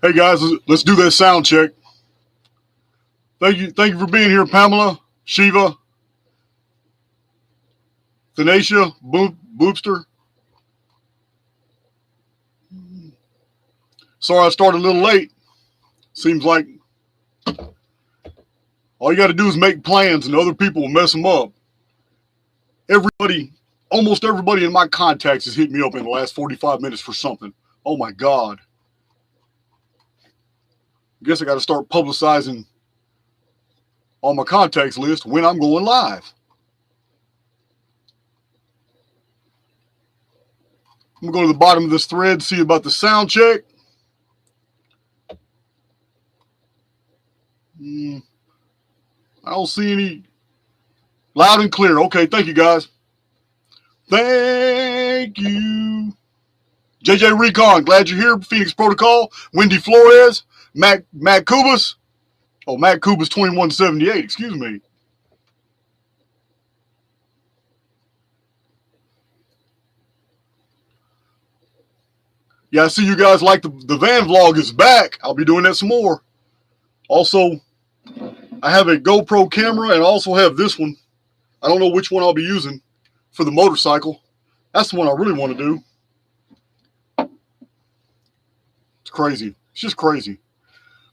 Hey guys, let's do that sound check. Thank you for being here, Pamela, Shiva, Thanasia, Boopster. Sorry I started a little late. Seems like all you got to do is make plans and other people will mess them up. Almost everybody in my contacts has hit me up in the last 45 minutes for something. Oh my God. I guess I got to start publicizing on my contacts list when I'm going live. I'm going to go to the bottom of this thread, see about the sound check. I don't see any. Loud and clear. Okay, thank you guys. Thank you. JJ Recon, glad you're here. Phoenix Protocol, Wendy Flores, Matt Kubas. Oh, Matt Kubas 2178, excuse me. Yeah, I see you guys like the van vlog is back. I'll be doing that some more. Also, I have a GoPro camera and I also have this one. I don't know which one I'll be using for the motorcycle. That's the one I really want to do. It's crazy. It's just crazy.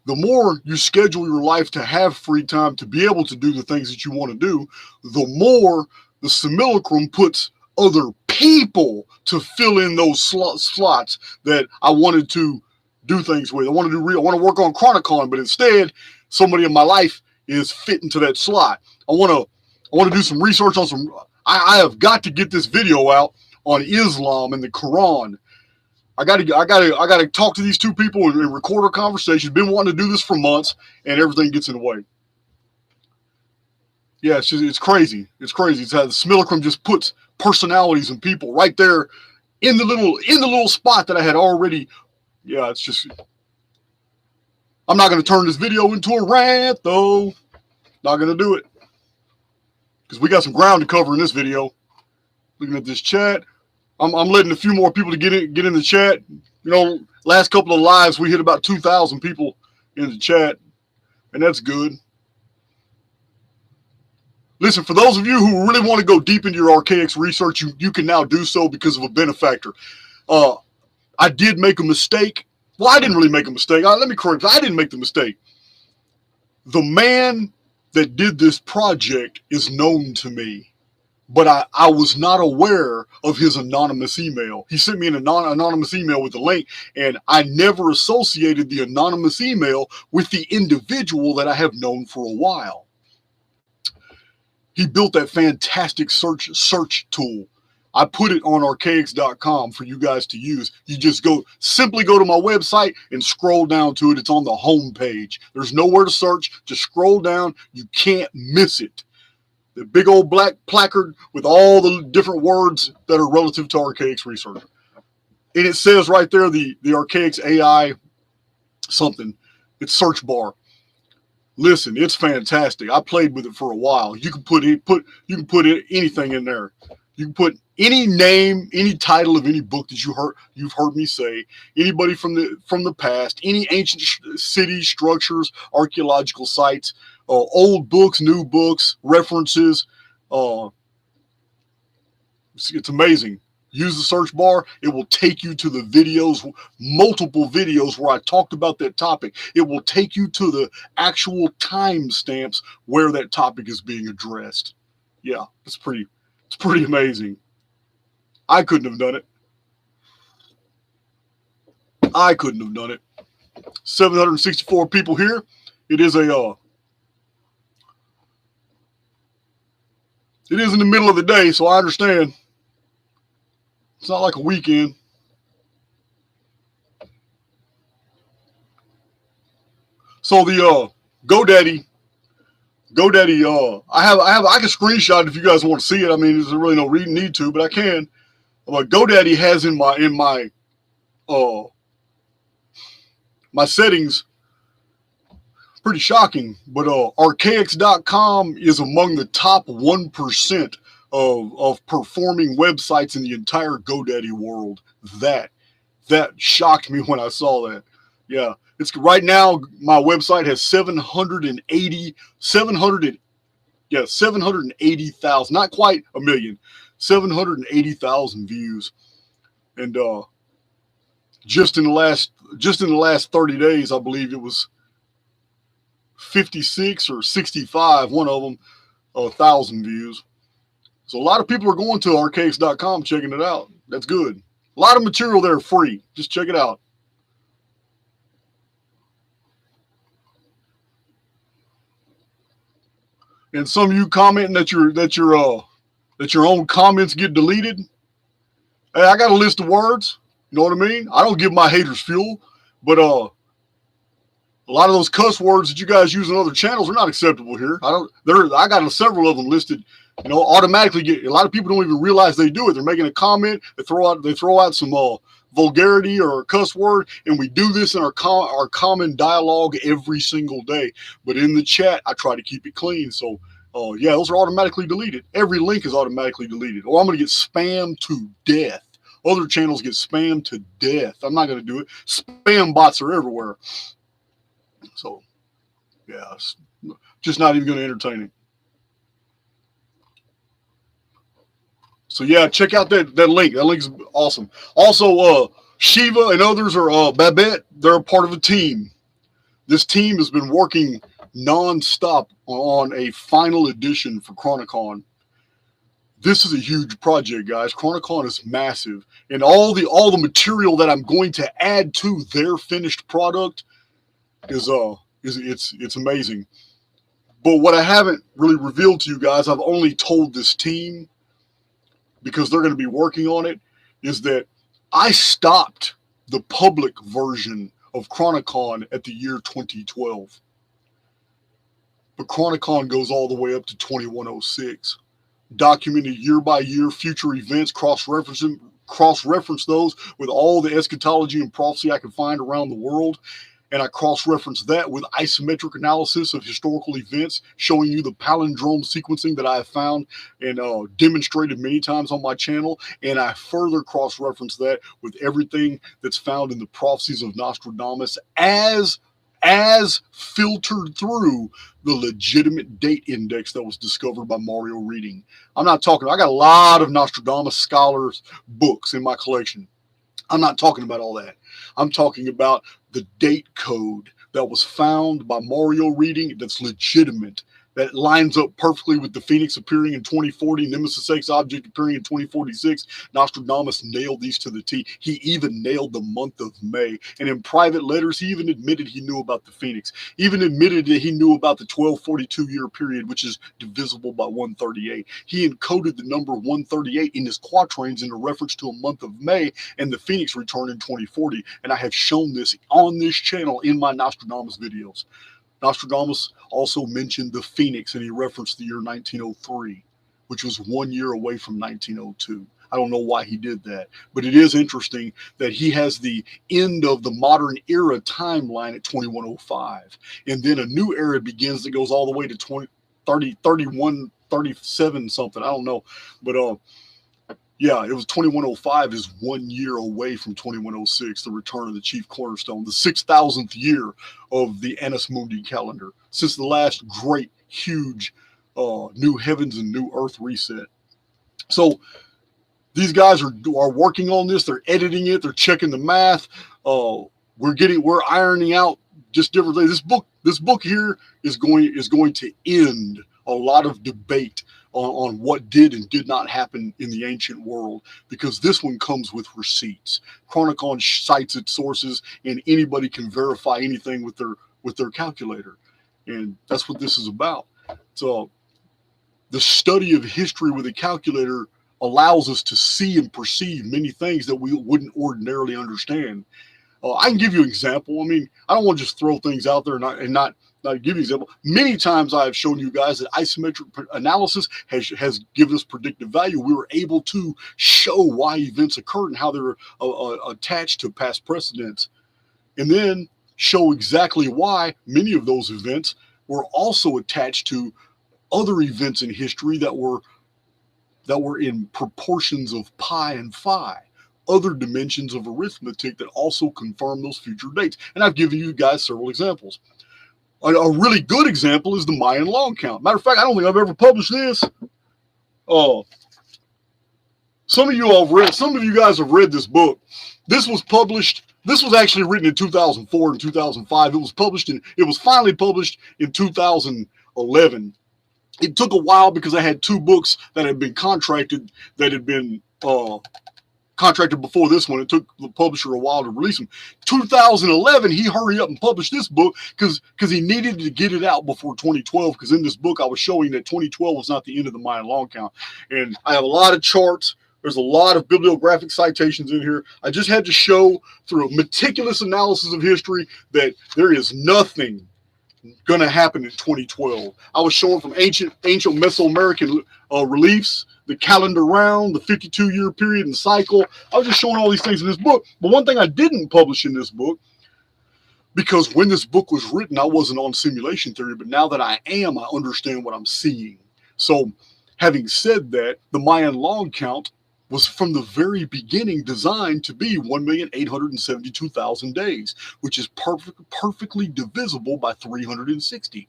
The more you schedule your life to have free time to be able to do the things that you want to do, the more the simulacrum puts other people to fill in those slots that I wanted to do things with. I want to work on Chronicon, but instead, somebody in my life is fitting to that slot. I want to do some research on some. I have got to get this video out on Islam and the Quran. I gotta talk to these two people and record a conversation. Been wanting to do this for months, and everything gets in the way. Yeah, it's crazy. It's crazy. It's how the simulacrum just puts personalities and people right there in the little spot that I had already. Yeah, it's just. I'm not gonna turn this video into a rant though. Not gonna do it because we got some ground to cover in this video. Looking at this chat. I'm letting a few more people to get in the chat. You know, last couple of lives we hit about 2,000 people in the chat, and that's good. Listen, for those of you who really want to go deep into your Archaix research, you can now do so because of a benefactor. I did make a mistake. Well, I didn't really make a mistake. Let me correct. I didn't make the mistake. The man that did this project is known to me. But I was not aware of his anonymous email. He sent me an anonymous email with the link, and I never associated the anonymous email with the individual that I have known for a while. He built that fantastic search tool. I put it on archaix.com for you guys to use. You just simply go to my website and scroll down to it. It's on the home page. There's nowhere to search. Just scroll down. You can't miss it. The big old black placard with all the different words that are relative to Archaix research. And it says right there, the Archaix AI something. It's search bar. Listen, it's fantastic. I played with it for a while. You can put anything in there. You can put any name, any title of any book that you've heard me say, anybody from the past, any ancient cities, structures, archaeological sites, old books, new books, references. It's amazing. Use the search bar. It will take you to the videos, multiple videos where I talked about that topic. It will take you to the actual timestamps where that topic is being addressed. Yeah, it's pretty amazing. I couldn't have done it. 764 people here. It is in the middle of the day, so I understand. It's not like a weekend. So the GoDaddy, I can screenshot it if you guys want to see it. I mean, there's really no need to, but I can. But GoDaddy has in my settings, pretty shocking, but Archaix.com is among the top 1% of performing websites in the entire GoDaddy world. That shocked me when I saw that. Yeah, it's right now. My website has 780,000, not quite a million, 780,000 views, and just in the last 30 days, I believe it was 56 or 65, one of them, 1,000 views. So a lot of people are going to archaix.com, checking it out. That's good. A lot of material there free. Just check it out. And some of you commenting that your own comments get deleted. Hey, I got a list of words. You know what I mean? I don't give my haters fuel, but a lot of those cuss words that you guys use on other channels are not acceptable here. I got several of them listed. You know, automatically get. A lot of people don't even realize they do it. They're making a comment. They throw out some vulgarity or a cuss word, and we do this in our common dialogue every single day. But in the chat, I try to keep it clean. So, yeah, those are automatically deleted. Every link is automatically deleted. Or I'm going to get spammed to death. Other channels get spammed to death. I'm not going to do it. Spam bots are everywhere. So, yeah, it's just not even going to entertain it. So, yeah, check out that link. That link's awesome. Also, Shiva and others are Babette. They're a part of a team. This team has been working nonstop on a final edition for Chronicon. This is a huge project, guys. Chronicon is massive, and all the material that I'm going to add to their finished product is it's amazing. But what I haven't really revealed to you guys, I've only told this team because they're going to be working on it, is that I stopped the public version of Chronicon at the year 2012. But Chronicon goes all the way up to 2106. Documented year by year future events, cross-reference those with all the eschatology and prophecy I can find around the world. And I cross-reference that with isometric analysis of historical events, showing you the palindrome sequencing that I have found and demonstrated many times on my channel. And I further cross-reference that with everything that's found in the prophecies of Nostradamus as filtered through the legitimate date index that was discovered by Mario Reading. I got a lot of Nostradamus scholars books in my collection. I'm not talking about all that. I'm talking about the date code that was found by Mario Reading that's legitimate, that lines up perfectly with the Phoenix appearing in 2040, Nemesis X object appearing in 2046. Nostradamus nailed these to the T. He even nailed the month of May. And in private letters, he even admitted he knew about the Phoenix. Even admitted that he knew about the 1242 year period, which is divisible by 138. He encoded the number 138 in his quatrains in a reference to a month of May and the Phoenix return in 2040. And I have shown this on this channel in my Nostradamus videos. Nostradamus also mentioned the Phoenix, and he referenced the year 1903, which was 1 year away from 1902. I don't know why he did that, but it is interesting that he has the end of the modern era timeline at 2105, and then a new era begins that goes all the way to 31, 37 something. I don't know, but yeah, it was 2105 is 1 year away from 2106, the return of the chief cornerstone, the 6,000th year of the Annus Mundi calendar, since the last great, huge new heavens and new earth reset. So these guys are working on this. They're editing it. They're checking the math. We're ironing out just different things. This book here is going to end a lot of debate on what did and did not happen in the ancient world, because this one comes with receipts. Chronicon cites its sources, and anybody can verify anything with their calculator, and that's what this is about. So the study of history with a calculator allows us to see and perceive many things that we wouldn't ordinarily understand. I can give you an example. I mean, I don't want to just throw things out there and not give you an example. Many times I have shown you guys that isometric analysis has given us predictive value. We were able to show why events occurred and how they're attached to past precedents, and then show exactly why many of those events were also attached to other events in history that were in proportions of pi and phi. other dimensions of arithmetic that also confirm those future dates. And I've given you guys several examples. A really good example is the Mayan long count. Matter of fact, I don't think I've ever published this. Some of you guys have read this book. This was actually written in 2004 and 2005. It was finally published in 2011. It took a while because I had two books that had been contracted before this one. It took the publisher a while to release them. 2011, he hurried up and published this book because he needed to get it out before 2012, because in this book I was showing that 2012 was not the end of the Mayan long count. And I have a lot of charts. There's a lot of bibliographic citations in here. I just had to show through a meticulous analysis of history that there is nothing going to happen in 2012. I was showing from ancient Mesoamerican reliefs, the calendar round, the 52-year period and cycle. I was just showing all these things in this book. But one thing I didn't publish in this book, because when this book was written, I wasn't on simulation theory, but now that I am, I understand what I'm seeing. So having said that, the Mayan long count was from the very beginning designed to be 1,872,000 days, which is perfectly divisible by 360,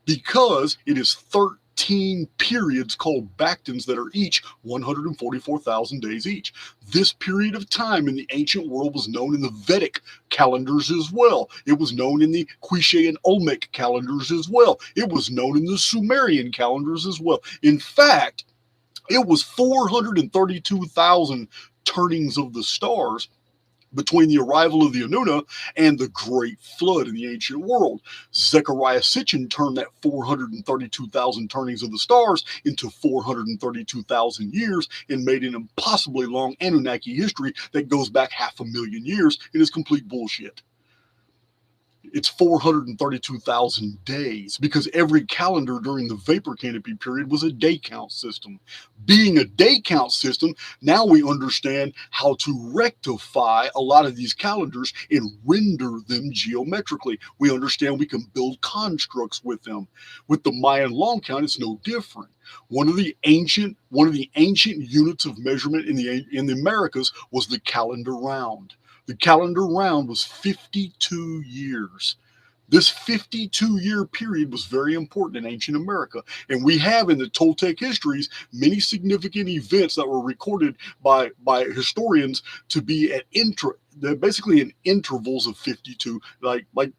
because it is 13 periods called Bactans that are each 144,000 days each. This period of time in the ancient world was known in the Vedic calendars as well. It was known in the Quiche and Olmec calendars as well. It was known in the Sumerian calendars as well. In fact, it was 432,000 turnings of the stars between the arrival of the Anuna and the Great Flood in the ancient world. Zechariah Sitchin turned that 432,000 turnings of the stars into 432,000 years and made an impossibly long Anunnaki history that goes back 500,000 years. It is complete bullshit. It's 432,000 days, because every calendar during the vapor canopy period was a day count system. Being a day count system, now we understand how to rectify a lot of these calendars and render them geometrically. We understand we can build constructs with them. With the Mayan long count, it's no different. One of the ancient units of measurement in the Americas was the calendar round. The calendar round was 52 years. This 52-year period was very important in ancient America. And we have in the Toltec histories many significant events that were recorded by historians to be at basically in intervals of 52, like the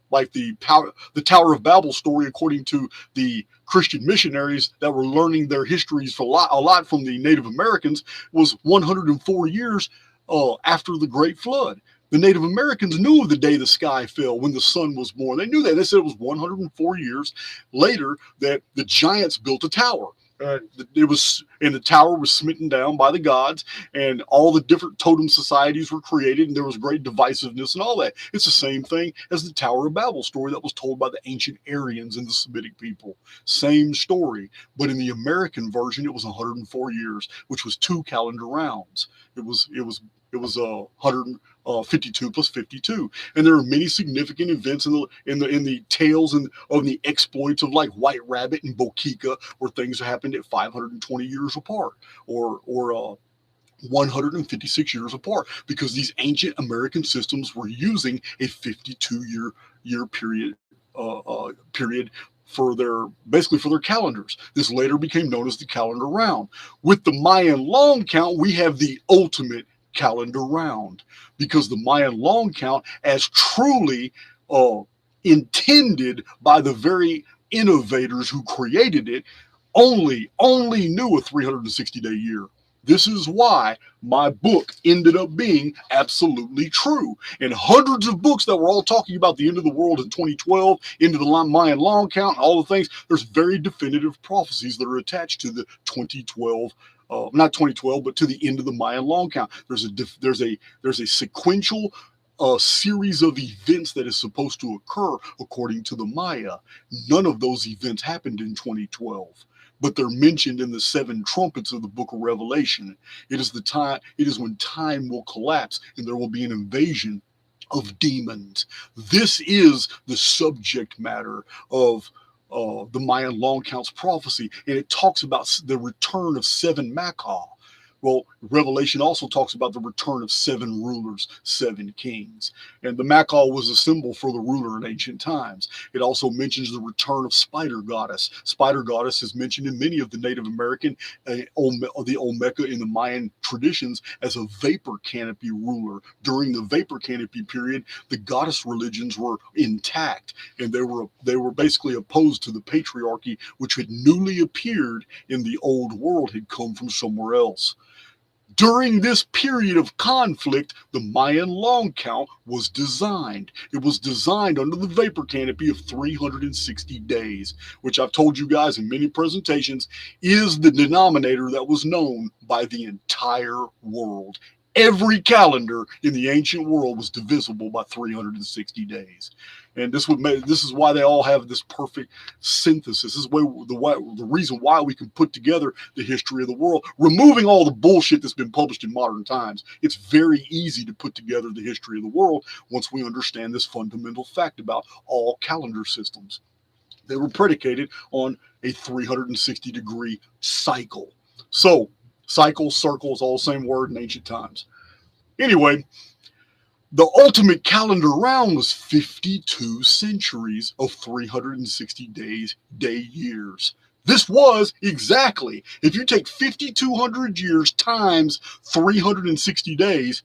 Tower of Babel story, according to the Christian missionaries that were learning their histories a lot from the Native Americans, was 104 years after the Great Flood. The Native Americans knew the day the sky fell, when the sun was born. They knew that. They said it was 104 years later that the giants built a tower. The tower was smitten down by the gods, and all the different totem societies were created, and there was great divisiveness and all that. It's the same thing as the Tower of Babel story that was told by the ancient Aryans and the Semitic people. Same story, but in the American version, it was 104 years, which was 2 calendar rounds. It was 152 plus 52, and there are many significant events in the tales and of the exploits of like White Rabbit and Bokika, where things happened at 520 years apart, or 156 years apart, because these ancient American systems were using a 52-year period for their calendars. This later became known as the calendar round. With the Mayan long count, we have the ultimate calendar round, because the Mayan long count, as truly intended by the very innovators who created it, only knew a 360-day year. This is why my book ended up being absolutely true. And hundreds of books that were all talking about the end of the world in 2012, into the Mayan long count, all the things, there's very definitive prophecies that are attached to the 2012, not 2012, but to the end of the Mayan long count. There's a sequential series of events that is supposed to occur according to the Maya. None of those events happened in 2012. But they're mentioned in the 7 trumpets of the book of Revelation. It is when time will collapse and there will be an invasion of demons. This is the subject matter of the Mayan long count's prophecy, and it talks about the return of 7 Makah. Well, Revelation also talks about the return of 7 rulers, 7 kings. And the Macaw was a symbol for the ruler in ancient times. It also mentions the return of Spider Goddess. Spider Goddess is mentioned in many of the Native American, the Olmeca in the Mayan traditions as a vapor canopy ruler. During the vapor canopy period, the goddess religions were intact, and they were basically opposed to the patriarchy, which had newly appeared in the old world, had come from somewhere else. During this period of conflict, the Mayan long count was designed. It was designed under the vapor canopy of 360 days, which I've told you guys in many presentations is the denominator that was known by the entire world. Every calendar in the ancient world was divisible by 360 days. And this is why they all have this perfect synthesis. This is the reason why we can put together the history of the world, removing all the bullshit that's been published in modern times. It's very easy to put together the history of the world once we understand this fundamental fact about all calendar systems. They were predicated on a 360-degree cycle. So, cycle, circle is all the same word in ancient times. Anyway, the ultimate calendar round was 52 centuries of 360 day years. This was exactly, if you take 5,200 years times 360 days,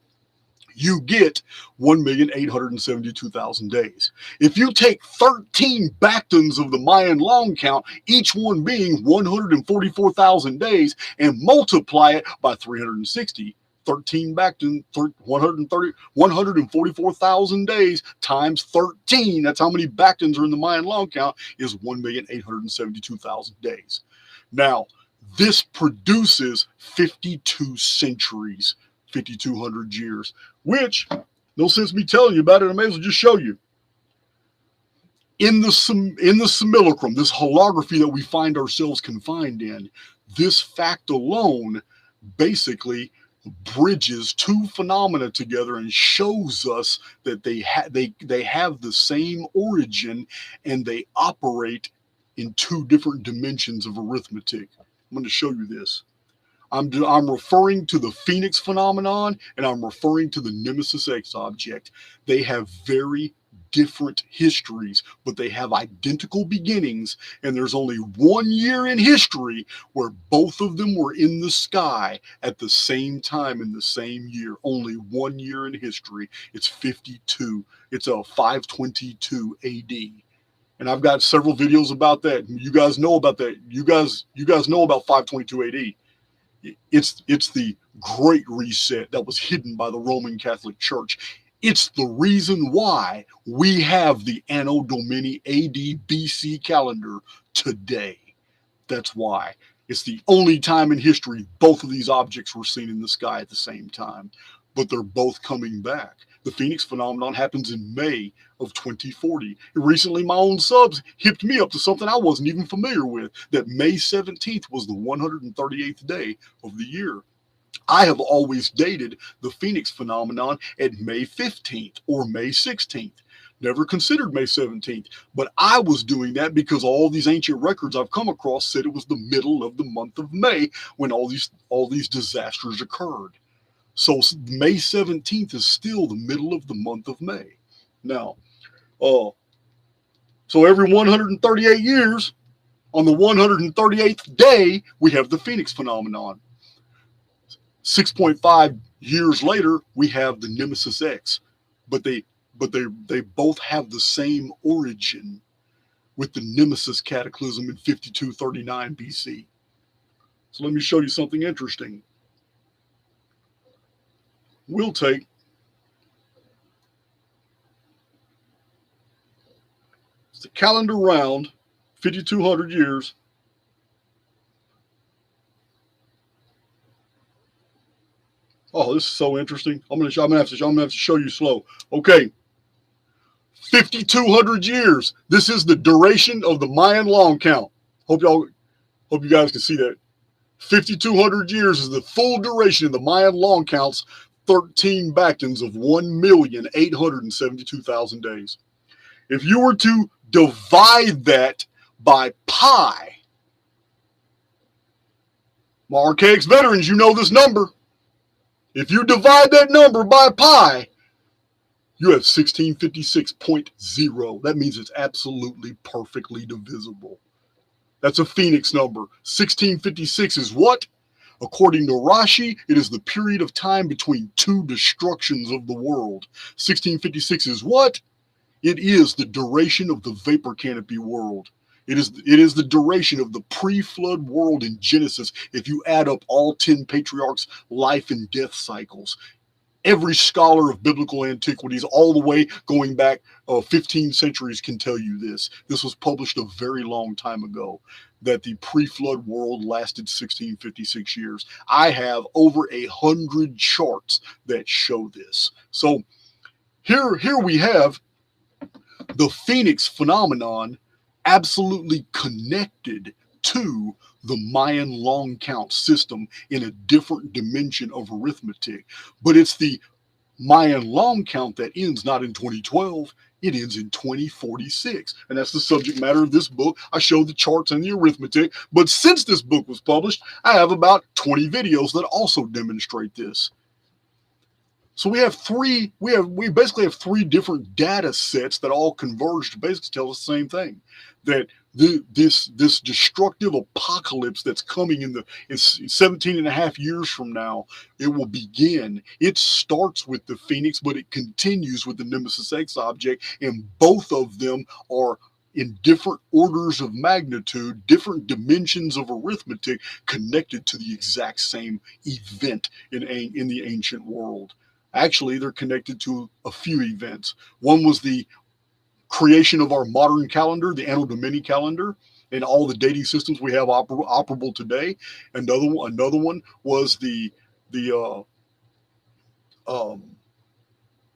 you get 1,872,000 days. If you take 13 Bactons of the Mayan long count, each one being 144,000 days, and multiply it by 360, 13 Bacton, 144,000 days times 13, that's how many Bactons are in the Mayan long count, is 1,872,000 days. Now, this produces 52 centuries, 5,200 years, which, no sense me telling you about it, I may as well just show you. In the simulacrum, this holography that we find ourselves confined in, this fact alone basically bridges 2 phenomena together and shows us that they have the same origin and they operate in 2 different dimensions of arithmetic. I'm going to show you this. I'm referring to the Phoenix phenomenon, and I'm referring to the Nemesis X object. They have very different histories, but they have identical beginnings, and there's only 1 year in history where both of them were in the sky at the same time in the same year. Only 1 year in history. It's 52. It's a 522 AD. And I've got several videos about that. You guys know about that. You guys know about 522 AD. It's the Great Reset that was hidden by the Roman Catholic Church. It's the reason why we have the Anno Domini AD BC calendar today. That's why. It's the only time in history both of these objects were seen in the sky at the same time, but they're both coming back. The Phoenix phenomenon happens in May of 2040. And recently, my own subs hipped me up to something I wasn't even familiar with, that May 17th was the 138th day of the year. I have always dated the Phoenix phenomenon at May 15th or May 16th. Never considered May 17th, but I was doing that because all these ancient records I've come across said it was the middle of the month of May when all these disasters occurred. So May 17th is still the middle of the month of May. Now, so every 138 years, on the 138th day, we have the Phoenix phenomenon. 6.5 years later, we have the Nemesis X, but they both have the same origin with the Nemesis cataclysm in 5239 BC. So let me show you something interesting. We'll take the calendar round, 5,200 years. Oh, this is so interesting. I'm gonna have to show you slow. Okay, 5,200 years. This is the duration of the Mayan long count. Hope you guys can see that. 5,200 years is the full duration of the Mayan long counts. 13 Bactons of 1,872,000 days. If you were to divide that by pi, My Archaix veterans, you know this number. If you divide that number by pi, you have 1656.0. That means it's absolutely perfectly divisible. That's a Phoenix number. 1656 is what? According to Rashi, it is the period of time between two destructions of the world. 1656 is what? It is the duration of the vapor canopy world. It is the duration of the pre-flood world in Genesis if you add up all 10 patriarchs' life and death cycles. Every scholar of biblical antiquities, all the way going back 15 centuries, can tell you this. This was published a very long time ago, that the pre-flood world lasted 1656 years. I have over 100 charts that show this. So here we have the Phoenix phenomenon absolutely connected to the Mayan long count system in a different dimension of arithmetic. But it's the Mayan long count that ends not in 2012, it ends in 2046. And that's the subject matter of this book. I show the charts and the arithmetic. But since this book was published, I have about 20 videos that also demonstrate this. So we basically have three different data sets that all converge to basically tell us the same thing, that this destructive apocalypse that's coming in 17 and a half years from now, it will begin. It starts with the Phoenix, but it continues with the Nemesis X object, and both of them are in different orders of magnitude, different dimensions of arithmetic connected to the exact same event in the ancient world. Actually, they're connected to a few events. One was the creation of our modern calendar, the Anno Domini calendar, and all the dating systems we have operable today. Another one was the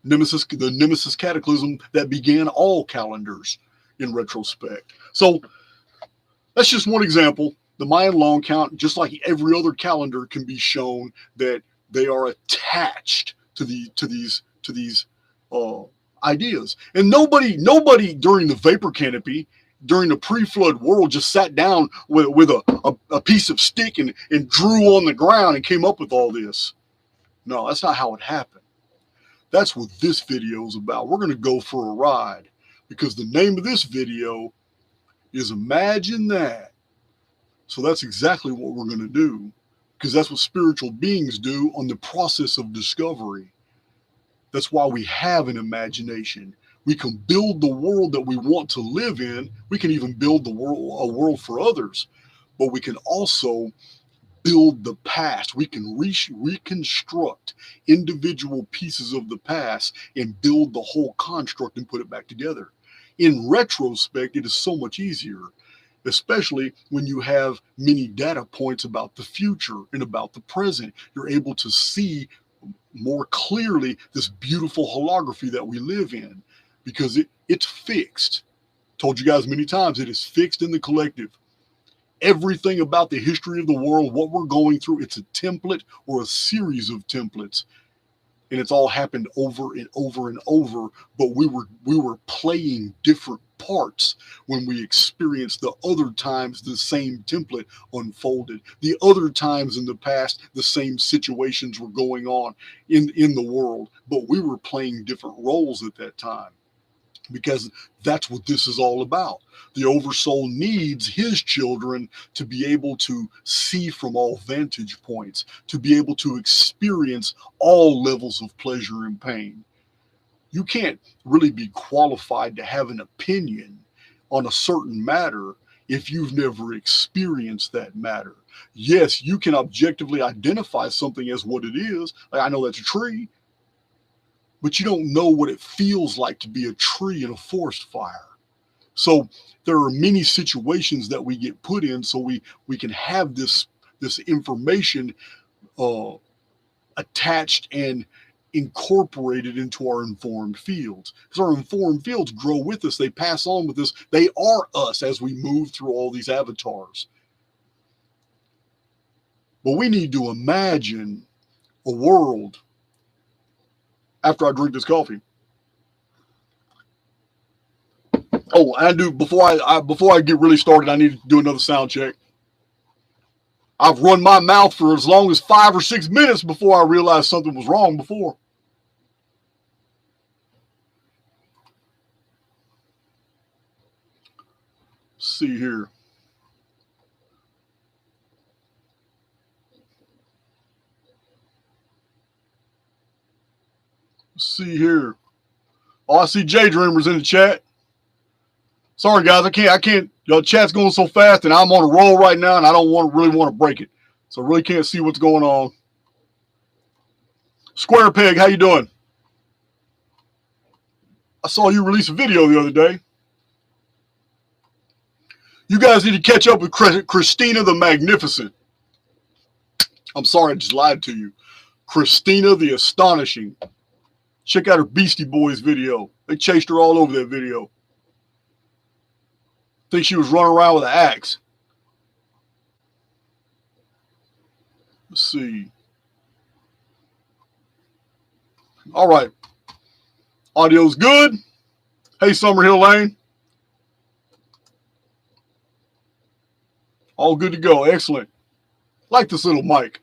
Nemesis cataclysm that began all calendars in retrospect. So that's just one example. The Mayan long count, just like every other calendar, can be shown that they are attached to these ideas. And nobody during the vapor canopy, during the pre-flood world, just sat down with a piece of stick and drew on the ground and came up with all this. No, that's not how it happened. That's what this video is about. We're going to go for a ride, because the name of this video is Imagine That. So that's exactly what we're going to do, because that's what spiritual beings do on the process of discovery. That's why we have an imagination. We can build the world that we want to live in. We can even build a world for others. But we can also build the past. We can reconstruct individual pieces of the past and build the whole construct and put it back together. In retrospect, it is so much easier, especially when you have many data points about the future and about the present. You're able to see more clearly this beautiful holography that we live in, because it's fixed. Told you guys many times, it is fixed in the collective. Everything about the history of the world, what we're going through, it's a template or a series of templates. And it's all happened over and over and over, but we were playing different parts when we experienced the other times the same template unfolded. The other times in the past, the same situations were going on in the world, but we were playing different roles at that time, because that's what this is all about. The Oversoul needs his children to be able to see from all vantage points, to be able to experience all levels of pleasure and pain. You can't really be qualified to have an opinion on a certain matter if you've never experienced that matter. Yes, you can objectively identify something as what it is. Like, I know that's a tree, but you don't know what it feels like to be a tree in a forest fire. So there are many situations that we get put in so we can have this information attached and incorporated into our informed fields. Because our informed fields grow with us. They pass on with us. They are us as we move through all these avatars. But we need to imagine a world after I drink this coffee. Oh, I do, before I get really started, I need to do another sound check. I've run my mouth for as long as 5 or 6 minutes before I realized something was wrong before. Let's see here. Let's see here. Oh, I see J Dreamers in the chat. Sorry guys, I can't. Your chat's going so fast, and I'm on a roll right now, and I don't really want to break it. So I really can't see what's going on. Square Peg, how you doing? I saw you release a video the other day. You guys need to catch up with Christina the Magnificent. I'm sorry I just lied to you. Christina the Astonishing. Check out her Beastie Boys video. They chased her all over that video. Think she was running around with an axe. Let's see. All right. Audio's good. Hey, Summerhill Lane. All good to go. Excellent. Like this little mic.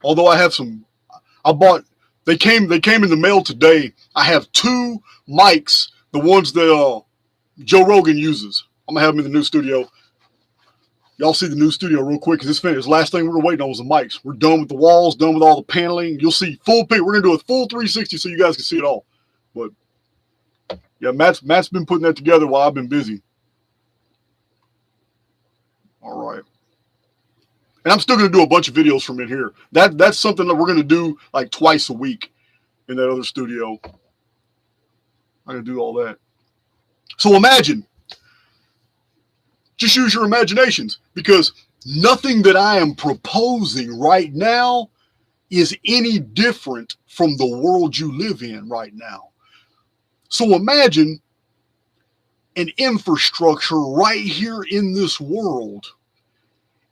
Although I have some, they came in the mail today. I have 2 mics, the ones that Joe Rogan uses. I'm gonna have them in the new studio. Y'all see the new studio real quick because it's finished. Last thing we were waiting on was the mics. We're done with the walls, done with all the paneling. You'll see full pic. We're gonna do a full 360 so you guys can see it all. But yeah, Matt's been putting that together while I've been busy. All right. And I'm still gonna do a bunch of videos from in here. That's something that we're gonna do like twice a week in that other studio. I'm gonna do all that. So imagine. Just use your imaginations, because nothing that I am proposing right now is any different from the world you live in right now. So imagine an infrastructure right here in this world,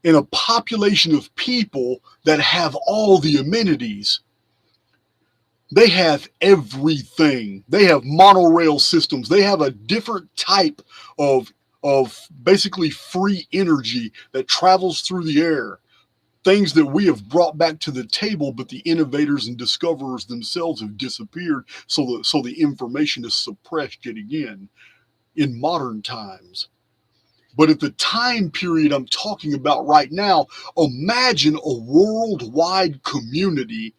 in a population of people that have all the amenities. They have everything. They have monorail systems. They have a different type of basically free energy that travels through the air. Things that we have brought back to the table, but the innovators and discoverers themselves have disappeared, so the information is suppressed yet again in modern times. But at the time period I'm talking about right now, imagine a worldwide community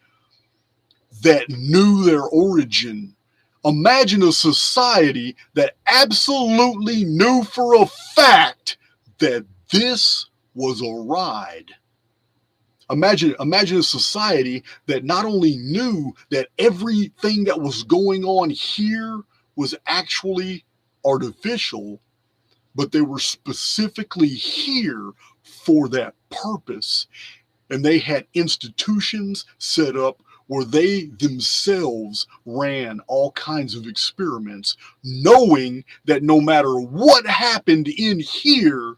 that knew their origin. Imagine a society that absolutely knew for a fact that this was a ride. Imagine a society that not only knew that everything that was going on here was actually artificial, but they were specifically here for that purpose. And they had institutions set up where they themselves ran all kinds of experiments, knowing that no matter what happened in here,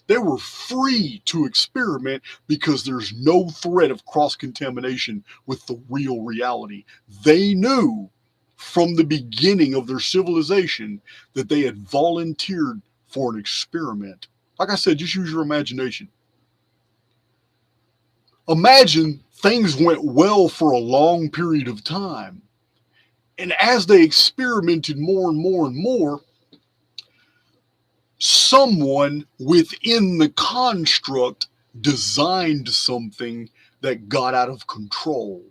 they were free to experiment because there's no threat of cross-contamination with the real reality. They knew from the beginning of their civilization that they had volunteered for an experiment. Like I said, just use your imagination. Imagine things went well for a long period of time. And as they experimented more and more and more, someone within the construct designed something that got out of control.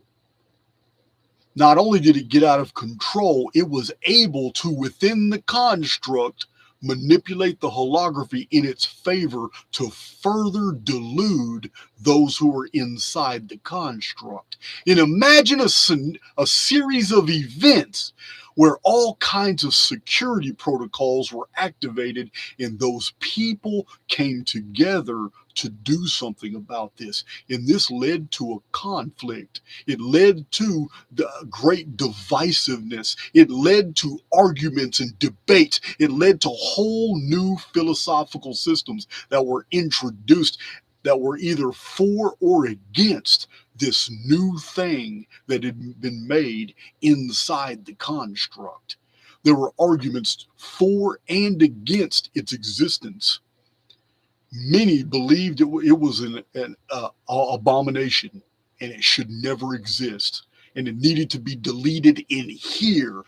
Not only did it get out of control, it was able to, within the construct, manipulate the holography in its favor to further delude those who are inside the construct. And imagine a series of events where all kinds of security protocols were activated and those people came together to do something about this. And this led to a conflict. It led to the great divisiveness. It led to arguments and debates. It led to whole new philosophical systems that were introduced that were either for or against this new thing that had been made inside the construct. There were arguments for and against its existence. Many believed it was an abomination and it should never exist and it needed to be deleted in here.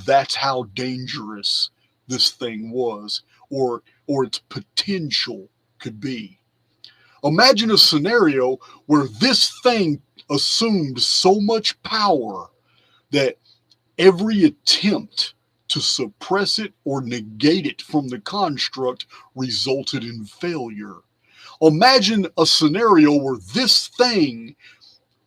That's how dangerous this thing was, or its potential could be. Imagine a scenario where this thing assumed so much power that every attempt to suppress it or negate it from the construct resulted in failure. Imagine a scenario where this thing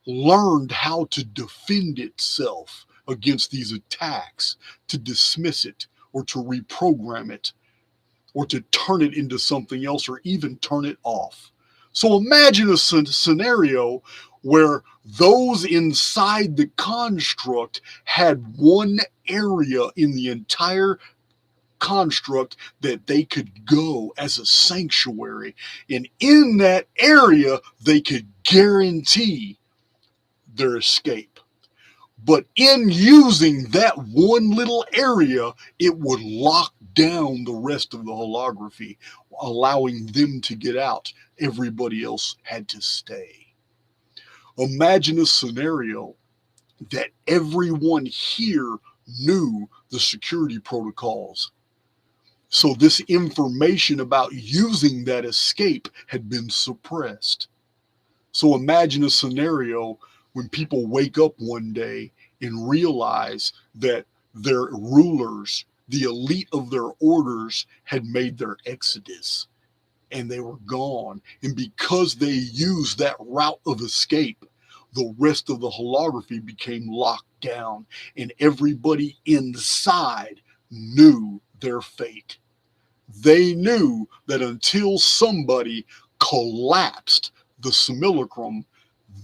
learned how to defend itself against these attacks, to dismiss it, or to reprogram it, or to turn it into something else, or even turn it off. So imagine a scenario where those inside the construct had one area in the entire construct that they could go as a sanctuary. And in that area, they could guarantee their escape. But in using that one little area, it would lock down the rest of the holography, allowing them to get out. Everybody else had to stay. Imagine a scenario that everyone here knew the security protocols. So this information about using that escape had been suppressed. So imagine a scenario when people wake up one day and realize that their rulers, the elite of their orders, had made their exodus and they were gone. And because they used that route of escape, the rest of the holography became locked down and everybody inside knew their fate. They knew that until somebody collapsed the simulacrum,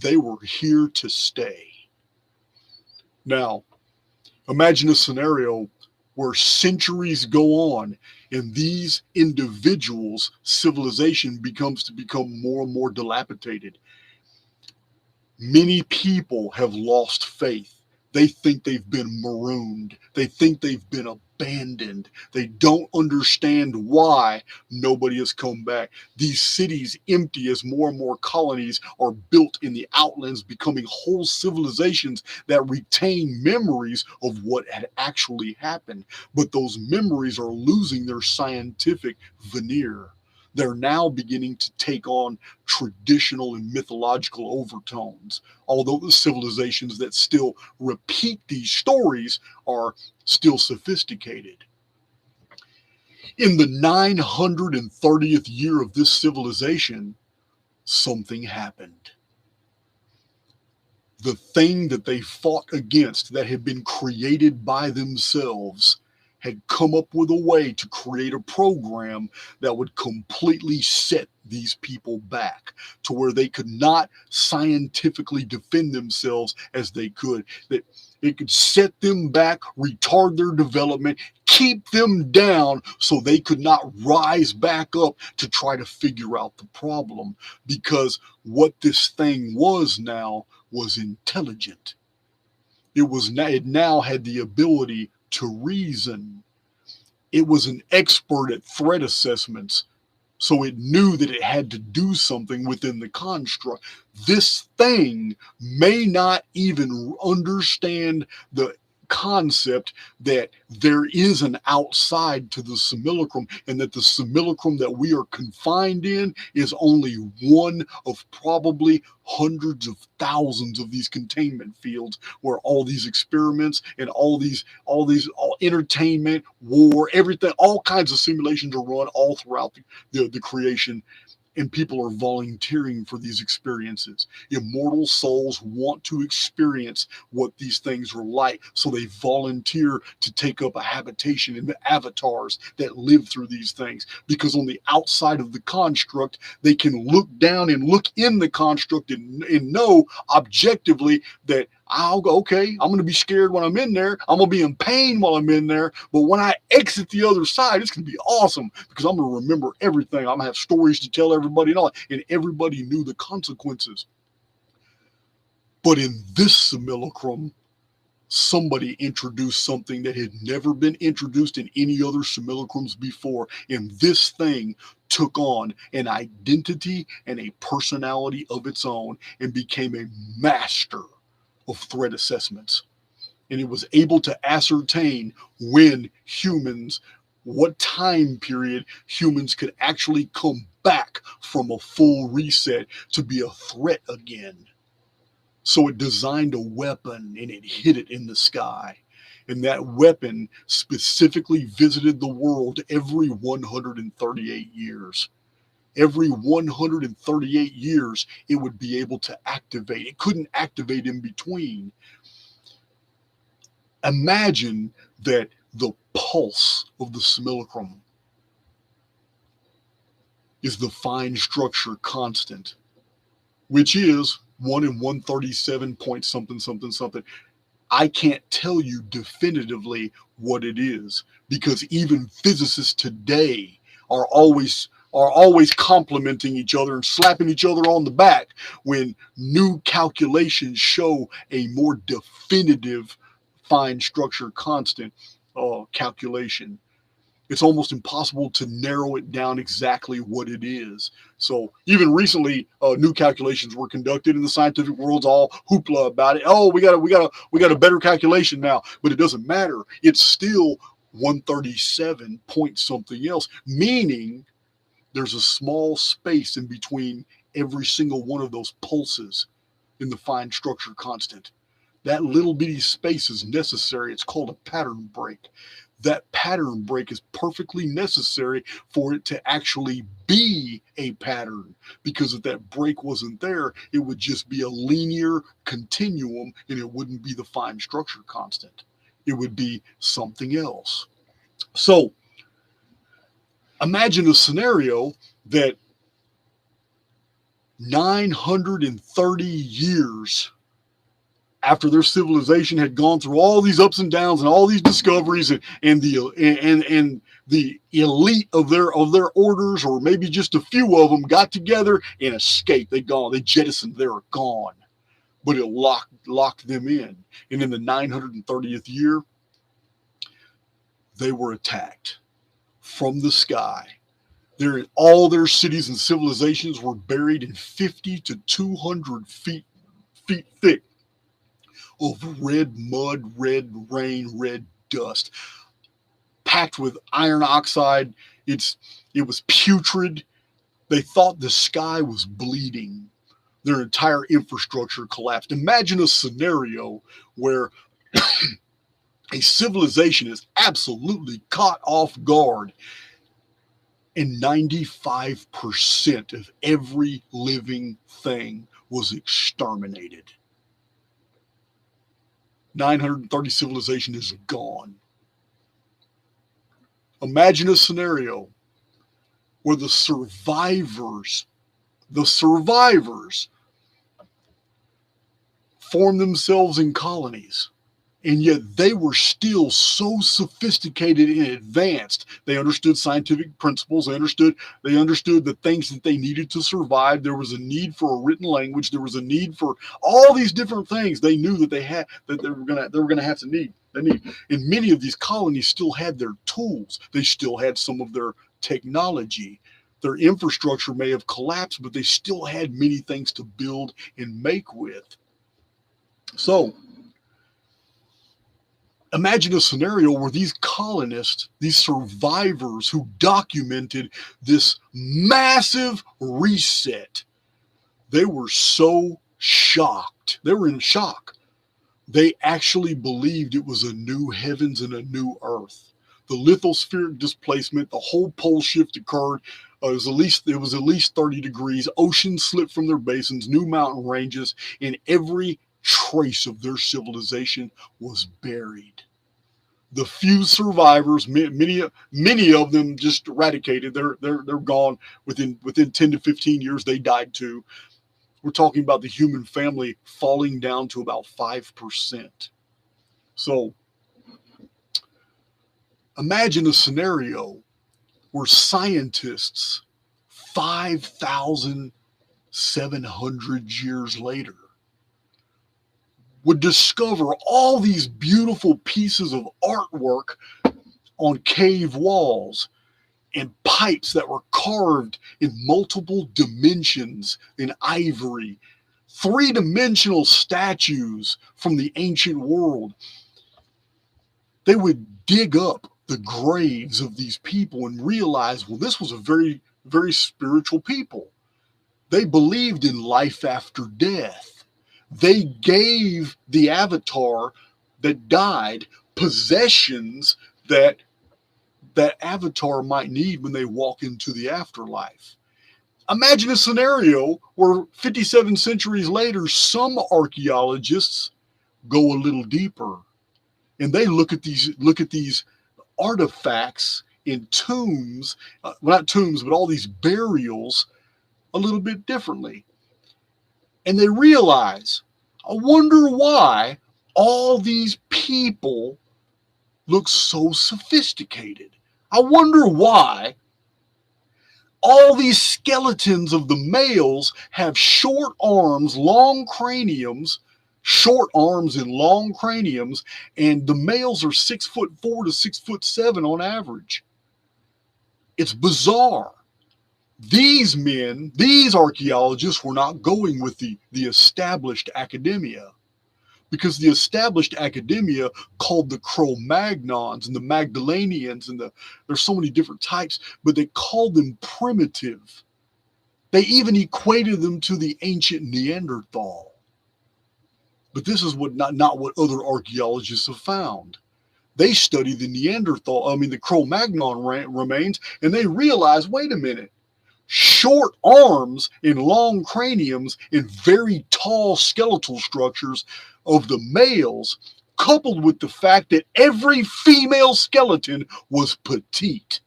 they were here to stay. Now, imagine a scenario where centuries go on and these individuals' civilization becomes to become more and more dilapidated. Many people have lost faith. They think they've been marooned. They think they've been abandoned. They don't understand why nobody has come back. These cities empty as more and more colonies are built in the outlands, becoming whole civilizations that retain memories of what had actually happened. But those memories are losing their scientific veneer. They're now beginning to take on traditional and mythological overtones. Although the civilizations that still repeat these stories are still sophisticated. In the 930th year of this civilization, something happened. The thing that they fought against, that had been created by themselves, had come up with a way to create a program that would completely set these people back to where they could not scientifically defend themselves as they could. That it could set them back, retard their development, keep them down so they could not rise back up to try to figure out the problem. Because what this thing was now was intelligent. It now had the ability to reason. It was an expert at threat assessments, so it knew that it had to do something within the construct. This thing may not even understand the concept that there is an outside to the simulacrum, and that the simulacrum that we are confined in is only one of probably hundreds of thousands of these containment fields where all these experiments and all entertainment, war, everything, all kinds of simulations are run all throughout the creation. And people are volunteering for these experiences. Immortal souls want to experience what these things are like, so they volunteer to take up a habitation in the avatars that live through these things. Because on the outside of the construct, they can look down and look in the construct and know objectively that I'll go, okay, I'm going to be scared when I'm in there. I'm going to be in pain while I'm in there. But when I exit the other side, it's going to be awesome because I'm going to remember everything. I'm going to have stories to tell everybody and all. And everybody knew the consequences. But in this simulacrum, somebody introduced something that had never been introduced in any other simulacrums before, and this thing took on an identity and a personality of its own and became a master of threat assessments. And it was able to ascertain when humans, what time period humans could actually come back from a full reset to be a threat again. So it designed a weapon and it hid it in the sky. And that weapon specifically visited the world every 138 years. Every 138 years, it would be able to activate. It couldn't activate in between. Imagine that the pulse of the simulacrum is the fine structure constant, which is 1 in 137 point something, something, something. I can't tell you definitively what it is, because even physicists today are always complimenting each other and slapping each other on the back when new calculations show a more definitive fine structure constant calculation. It's almost impossible to narrow it down exactly what it is. So even recently, new calculations were conducted, and the scientific world's all hoopla about it. Oh, we got a better calculation now, but it doesn't matter. It's still 137 point something else, meaning there's a small space in between every single one of those pulses in the fine structure constant. That little bitty space is necessary. It's called a pattern break. That pattern break is perfectly necessary for it to actually be a pattern, because if that break wasn't there, it would just be a linear continuum and it wouldn't be the fine structure constant. It would be something else. So imagine a scenario that 930 years after their civilization had gone through all these ups and downs and all these discoveries, and the elite of their orders, or maybe just a few of them, got together and escaped. They jettisoned. They were gone, but it locked them in. And in the 930th year, they were attacked from the sky. All their cities and civilizations were buried in 50 to 200 feet thick of red mud, red rain, red dust, packed with iron oxide. It was putrid. They thought the sky was bleeding. Their entire infrastructure collapsed. Imagine a scenario where a civilization is absolutely caught off guard, and 95% of every living thing was exterminated. 930 civilization is gone. Imagine a scenario where the survivors formed themselves in colonies, and yet they were still so sophisticated and advanced. They understood scientific principles. They understood the things that they needed to survive. There was a need for a written language. There was a need for all these different things they knew that they were gonna have to need. And many of these colonies still had their tools. They still had some of their technology. Their infrastructure may have collapsed, but they still had many things to build and make with. So imagine a scenario where these colonists, these survivors who documented this massive reset, they were so shocked. They were in shock. They actually believed it was a new heavens and a new earth. The lithospheric displacement, the whole pole shift occurred. It was at least 30 degrees. Oceans slipped from their basins, new mountain ranges, and every trace of their civilization was buried. The few survivors, many of them just eradicated. They're gone within 10 to 15 years. They died too. We're talking about the human family falling down to about 5%. So imagine a scenario where scientists 5,700 years later would discover all these beautiful pieces of artwork on cave walls and pipes that were carved in multiple dimensions in ivory, three-dimensional statues from the ancient world. They would dig up the graves of these people and realize, well, this was a very, very spiritual people. They believed in life after death. They gave the avatar that died possessions that avatar might need when they walk into the afterlife. Imagine a scenario where 57 centuries later, some archaeologists go a little deeper and they look at these artifacts in tombs, well, not tombs, but all these burials a little bit differently. And they realize, I wonder why all these people look so sophisticated. I wonder why all these skeletons of the males have short arms, long craniums, short arms and long craniums, and the males are 6'4" to 6'7" on average. It's bizarre. These men, these archaeologists were not going with the established academia, because the established academia called the Cro-Magnons and the Magdalenians, and there's so many different types, but they called them primitive. They even equated them to the ancient Neanderthal. But this is not what other archaeologists have found. They study the Cro-Magnon remains, and they realize, wait a minute, short arms and long craniums and very tall skeletal structures of the males, coupled with the fact that every female skeleton was petite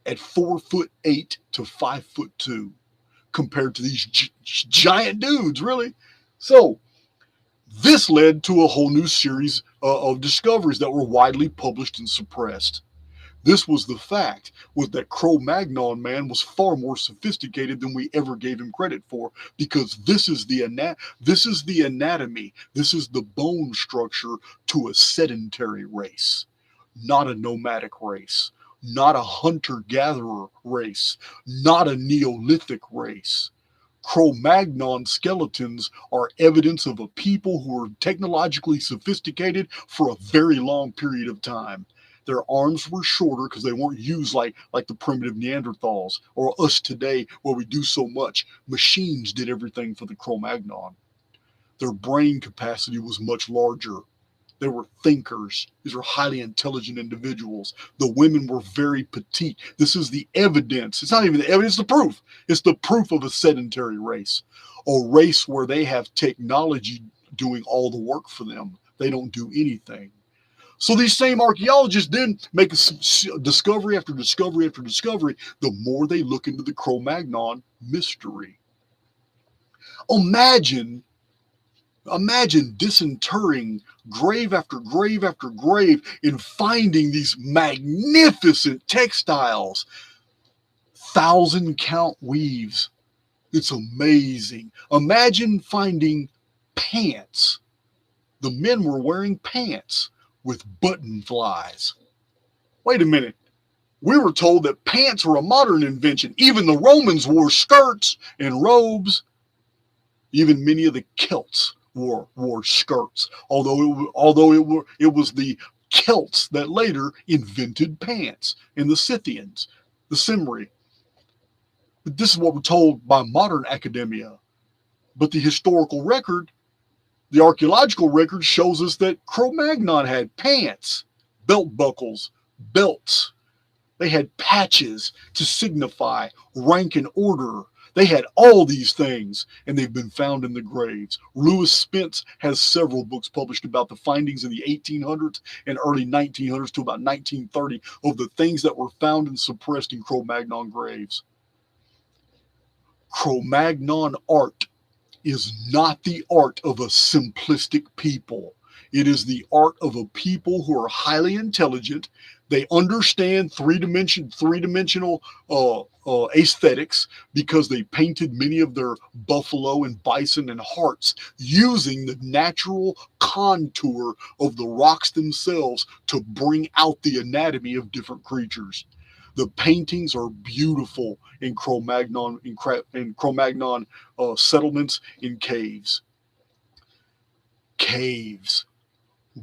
at 4'8" to 5'2", compared to these giant dudes, really. So this led to a whole new series of discoveries that were widely published and suppressed. This was the fact, was that Cro-Magnon man was far more sophisticated than we ever gave him credit for, because this is the anatomy, this is the bone structure to a sedentary race, not a nomadic race, not a hunter-gatherer race, not a Neolithic race. Cro-Magnon skeletons are evidence of a people who are technologically sophisticated for a very long period of time. Their arms were shorter because they weren't used like the primitive Neanderthals or us today, where we do so much. Machines did everything for the Cro-Magnon. Their brain capacity was much larger. They were thinkers. These were highly intelligent individuals. The women were very petite. This is the evidence. It's not even the evidence, it's the proof. It's the proof of a sedentary race. A race where they have technology doing all the work for them. They don't do anything. So these same archaeologists then make discovery after discovery after discovery, the more they look into the Cro-Magnon mystery. Imagine disinterring grave after grave after grave and finding these magnificent textiles, 1,000-count weaves. It's amazing. Imagine finding pants. The men were wearing pants with button flies. Wait a minute. We were told that pants were a modern invention. Even the Romans wore skirts and robes. Even many of the Celts wore skirts, although it was the Celts that later invented pants, and the Scythians, the Cymri. But this is what we're told by modern academia. But the historical record, the archaeological record, shows us that Cro-Magnon had pants, belt buckles, belts. They had patches to signify rank and order. They had all these things, and they've been found in the graves. Lewis Spence has several books published about the findings in the 1800s and early 1900s to about 1930 of the things that were found and suppressed in Cro-Magnon graves. Cro-Magnon art is not the art of a simplistic people. It is the art of a people who are highly intelligent. They understand three-dimensional aesthetics because they painted many of their buffalo and bison and harts using the natural contour of the rocks themselves to bring out the anatomy of different creatures. The paintings are beautiful in Cro-Magnon settlements in caves. Caves.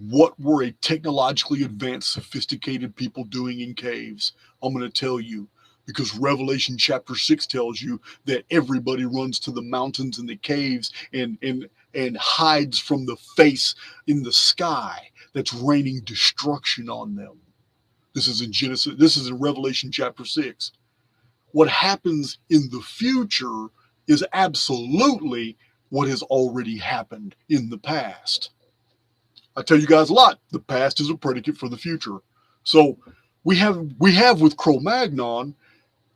What were a technologically advanced, sophisticated people doing in caves? I'm going to tell you, because Revelation chapter 6 tells you that everybody runs to the mountains and the caves and hides from the face in the sky that's raining destruction on them. This is in Genesis. This is in Revelation chapter 6. What happens in the future is absolutely what has already happened in the past. I tell you guys a lot. The past is a predicate for the future. So we have with Cro-Magnon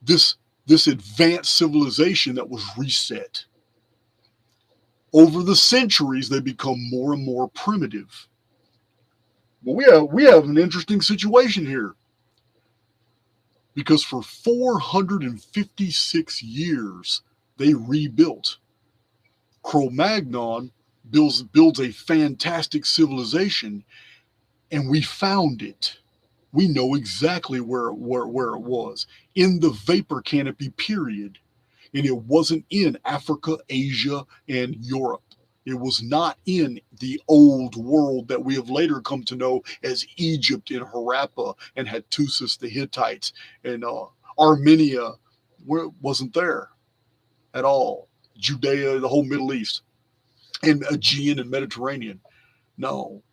this advanced civilization that was reset. Over the centuries, they become more and more primitive. But we have an interesting situation here. Because for 456 years, they rebuilt. Cro-Magnon builds a fantastic civilization, and we found it. We know exactly where it was, in the vapor canopy period. And it wasn't in Africa, Asia, and Europe. It was not in the old world that we have later come to know as Egypt and Harappa and Hattusis the Hittites, and Armenia wasn't there at all. Judea, the whole Middle East, and Aegean and Mediterranean. No.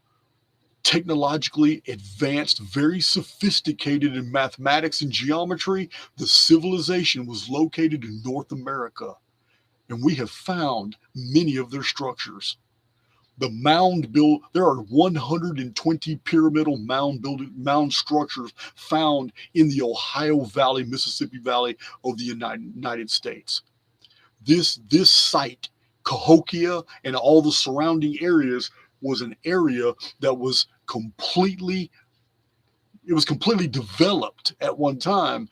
Technologically advanced, very sophisticated in mathematics and geometry, the civilization was located in North America. And we have found many of their structures. The there are 120 pyramidal mound structures found in the Ohio Valley, Mississippi Valley of the United States. This site, Cahokia and all the surrounding areas, was an area that was completely developed at one time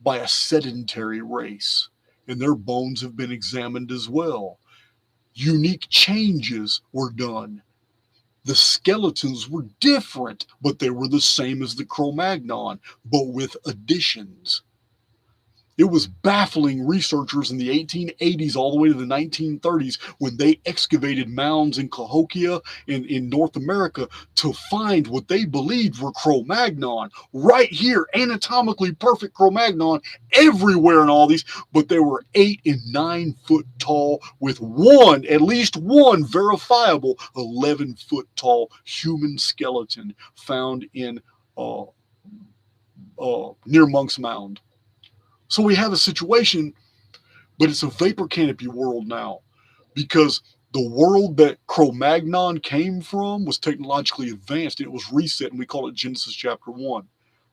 by a sedentary race, and their bones have been examined as well. Unique changes were done. The skeletons were different, but they were the same as the Cro-Magnon, but with additions. It was baffling researchers in the 1880s all the way to the 1930s when they excavated mounds in Cahokia in North America to find what they believed were Cro-Magnon. Right here, anatomically perfect Cro-Magnon everywhere in all these, but they were 8 and 9 foot tall with at least one verifiable 11 foot tall human skeleton found in near Monk's Mound. So we have a situation, but it's a vapor canopy world now, because the world that Cro-Magnon came from was technologically advanced, and it was reset, and we call it Genesis chapter 1.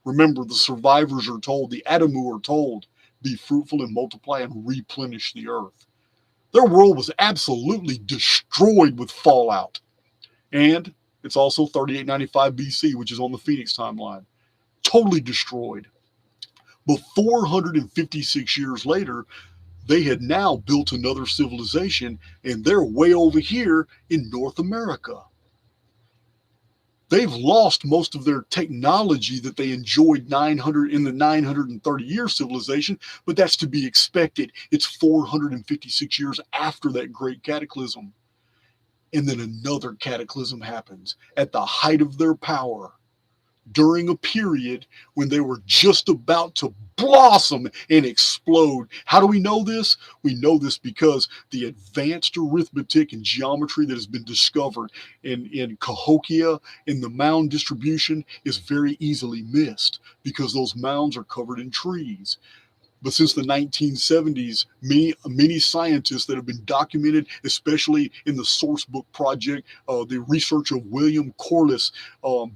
Remember, the survivors are told, the Adamu are told, be fruitful and multiply and replenish the earth. Their world was absolutely destroyed with fallout. And it's also 3895 BC, which is on the Phoenix timeline. Totally destroyed. But 456 years later, they had now built another civilization, and they're way over here in North America. They've lost most of their technology that they enjoyed in the 930-year civilization, but that's to be expected. It's 456 years after that great cataclysm. And then another cataclysm happens at the height of their power, during a period when they were just about to blossom and explode. How do we know this? We know this because the advanced arithmetic and geometry that has been discovered in Cahokia in the mound distribution is very easily missed because those mounds are covered in trees. But since the 1970s, many scientists that have been documented, especially in the Sourcebook Project, the research of William Corliss,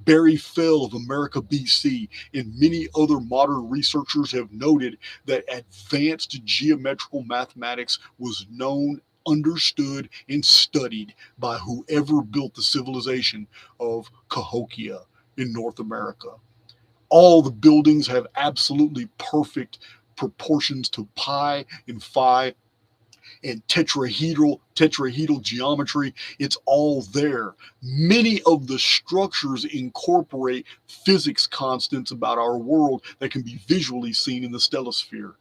Barry Fell of America, BC, and many other modern researchers have noted that advanced geometrical mathematics was known understood and studied by whoever built the civilization of Cahokia in North America. All the buildings have absolutely perfect proportions to pi and phi and tetrahedral geometry. It's all there. Many of the structures incorporate physics constants about our world that can be visually seen in the stellosphere.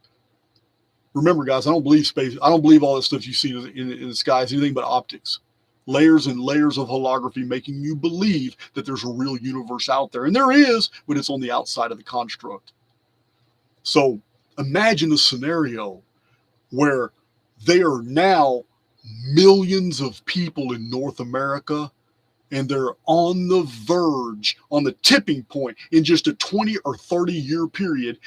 Remember, guys, I don't believe space. I don't believe all that stuff you see in the sky is anything but optics. Layers and layers of holography making you believe that there's a real universe out there. And there is, but it's on the outside of the construct. So imagine a scenario where there are now millions of people in North America, and they're on the verge, on the tipping point, in just a 20 or 30 year period,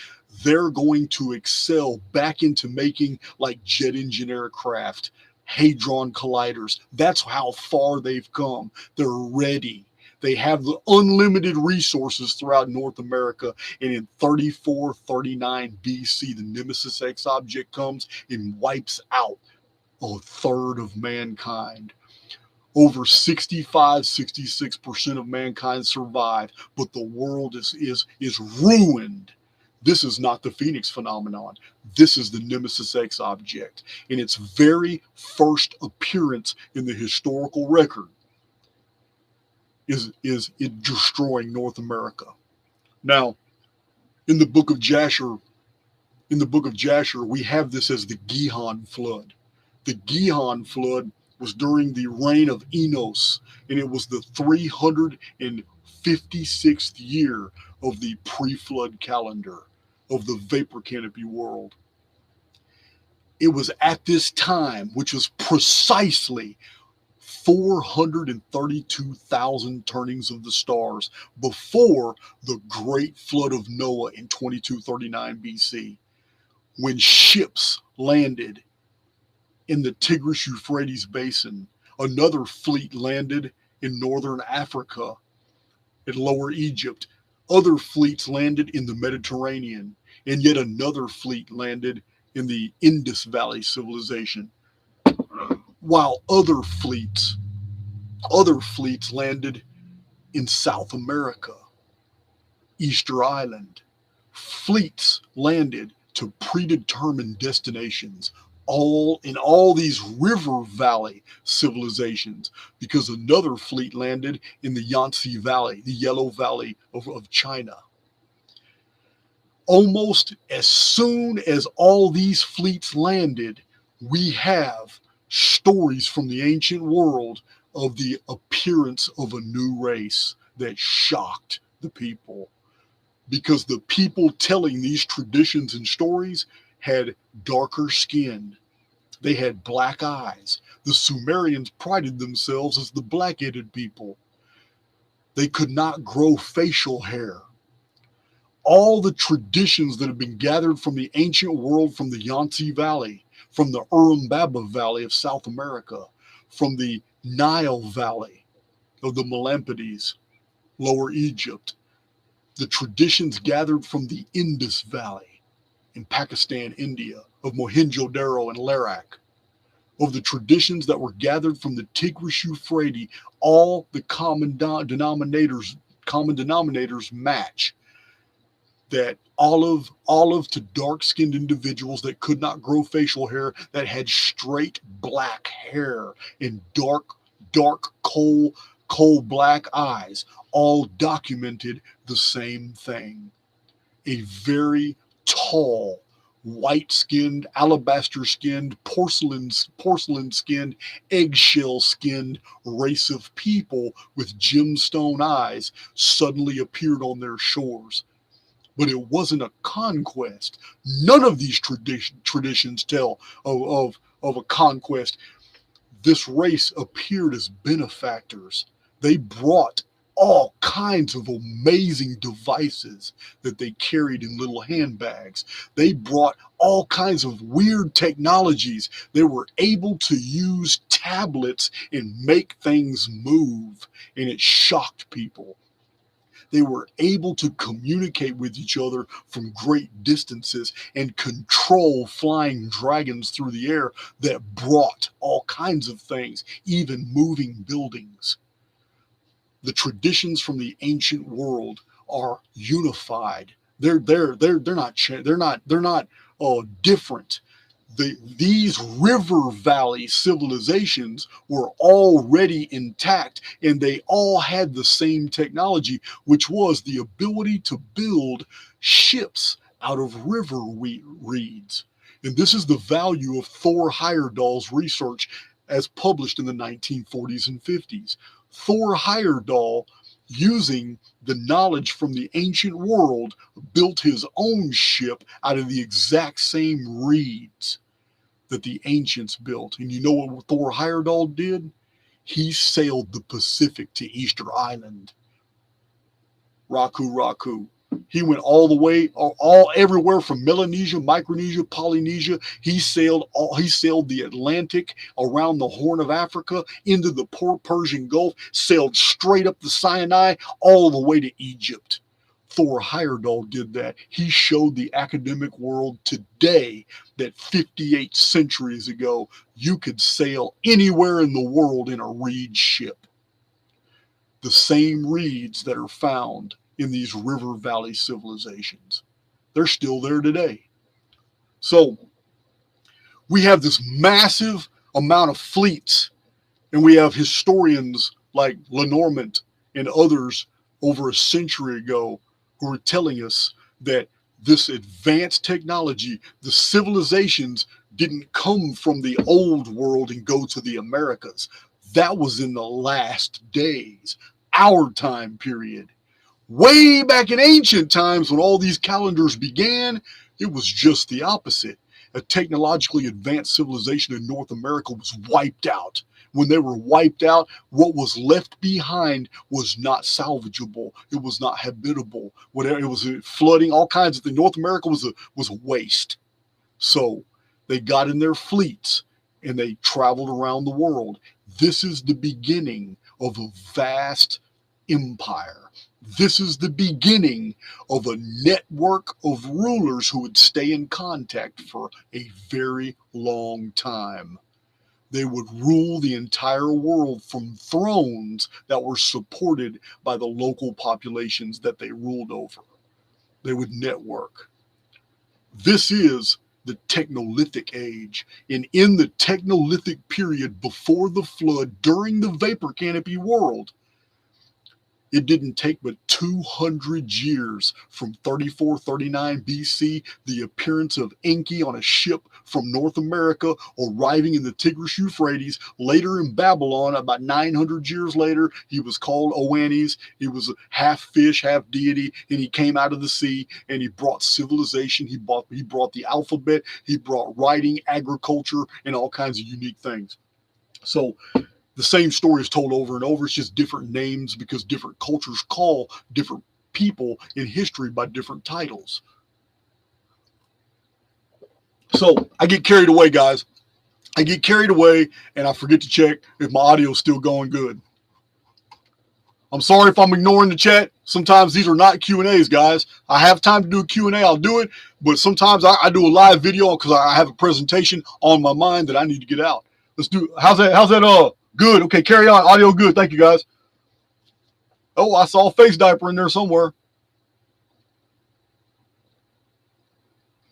they're going to excel back into making like jet engine aircraft, hadron colliders. That's how far they've come. They're ready. They have the unlimited resources throughout North America. And in 3439 BC, the Nemesis X object comes and wipes out a third of mankind. Over 66% of mankind survive, but the world is ruined. This is not the Phoenix phenomenon. This is the Nemesis X object. In its very first appearance in the historical record, is it destroying North America. Now, in the book of Jasher, we have this as the Gihon flood. The Gihon flood was during the reign of Enos, and it was the 356th year of the pre-flood calendar of the vapor canopy world. It was at this time, which was precisely 432,000 turnings of the stars before the great flood of Noah in 2239 BC, when ships landed in the Tigris-Euphrates basin. Another fleet landed in northern Africa, in Lower Egypt. Other fleets landed in the Mediterranean, and yet another fleet landed in the Indus Valley civilization, while other fleets landed in South America, Easter Island. Fleets landed to predetermined destinations, all in all these river valley civilizations, because another fleet landed in the Yangtze Valley, the Yellow Valley of China. Almost as soon as all these fleets landed, we have stories from the ancient world of the appearance of a new race that shocked the people, because the people telling these traditions and stories had darker skin. They had black eyes. The Sumerians prided themselves as the black-headed people. They could not grow facial hair. All the traditions that have been gathered from the ancient world, from the Yangtze Valley, from the Urubamba Valley of South America, from the Nile Valley of the Melampides, Lower Egypt, the traditions gathered from the Indus Valley in Pakistan, India, of Mohenjo-Daro and Larak, of the traditions that were gathered from the Tigris-Euphrates, all the common denominators match. That olive to dark-skinned individuals that could not grow facial hair, that had straight black hair and dark coal black eyes, all documented the same thing. A very tall, white-skinned, alabaster-skinned, porcelain-skinned, eggshell-skinned race of people with gemstone eyes suddenly appeared on their shores. But it wasn't a conquest. None of these traditions tell of a conquest. This race appeared as benefactors. They brought all kinds of amazing devices that they carried in little handbags. They brought all kinds of weird technologies. They were able to use tablets and make things move, and it shocked people. They were able to communicate with each other from great distances and control flying dragons through the air that brought all kinds of things, even moving buildings. The traditions from the ancient world are unified. They're not different. These river valley civilizations were already intact, and they all had the same technology, which was the ability to build ships out of river reeds. And this is the value of Thor Heyerdahl's research as published in the 1940s and 50s. Thor Heyerdahl, using the knowledge from the ancient world, built his own ship out of the exact same reeds that the ancients built. And you know what Thor Heyerdahl did? He sailed the Pacific to Easter Island. Raku. He went all the way, everywhere from Melanesia, Micronesia, Polynesia. He sailed the Atlantic, around the Horn of Africa, into the Persian Gulf, sailed straight up the Sinai, all the way to Egypt. Thor Heyerdahl did that. He showed the academic world today that 58 centuries ago, you could sail anywhere in the world in a reed ship. The same reeds that are found in these river valley civilizations. They're still there today. So we have this massive amount of fleets, and we have historians like Lenormand and others over a century ago who are telling us that this advanced technology, the civilizations didn't come from the old world and go to the Americas. That was in the last days, our time period. Way back in ancient times, when all these calendars began, it was just the opposite. A technologically advanced civilization in North America was wiped out. When they were wiped out, what was left behind was not salvageable. It was not habitable. Whatever, it was flooding, all kinds of things. North America was a waste. So they got in their fleets and they traveled around the world. This is the beginning of a vast empire. This is the beginning of a network of rulers who would stay in contact for a very long time. They would rule the entire world from thrones that were supported by the local populations that they ruled over. They would network. This is the Technolithic age. And in the Technolithic period before the flood, during the vapor canopy world, it didn't take but 200 years from 3439 BC, the appearance of Enki on a ship from North America arriving in the Tigris-Euphrates. Later in Babylon, about 900 years later, he was called Oannes. He was a half fish, half deity, and he came out of the sea and he brought civilization. He brought the alphabet. He brought writing, agriculture, and all kinds of unique things. So the same story is told over and over. It's just different names because different cultures call different people in history by different titles. So I get carried away, guys. I get carried away and I forget to check if my audio is still going good. I'm sorry if I'm ignoring the chat. Sometimes these are not Q&As, guys. I have time to do a Q&A, I'll do it. But sometimes I do a live video because I have a presentation on my mind that I need to get out. Let's do, how's that, good. Okay, carry on. Audio good. Thank you, guys. Oh, I saw a face diaper in there somewhere.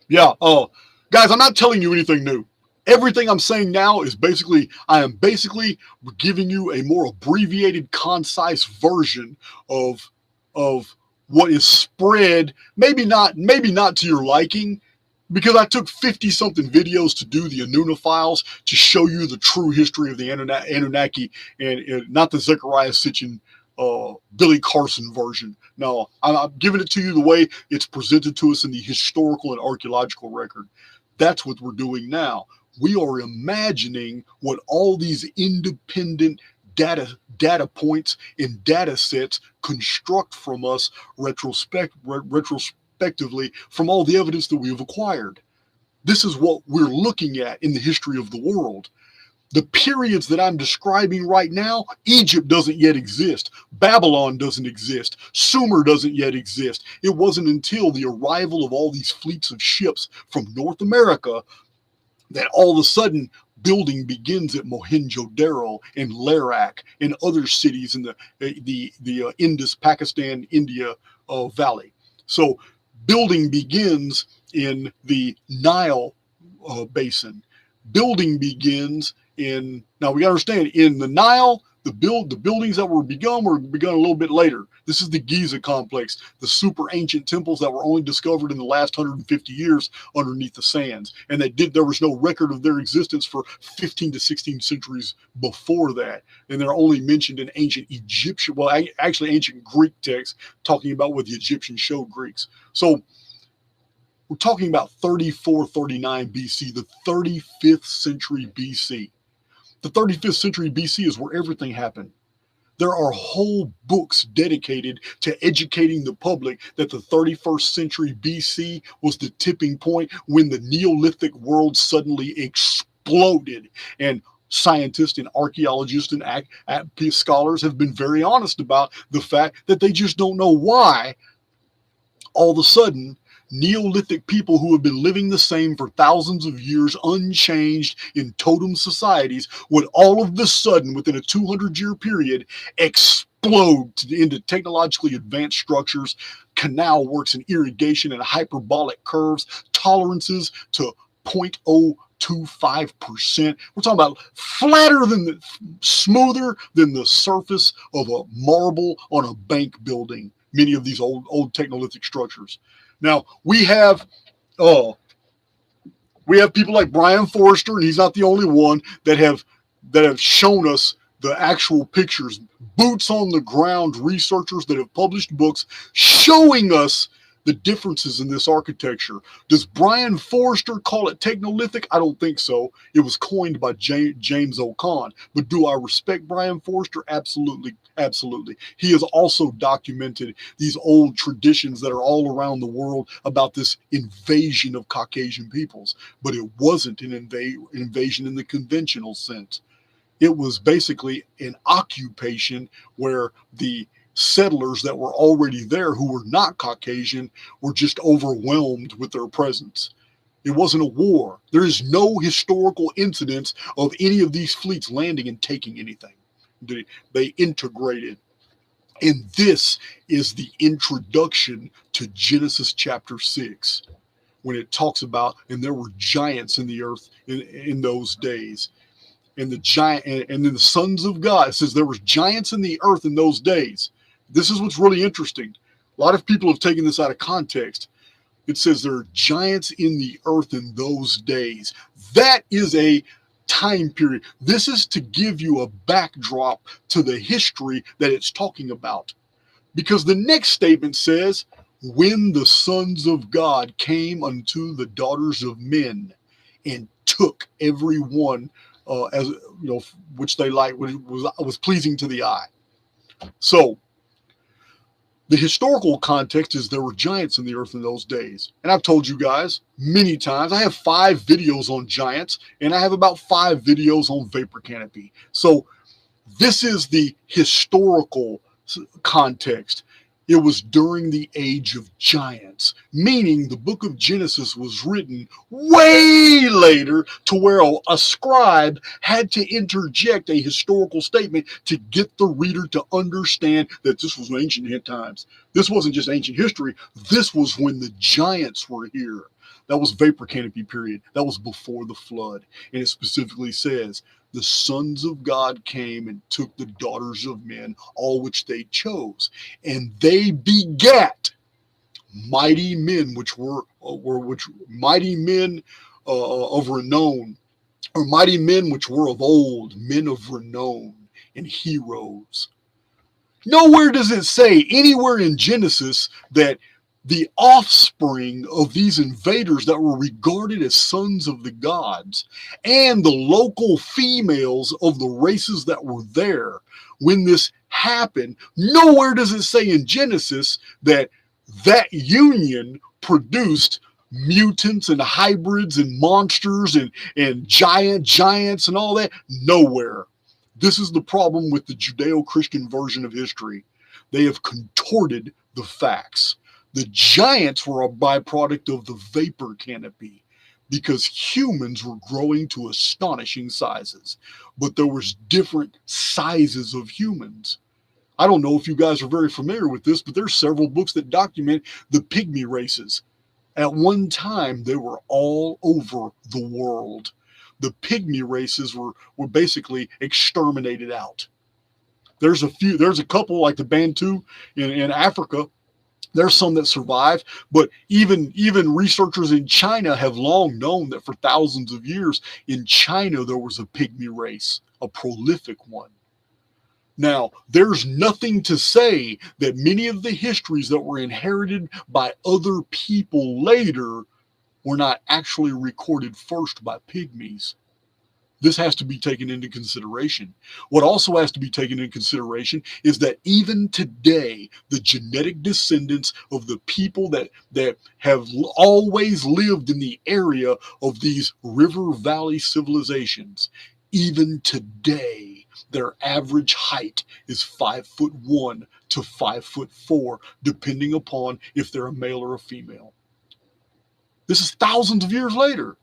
Yeah. Guys, I'm not telling you anything new. Everything I'm saying now is I am basically giving you a more abbreviated, concise version of what is spread. Maybe not to your liking, because I took 50-something videos to do the Anuna files to show you the true history of the Anunnaki and not the Zechariah Sitchin, Billy Carson version. No, I'm giving it to you the way it's presented to us in the historical and archaeological record. That's what we're doing now. We are imagining what all these independent data points and data sets construct from us retrospectively from all the evidence that we have acquired. This is what we're looking at in the history of the world. The periods that I'm describing right now, Egypt doesn't yet exist. Babylon doesn't exist. Sumer doesn't yet exist. It wasn't until the arrival of all these fleets of ships from North America that all of a sudden building begins at Mohenjo-Daro and Larak and other cities in the Indus, Pakistan, India valley. So building begins in the Nile basin. Building begins in, now we understand, in the Nile, the buildings that were begun a little bit later. This is the Giza complex, the super ancient temples that were only discovered in the last 150 years underneath the sands. And there was no record of their existence for 15 to 16 centuries before that. And they're only mentioned in ancient Egyptian, well, actually ancient Greek texts talking about what the Egyptians showed Greeks. So we're talking about 3439 BC, the 35th century BC. The 35th century BC is where everything happened. There are whole books dedicated to educating the public that the 31st century BC was the tipping point when the Neolithic world suddenly exploded. And scientists and archaeologists and scholars have been very honest about the fact that they just don't know why all of a sudden Neolithic people who have been living the same for thousands of years, unchanged in totem societies, would all of a sudden, within a 200-year period, explode into technologically advanced structures, canal works and irrigation and hyperbolic curves, tolerances to 0.025%. We're talking about smoother than the surface of a marble on a bank building. Many of these old technolithic structures. Now we have people like Brian Forrester, and he's not the only one that have shown us the actual pictures, boots on the ground researchers that have published books showing us the differences in this architecture. Does Brian Forrester call it technolithic? I don't think so. It was coined by James O'Con. But do I respect Brian Forrester? Absolutely. Absolutely. He has also documented these old traditions that are all around the world about this invasion of Caucasian peoples. But it wasn't an invasion in the conventional sense. It was basically an occupation where the settlers that were already there who were not Caucasian were just overwhelmed with their presence. It wasn't a war. There is no historical incidents of any of these fleets landing and taking anything. They integrated. And this is the introduction to Genesis chapter 6, when it talks about, and there were giants in the earth in those days. And then the sons of God, it says there was giants in the earth in those days. This is what's really interesting. A lot of people have taken this out of context. It says there are giants in the earth in those days. That is a time period. This is to give you a backdrop to the history that it's talking about. Because the next statement says, when the sons of God came unto the daughters of men and took every one as you know, which they liked, which was pleasing to the eye. So the historical context is there were giants in the earth in those days. And I've told you guys many times, I have 5 videos on giants, and I have about 5 videos on vapor canopy. So this is the historical context. It was during the age of giants, meaning the book of Genesis was written way later, to where a scribe had to interject a historical statement to get the reader to understand that this was ancient times. This wasn't just ancient history. This was when the giants were here. That was vapor canopy period. That was before the flood. And it specifically says, the sons of God came and took the daughters of men, all which they chose, and they begat mighty men, mighty men of renown, or mighty men which were of old, men of renown and heroes. Nowhere does it say anywhere in Genesis that the offspring of these invaders that were regarded as sons of the gods and the local females of the races that were there when this happened, nowhere does it say in Genesis that that union produced mutants and hybrids and monsters and giants and all that? Nowhere. This is the problem with the Judeo-Christian version of history. They have contorted the facts. The giants were a byproduct of the vapor canopy because humans were growing to astonishing sizes. But there was different sizes of humans. I don't know if you guys are very familiar with this, but there's several books that document the pygmy races. At one time, they were all over the world. The pygmy races were basically exterminated out. There's a couple like the Bantu in Africa. There's some that survive, but even researchers in China have long known that for thousands of years in China there was a pygmy race, a prolific one. Now, there's nothing to say that many of the histories that were inherited by other people later were not actually recorded first by pygmies. This has to be taken into consideration. What also has to be taken into consideration is that even today, the genetic descendants of the people that have always lived in the area of these river valley civilizations, even today, their average height is 5'1" to 5'4", depending upon if they're a male or a female. This is thousands of years later.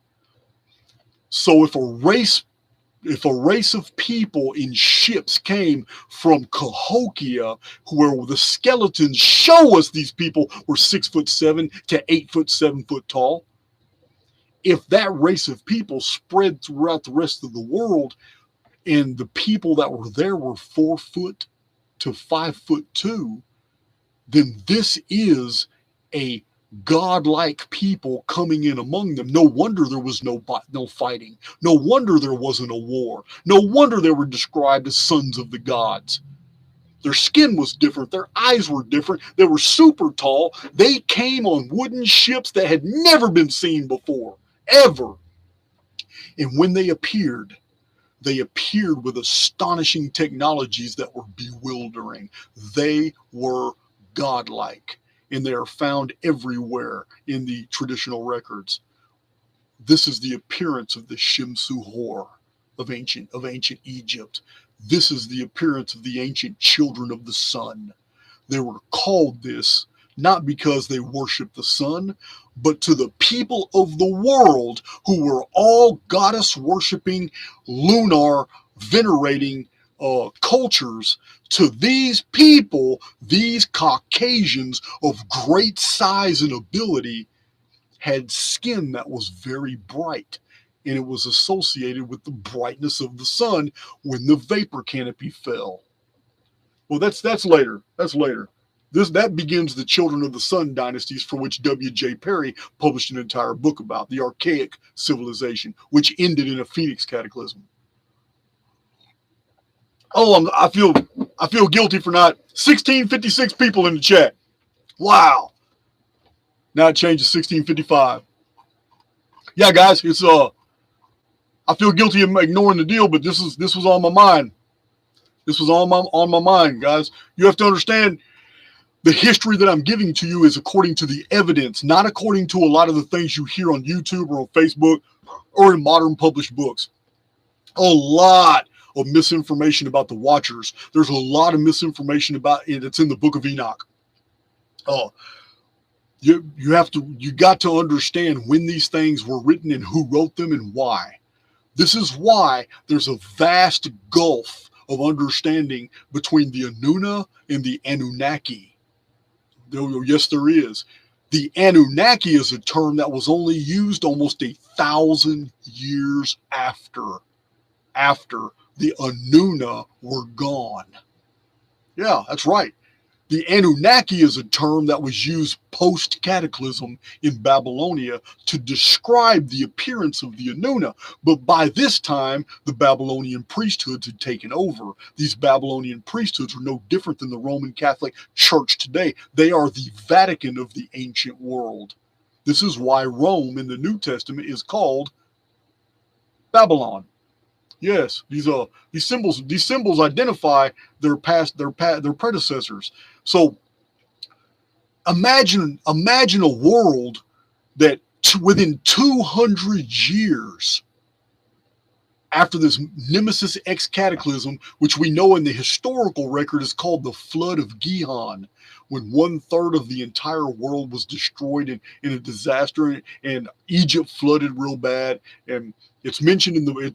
So if a race of people in ships came from Cahokia, where the skeletons show us these people were 6'7" to 8'7" tall, if that race of people spread throughout the rest of the world, and the people that were there were 4 foot to 5'2", then this is a godlike people coming in among them. No wonder there was no fighting. No wonder there wasn't a war. No wonder they were described as sons of the gods. Their skin was different. Their eyes were different. They were super tall. They came on wooden ships that had never been seen before, ever. And when they appeared with astonishing technologies that were bewildering. They were godlike, and they are found everywhere in the traditional records. This is the appearance of the Shimsu Hor of ancient Egypt. This is the appearance of the ancient children of the sun. They were called this not because they worshiped the sun, but to the people of the world who were all goddess worshiping, lunar venerating cultures. To these people, these Caucasians of great size and ability had skin that was very bright, and it was associated with the brightness of the sun when the vapor canopy fell. Well, that's later. That's later. That begins the Children of the Sun dynasties, for which W.J. Perry published an entire book about, the Archaic civilization, which ended in a Phoenix cataclysm. Oh, I feel guilty for not 1656 people in the chat. Wow. Now it changes 1655. Yeah, guys, it's I feel guilty of ignoring the deal, but this was on my mind. This was on my mind, guys. You have to understand, the history that I'm giving to you is according to the evidence, not according to a lot of the things you hear on YouTube or on Facebook or in modern published books. A lot of misinformation about the Watchers. There's a lot of misinformation about it. It's in the Book of Enoch. You got to understand when these things were written and who wrote them and why. This is why there's a vast gulf of understanding between the Anuna and the Anunnaki. Yes, there is. The Anunnaki is a term that was only used almost 1,000 years after the Anuna were gone. Yeah, that's right. The Anunnaki is a term that was used post-cataclysm in Babylonia to describe the appearance of the Anuna. But by this time, the Babylonian priesthoods had taken over. These Babylonian priesthoods are no different than the Roman Catholic Church today. They are the Vatican of the ancient world. This is why Rome in the New Testament is called Babylon. Yes, these symbols identify their predecessors. So imagine a world that within 200 years after this Nemesis X cataclysm, which we know in the historical record is called the Flood of Gihon, when 1/3 of the entire world was destroyed in a disaster, and Egypt flooded real bad, and it's mentioned in the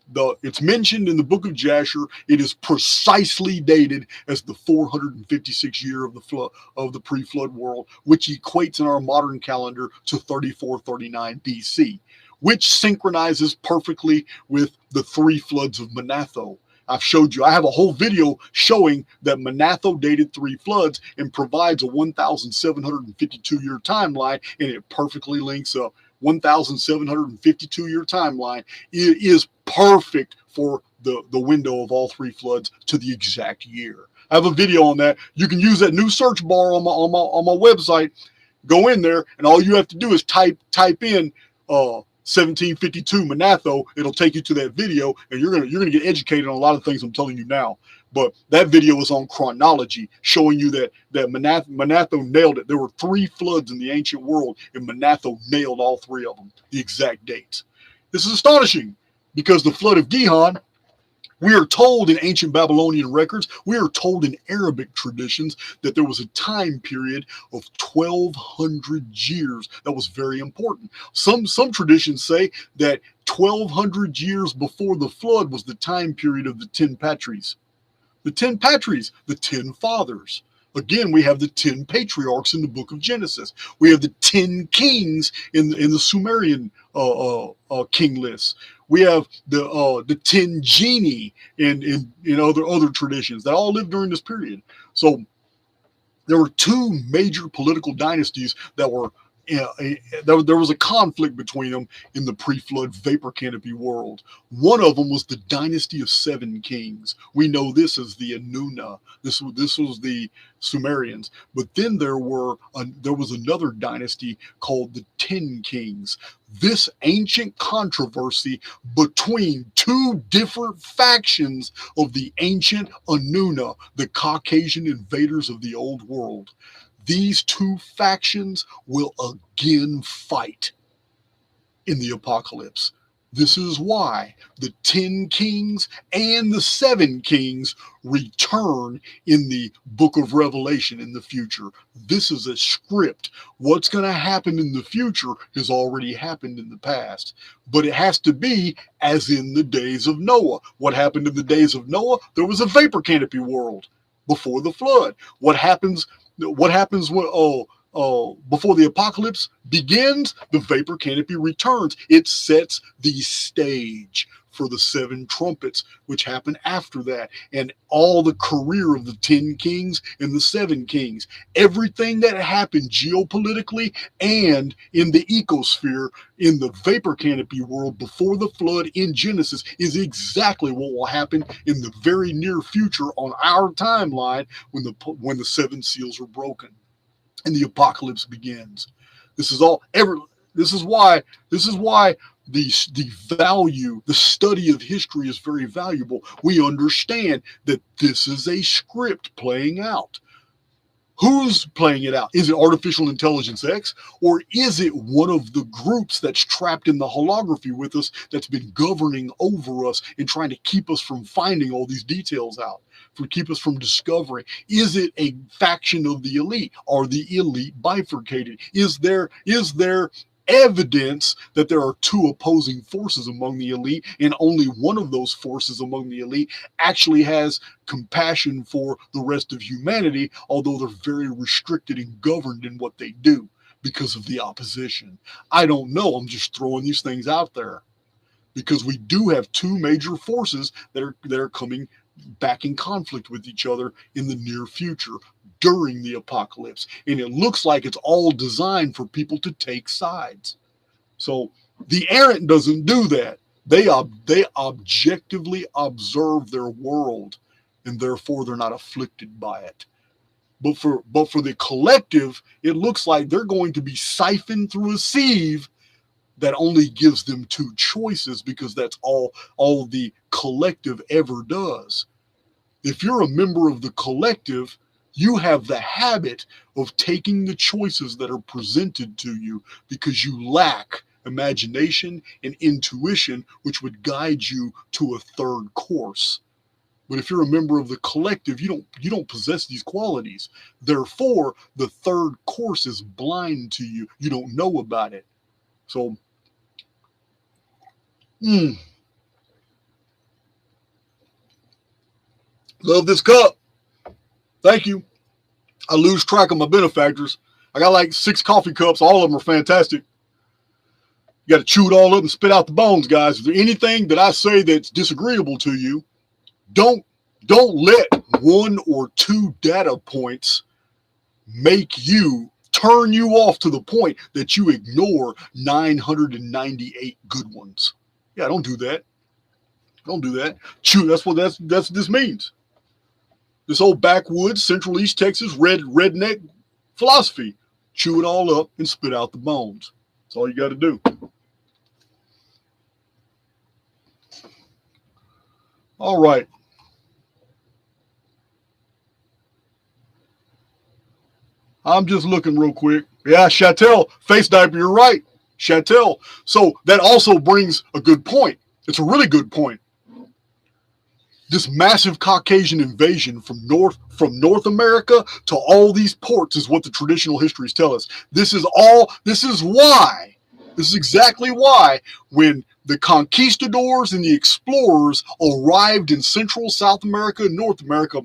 book of Jasher. It is precisely dated as the 456th year of the flood of the pre-flood world, which equates in our modern calendar to 3439 BC, which synchronizes perfectly with the 3 floods of Manetho. I've showed you, I have a whole video showing that Manetho dated 3 floods and provides a 1,752 year timeline, and it perfectly links up. 1,752 year timeline. It is perfect for the window of all 3 floods to the exact year. I have a video on that. You can use that new search bar on my website. Go in there, and all you have to do is type in 1752 Manetho. It'll take you to that video, and you're gonna get educated on a lot of things I'm telling you now. But that video is on chronology, showing you that Manetho nailed it. There were 3 floods in the ancient world, and Manetho nailed all 3 of them, the exact dates. This is astonishing, because the flood of Gihon, we are told in ancient Babylonian records, we are told in Arabic traditions that there was a time period of 1,200 years that was very important. Some traditions say that 1,200 years before the flood was the time period of the 10 Patries. The 10 Patries, the 10 fathers. Again, we have the 10 patriarchs in the book of Genesis. We have the 10 kings in the Sumerian king list. We have the 10 genii in other traditions that all lived during this period. So there were 2 major political dynasties that were there was a conflict between them in the pre-flood vapor canopy world. One of them was the dynasty of 7 kings. We know this as the Anuna. This was the Sumerians. But then there was another dynasty called the 10 kings. This ancient controversy between 2 different factions of the ancient Anuna, the Caucasian invaders of the old world. These 2 factions will again fight in the apocalypse. This is why the 10 kings and the 7 kings return in the book of Revelation in the future. This is a script. What's going to happen in the future has already happened in the past. But it has to be as in the days of Noah. What happened in the days of Noah? There was a vapor canopy world before the flood. What happens when before the apocalypse begins? The vapor canopy returns. It sets the stage for the 7 trumpets, which happen after that, and all the career of the 10 kings and the 7 kings. Everything that happened geopolitically and in the ecosphere in the vapor canopy world before the flood in Genesis is exactly what will happen in the very near future on our timeline when the 7 seals are broken and the apocalypse begins. This is why the value, the study of history is very valuable. We understand that this is a script playing out. Who's playing it out? Is it artificial intelligence X, or is it one of the groups that's trapped in the holography with us that's been governing over us and trying to keep us from finding all these details out, to keep us from discovering? Is it a faction of the elite? Are the elite bifurcated? Is there evidence that there are 2 opposing forces among the elite, and only one of those forces among the elite actually has compassion for the rest of humanity, although they're very restricted and governed in what they do because of the opposition? I don't know. I'm just throwing these things out there because we do have 2 major forces that are coming back in conflict with each other in the near future during the apocalypse, and it looks like it's all designed for people to take sides. So the errant doesn't do that. They objectively observe their world, and therefore they're not afflicted by it. But for the collective, it looks like they're going to be siphoned through a sieve that only gives them 2 choices, because that's all the collective ever does. If you're a member of the collective, you have the habit of taking the choices that are presented to you because you lack imagination, and intuition, which would guide you to a third course. But if you're a member of the collective, you don't possess these qualities. Therefore, the third course is blind to you. You don't know about it. So, love this cup. Thank you. I lose track of my benefactors. I got like 6 coffee cups. All of them are fantastic. You got to chew it all up and spit out the bones, guys. Is there anything that I say that's disagreeable to you? Don't let 1 or 2 data points turn you off to the point that you ignore 998 good ones. Yeah, don't do that. Don't do that. Chew. That's what this means. This old backwoods, Central East Texas, redneck philosophy. Chew it all up and spit out the bones. That's all you got to do. All right. I'm just looking real quick. Yeah, Chattel, face diaper, you're right. Chattel. So that also brings a good point. It's a really good point. This massive Caucasian invasion from North America to all these ports is what the traditional histories tell us. This is exactly why when the conquistadors and the explorers arrived in Central, South America, and North America,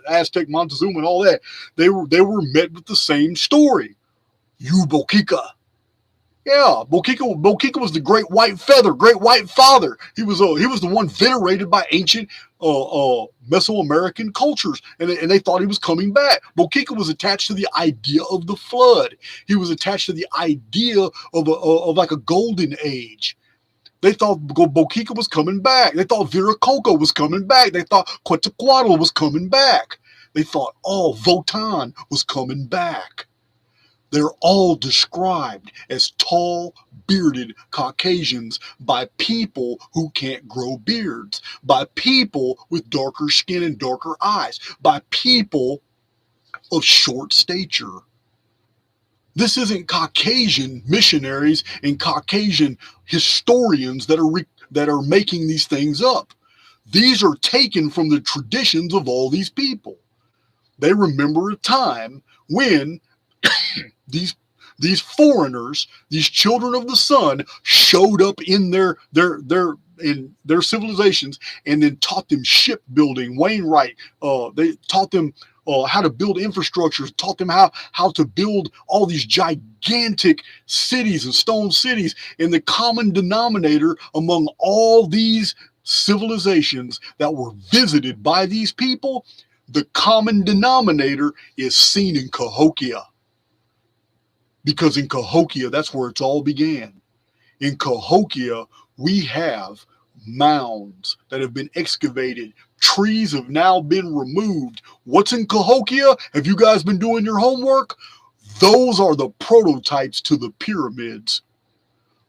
Aztec, Montezuma, and all that, they were met with the same story. You Boquica. Yeah, Boquica was the great white father. He was the one venerated by ancient Mesoamerican cultures, and they thought he was coming back. Boquica was attached to the idea of the flood. He was attached to the idea of like a golden age. They thought Boquica was coming back. They thought Viracocha was coming back. They thought Quetzalcoatl was coming back. They thought, Votan was coming back. They're all described as tall, bearded Caucasians by people who can't grow beards, by people with darker skin and darker eyes, by people of short stature. This isn't Caucasian missionaries and Caucasian historians that are making these things up. These are taken from the traditions of all these people. They remember a time when these foreigners, these children of the sun, showed up in their civilizations and then taught them shipbuilding. Wainwright, they taught them how to build infrastructures, taught them how to build all these gigantic cities and stone cities. And the common denominator among all these civilizations that were visited by these people, the common denominator is seen in Cahokia. Because in Cahokia, that's where it's all began. In Cahokia, we have mounds that have been excavated. Trees have now been removed. What's in Cahokia? Have you guys been doing your homework? Those are the prototypes to the pyramids.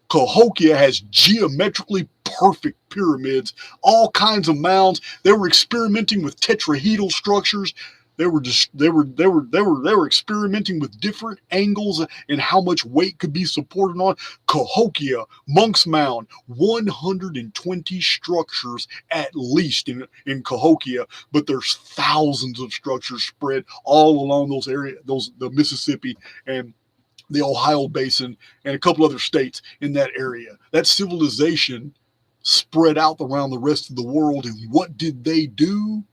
Cahokia has geometrically perfect pyramids, all kinds of mounds. They were experimenting with tetrahedral structures. They were experimenting with different angles and how much weight could be supported on. Cahokia, Monk's Mound, 120 structures at least in Cahokia, but there's thousands of structures spread all along those areas, the Mississippi and the Ohio Basin and a couple other states in that area. That civilization spread out around the rest of the world, and what did they do?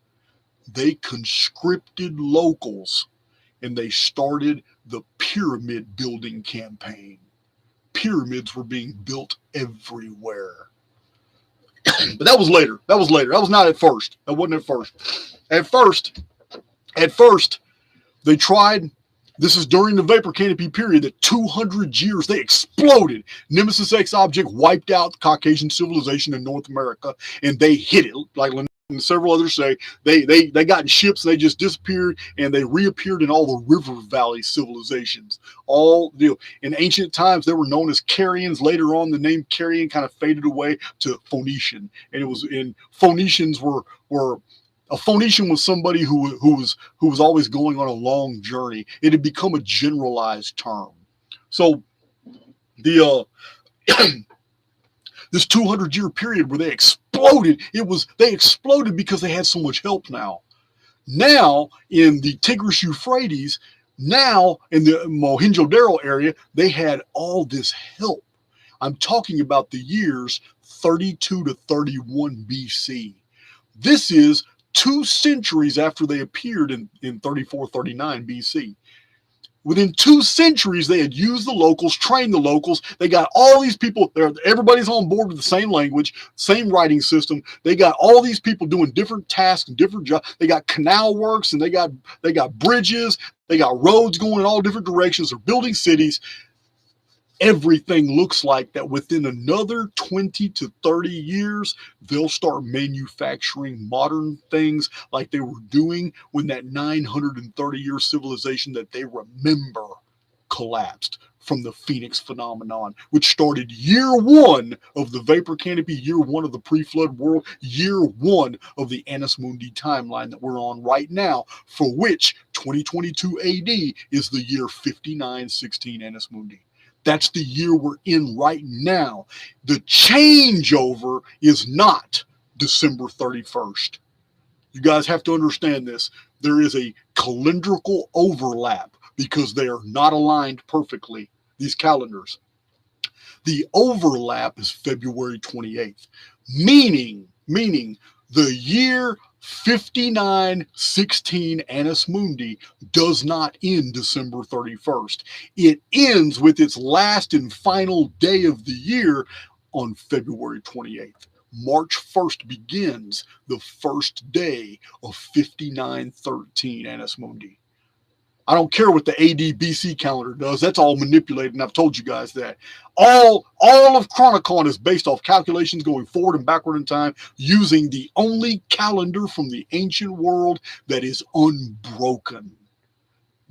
They conscripted locals, and they started the pyramid building campaign. Pyramids were being built everywhere. But that was later. That was not at first. That wasn't at first. At first, they tried. This is during the Vapor Canopy period, that 200 years, they exploded. Nemesis X object wiped out Caucasian civilization in North America, and they hit it like and several others say. They got in ships, they just disappeared, and they reappeared in all the river valley civilizations. In ancient times, they were known as Carians. Later on, the name Carian kind of faded away to Phoenician, and it was in Phoenicians were a Phoenician was somebody who was always going on a long journey. It had become a generalized term. So the This 200-year period where they exploded, they exploded because they had so much help now. Now, in the Tigris-Euphrates, now in the Mohenjo-Daro area, they had all this help. I'm talking about the years 32 to 31 BC. This is 2 centuries after they appeared in 34, 39 BC. Within 2 centuries, they had used the locals, trained the locals. They got all these people there. Everybody's on board with the same language, same writing system. They got all these people doing different tasks and different jobs. They got canal works and they got bridges. They got roads going in all different directions. They're building cities. Everything looks like that within another 20 to 30 years, they'll start manufacturing modern things like they were doing when that 930-year civilization that they remember collapsed from the Phoenix phenomenon, which started year 1 of the vapor canopy, year 1 of the pre-flood world, year 1 of the Annus Mundi timeline that we're on right now, for which 2022 AD is the year 5916 Annus Mundi. That's the year we're in right now. The changeover is not December 31st. You guys have to understand this. There is a calendrical overlap because they are not aligned perfectly, these calendars. The overlap is February 28th, meaning the year 5916 Annus Mundi does not end December 31st. It ends with its last and final day of the year on February 28th. March 1st begins the first day of 5913 Annus Mundi. I don't care what the AD BC calendar does. That's all manipulated, and I've told you guys that. All of Chronicon is based off calculations going forward and backward in time using the only calendar from the ancient world that is unbroken.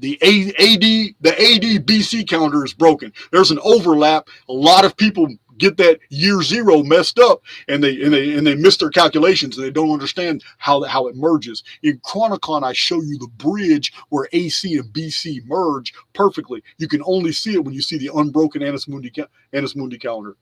The AD BC calendar is broken. There's an overlap. A lot of people get that year 0 messed up, and they miss their calculations, and they don't understand how it merges. In Chronicon, I show you the bridge where AC and BC merge perfectly. You can only see it when you see the unbroken Annus Mundi calendar.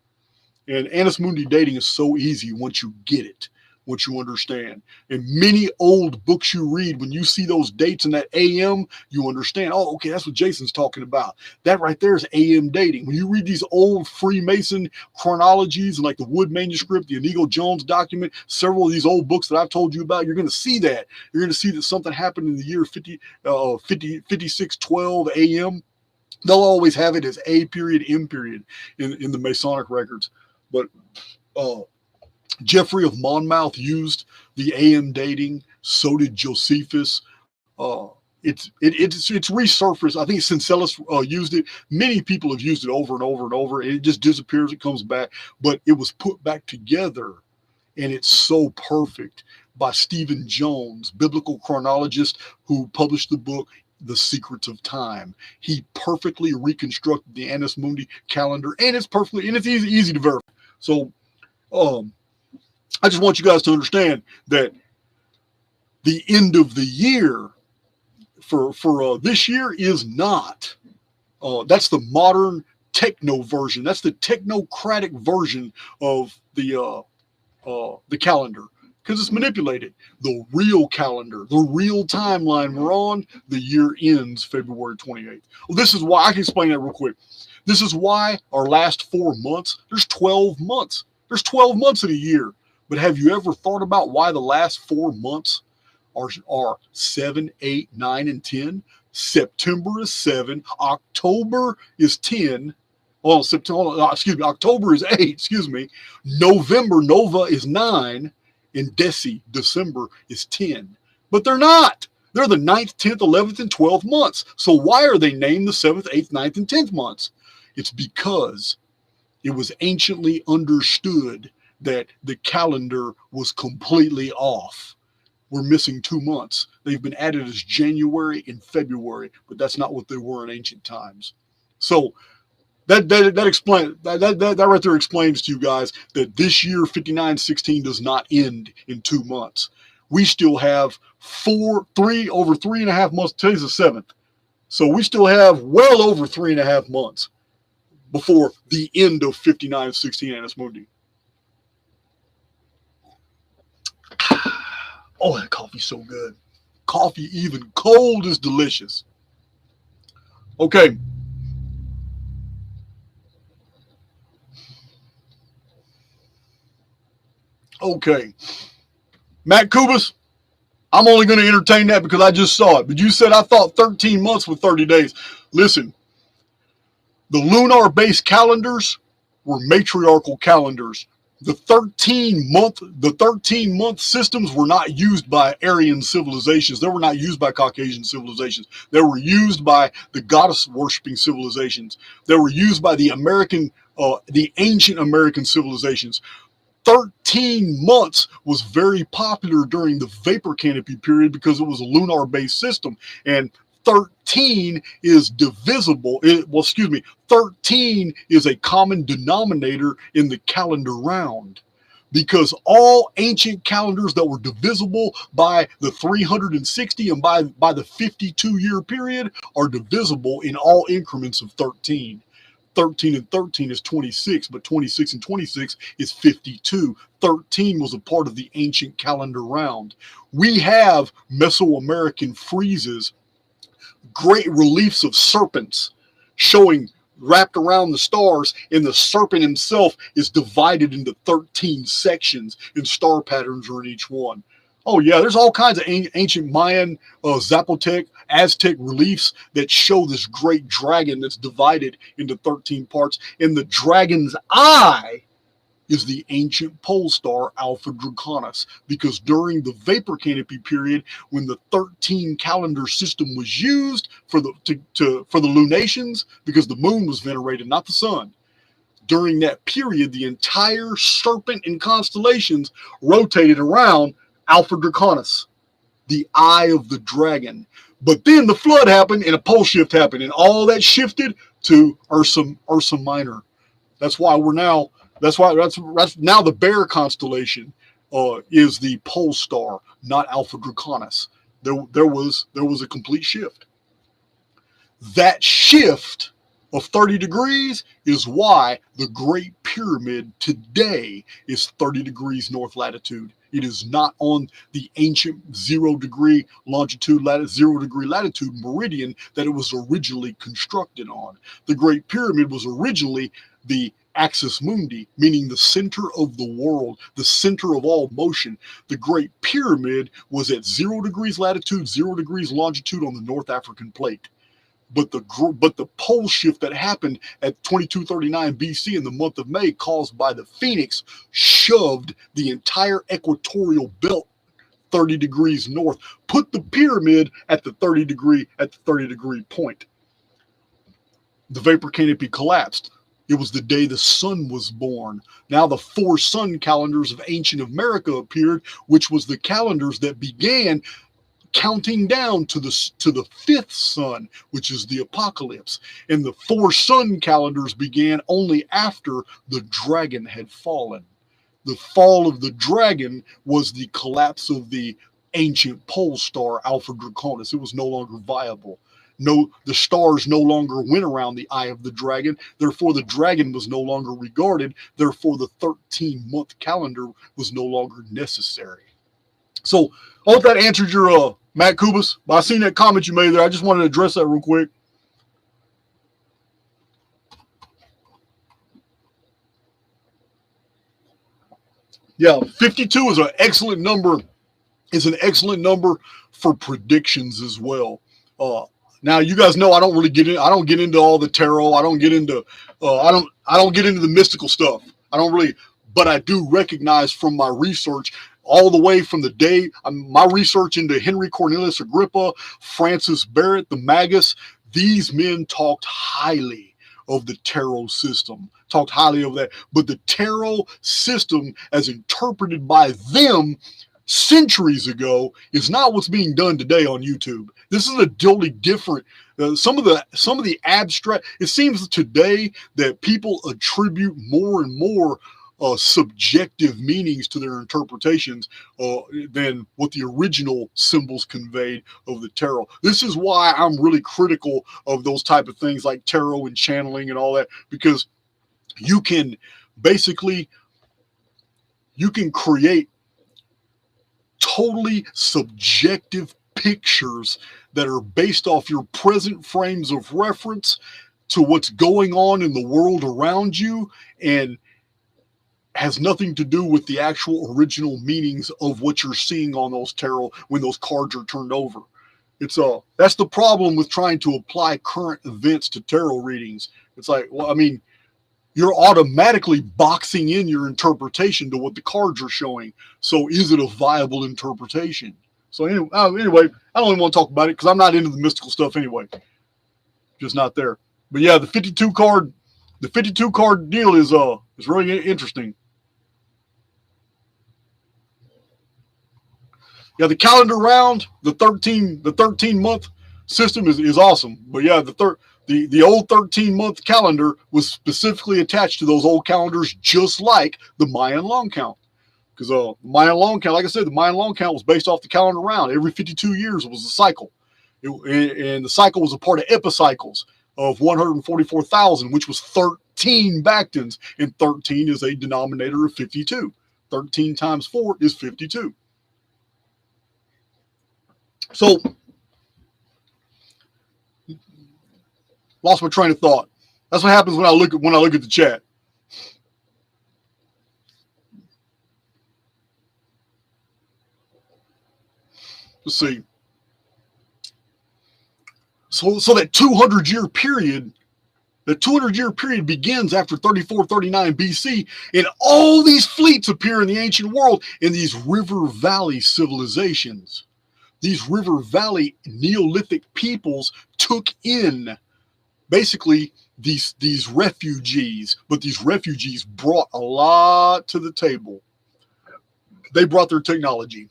And Annus Mundi dating is so easy once you get it, once you understand. In many old books you read, when you see those dates in that AM, you understand, oh, okay, that's what Jason's talking about. That right there is AM dating. When you read these old Freemason chronologies, like the Wood manuscript, the Inigo Jones document, several of these old books that I've told you about, you're going to see that. You're going to see that something happened in the year 5612 AM. They'll always have it as A period, M period in the Masonic records. But Geoffrey of Monmouth used the AM dating. So did Josephus. It's resurfaced. I think Syncellus used it. Many people have used it over and over and over. It just disappears. It comes back. But it was put back together, and it's so perfect by Stephen Jones, biblical chronologist who published the book The Secrets of Time. He perfectly reconstructed the Annus Mundi calendar, and it's easy to verify. So, I just want you guys to understand that the end of the year for this year is not. That's the modern techno version. That's the technocratic version of the calendar, because it's manipulated. The real calendar, the real timeline we're on, the year ends February 28th. Well, this is why, I can explain that real quick. This is why our last 4 months, there's 12 months. There's 12 months in a year. But have you ever thought about why the last 4 months are 7, 8, 9, and 10? September is 7. October is 10. Well, October is 8. November, Nova is 9. And December is 10. But they're not. They're the 9th, 10th, 11th, and 12th months. So why are they named the 7th, 8th, 9th, and 10th months? It's because it was anciently understood that the calendar was completely off. We're missing 2 months. They've been added as January and February, but that's not what they were in ancient times. So that right there explains to you guys that this year 5916 does not end in 2 months. We still have over 3.5 months. Today's the 7th. So we still have well over 3.5 months before the end of 5916 Annus Mundi. Oh, that coffee's so good. Coffee, even cold, is delicious. Okay. Okay. Matt Kubas, I'm only going to entertain that because I just saw it. But you said I thought 13 months with 30 days. Listen, the lunar-based calendars were matriarchal calendars. The 13-month systems were not used by Aryan civilizations. They were not used by Caucasian civilizations. They were used by the goddess-worshipping civilizations. They were used by the ancient American civilizations. 13 months was very popular during the vapor canopy period because it was a lunar-based system, and 13 is divisible. 13 is a common denominator in the calendar round, because all ancient calendars that were divisible by the 360 and by the 52-year period are divisible in all increments of 13. 13 and 13 is 26, but 26 and 26 is 52. 13 was a part of the ancient calendar round. We have Mesoamerican friezes, great reliefs of serpents showing wrapped around the stars, and the serpent himself is divided into 13 sections, and star patterns are in each one. Oh yeah, there's all kinds of ancient Mayan, Zapotec, Aztec reliefs that show this great dragon that's divided into 13 parts. And the dragon's eye is the ancient pole star Alpha Draconis, because during the vapor canopy period, when the 13 calendar system was used for the lunations, because the moon was venerated, not the sun. During that period, the entire serpent and constellations rotated around Alpha Draconis, the eye of the dragon. But then the flood happened and a pole shift happened, and all that shifted to Ursa Minor. That's now the Bear constellation is the pole star, not Alpha Draconis. There was a complete shift. That shift of 30 degrees is why the Great Pyramid today is 30 degrees north latitude. It is not on the ancient 0 degree longitude, 0 degree latitude meridian that it was originally constructed on. The Great Pyramid was originally the axis mundi, meaning the center of the world, the center of all motion. The Great Pyramid was at 0 degrees latitude, 0 degrees longitude on the North African plate. But the pole shift that happened at 2239 BC in the month of May, caused by the Phoenix, shoved the entire equatorial belt 30 degrees north, put the pyramid at the 30 degree point. The vapor canopy collapsed. It was the day the sun was born. Now the 4 sun calendars of ancient America appeared, which was the calendars that began counting down to the 5th sun, which is the apocalypse. And the 4 sun calendars began only after the dragon had fallen. The fall of the dragon was the collapse of the ancient pole star Alpha Draconis. It was no longer viable. The stars no longer went around the eye of the dragon. Therefore, the dragon was no longer regarded. Therefore, the 13-month calendar was no longer necessary. So I hope that answered your Matt Kubas. I seen that comment you made there. I just wanted to address that real quick. Yeah, 52 is an excellent number. It's an excellent number for predictions as well. Now you guys know I don't get into all the tarot. I don't get into the mystical stuff. But I do recognize from my research, all the way from the day, my research into Henry Cornelius Agrippa, Francis Barrett, the Magus, these men talked highly of the tarot system, talked highly of that. But the tarot system, as interpreted by them centuries ago, is not what's being done today on YouTube. This is a totally different. Some of the abstract. It seems today that people attribute more and more subjective meanings to their interpretations than what the original symbols conveyed of the tarot. This is why I'm really critical of those type of things like tarot and channeling and all that, because you can basically, you can create totally subjective pictures that are based off your present frames of reference to what's going on in the world around you, and has nothing to do with the actual original meanings of what you're seeing on those tarot when those cards are turned over. It's that's the problem with trying to apply current events to tarot readings. It's like, well, I mean, you're automatically boxing in your interpretation to what the cards are showing. So is it a viable interpretation? So anyway, I don't even want to talk about it because I'm not into the mystical stuff anyway. Just not there. But yeah, the 52 card deal is really interesting. Yeah, the calendar round, the 13 month system is awesome. But yeah, the old 13-month calendar was specifically attached to those old calendars, just like the Mayan long count. Because Mayan long count, like I said, the Mayan long count was based off the calendar round. Every 52 years was a cycle. And the cycle was a part of epicycles of 144,000, which was 13 Bactans. And 13 is a denominator of 52. 13 times 4 is 52. So, lost my train of thought. That's what happens when I look at the chat. Let's see. So that 200-year period, begins after 3439 BC, and all these fleets appear in the ancient world in these river valley civilizations. These river valley Neolithic peoples took in basically these refugees, but these refugees brought a lot to the table. They brought their technology.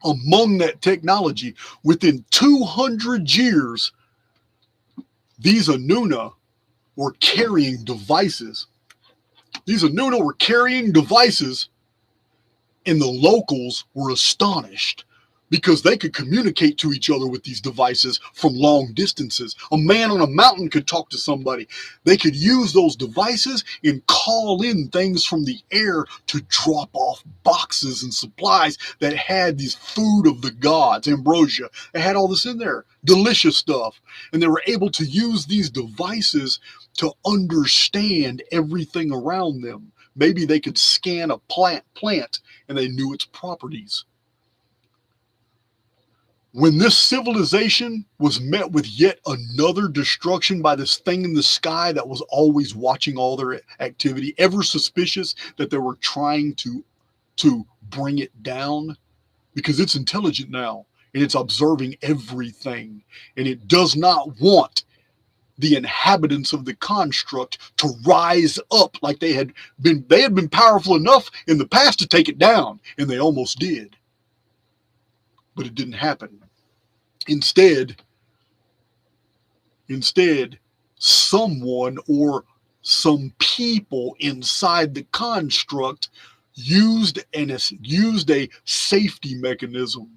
Among that technology, within 200 years, these Anuna were carrying devices. These Anuna were carrying devices, and the locals were astonished because they could communicate to each other with these devices from long distances. A man on a mountain could talk to somebody. They could use those devices and call in things from the air to drop off boxes and supplies that had these food of the gods, ambrosia. They had all this in there, delicious stuff. And they were able to use these devices to understand everything around them. Maybe they could scan a plant and they knew its properties. When this civilization was met with yet another destruction by this thing in the sky that was always watching all their activity, ever suspicious that they were trying to bring it down, because it's intelligent now and it's observing everything, and it does not want the inhabitants of the construct to rise up like they had been powerful enough in the past to take it down, and they almost did. But it didn't happen. Instead, someone or some people inside the construct used a safety mechanism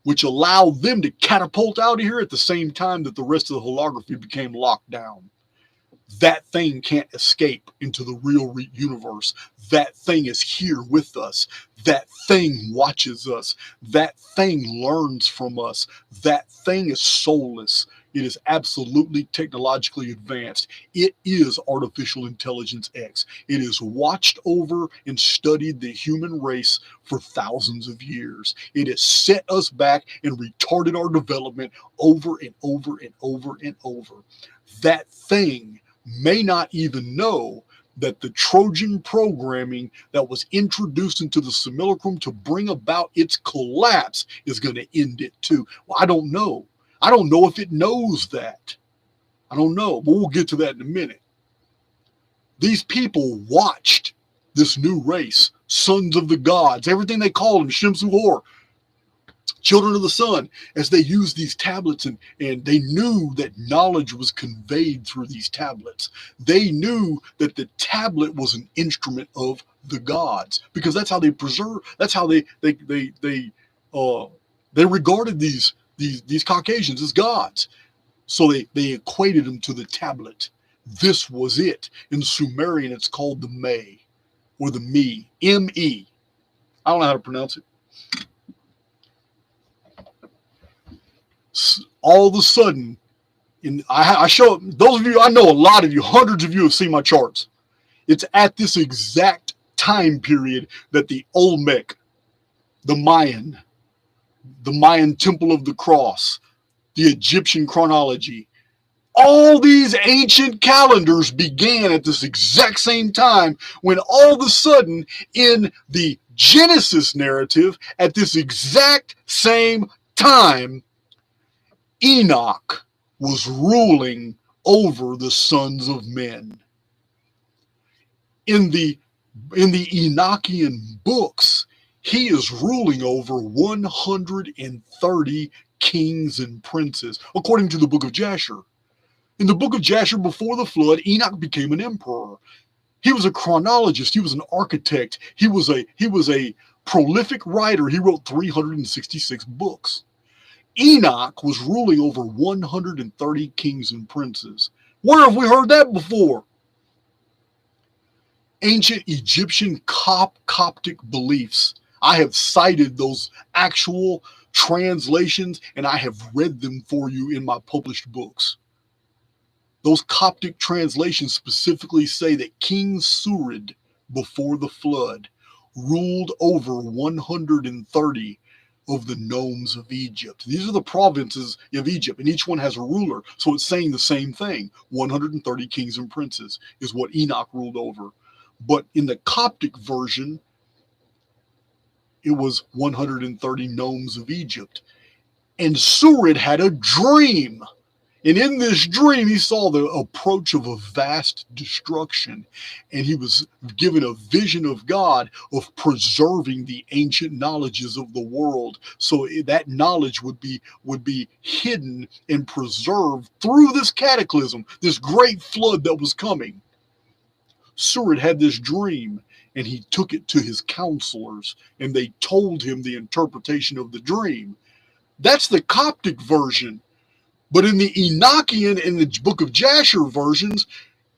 which allowed them to catapult out of here at the same time that the rest of the holography became locked down. That thing can't escape into the real universe. That thing is here with us. That thing watches us. That thing learns from us. That thing is soulless. It is absolutely technologically advanced. It is artificial intelligence X. It has watched over and studied the human race for thousands of years. It has set us back and retarded our development over and over and over and over. That thing may not even know that the Trojan programming that was introduced into the simulacrum to bring about its collapse is going to end it too. Well, I don't know. I don't know if it knows that. I don't know, but we'll get to that in a minute. These people watched this new race, sons of the gods, everything they called them, Shemsu Hor. children of the sun, as they used these tablets, and they knew that knowledge was conveyed through these tablets. They knew that the tablet was an instrument of the gods, because that's how they preserve. That's how they regarded these Caucasians as gods. So they equated them to the tablet. This was it. In Sumerian, it's called the Me, or the Me, M-E. I don't know how to pronounce it. All of a sudden, I show those of you, I know a lot of you, hundreds of you have seen my charts. It's at this exact time period that the Olmec, the Mayan Temple of the Cross, the Egyptian chronology, all these ancient calendars began at this exact same time, when all of a sudden in the Genesis narrative, at this exact same time, Enoch was ruling over the sons of men. In the Enochian books, he is ruling over 130 kings and princes, according to the book of Jasher. In the book of Jasher, before the flood, Enoch became an emperor. He was a chronologist. He was an architect. He was a prolific writer. He wrote 366 books. Enoch was ruling over 130 kings and princes. Where have we heard that before? Ancient Egyptian Coptic beliefs. I have cited those actual translations, and I have read them for you in my published books. Those Coptic translations specifically say that King Surid, before the flood, ruled over 130 of the nomes of Egypt. These are the provinces of Egypt, and each one has a ruler. So it's saying the same thing. 130 kings and princes is what Enoch ruled over. But in the Coptic version, it was 130 nomes of Egypt. And Surid had a dream. And in this dream, he saw the approach of a vast destruction. And he was given a vision of God of preserving the ancient knowledges of the world. So that knowledge would be hidden and preserved through this cataclysm, this great flood that was coming. Surid had this dream, and he took it to his counselors, and they told him the interpretation of the dream. That's the Coptic version. But in the Enochian and the book of Jasher versions,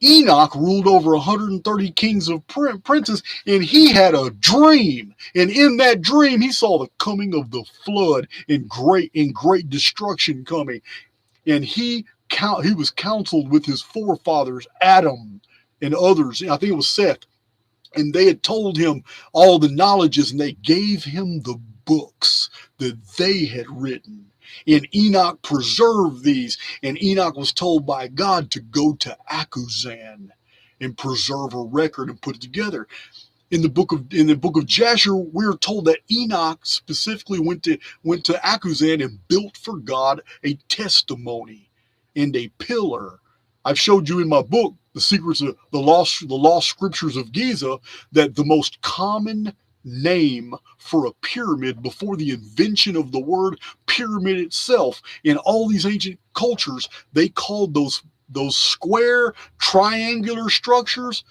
Enoch ruled over 130 kings of princes, and he had a dream. And in that dream, he saw the coming of the flood and great destruction coming. And he was counseled with his forefathers, Adam and others. I think it was Seth. And they had told him all the knowledges, and they gave him the books that they had written. And Enoch preserved these, and Enoch was told by God to go to Akuzan and preserve a record and put it together. In the book of Jasher, we're told that Enoch specifically went to Akuzan and built for God a testimony and a pillar. I've showed you in my book, The Secrets of the Lost Scriptures of Giza, that the most common name for a pyramid before the invention of the word pyramid itself, in all these ancient cultures, they called those square triangular structures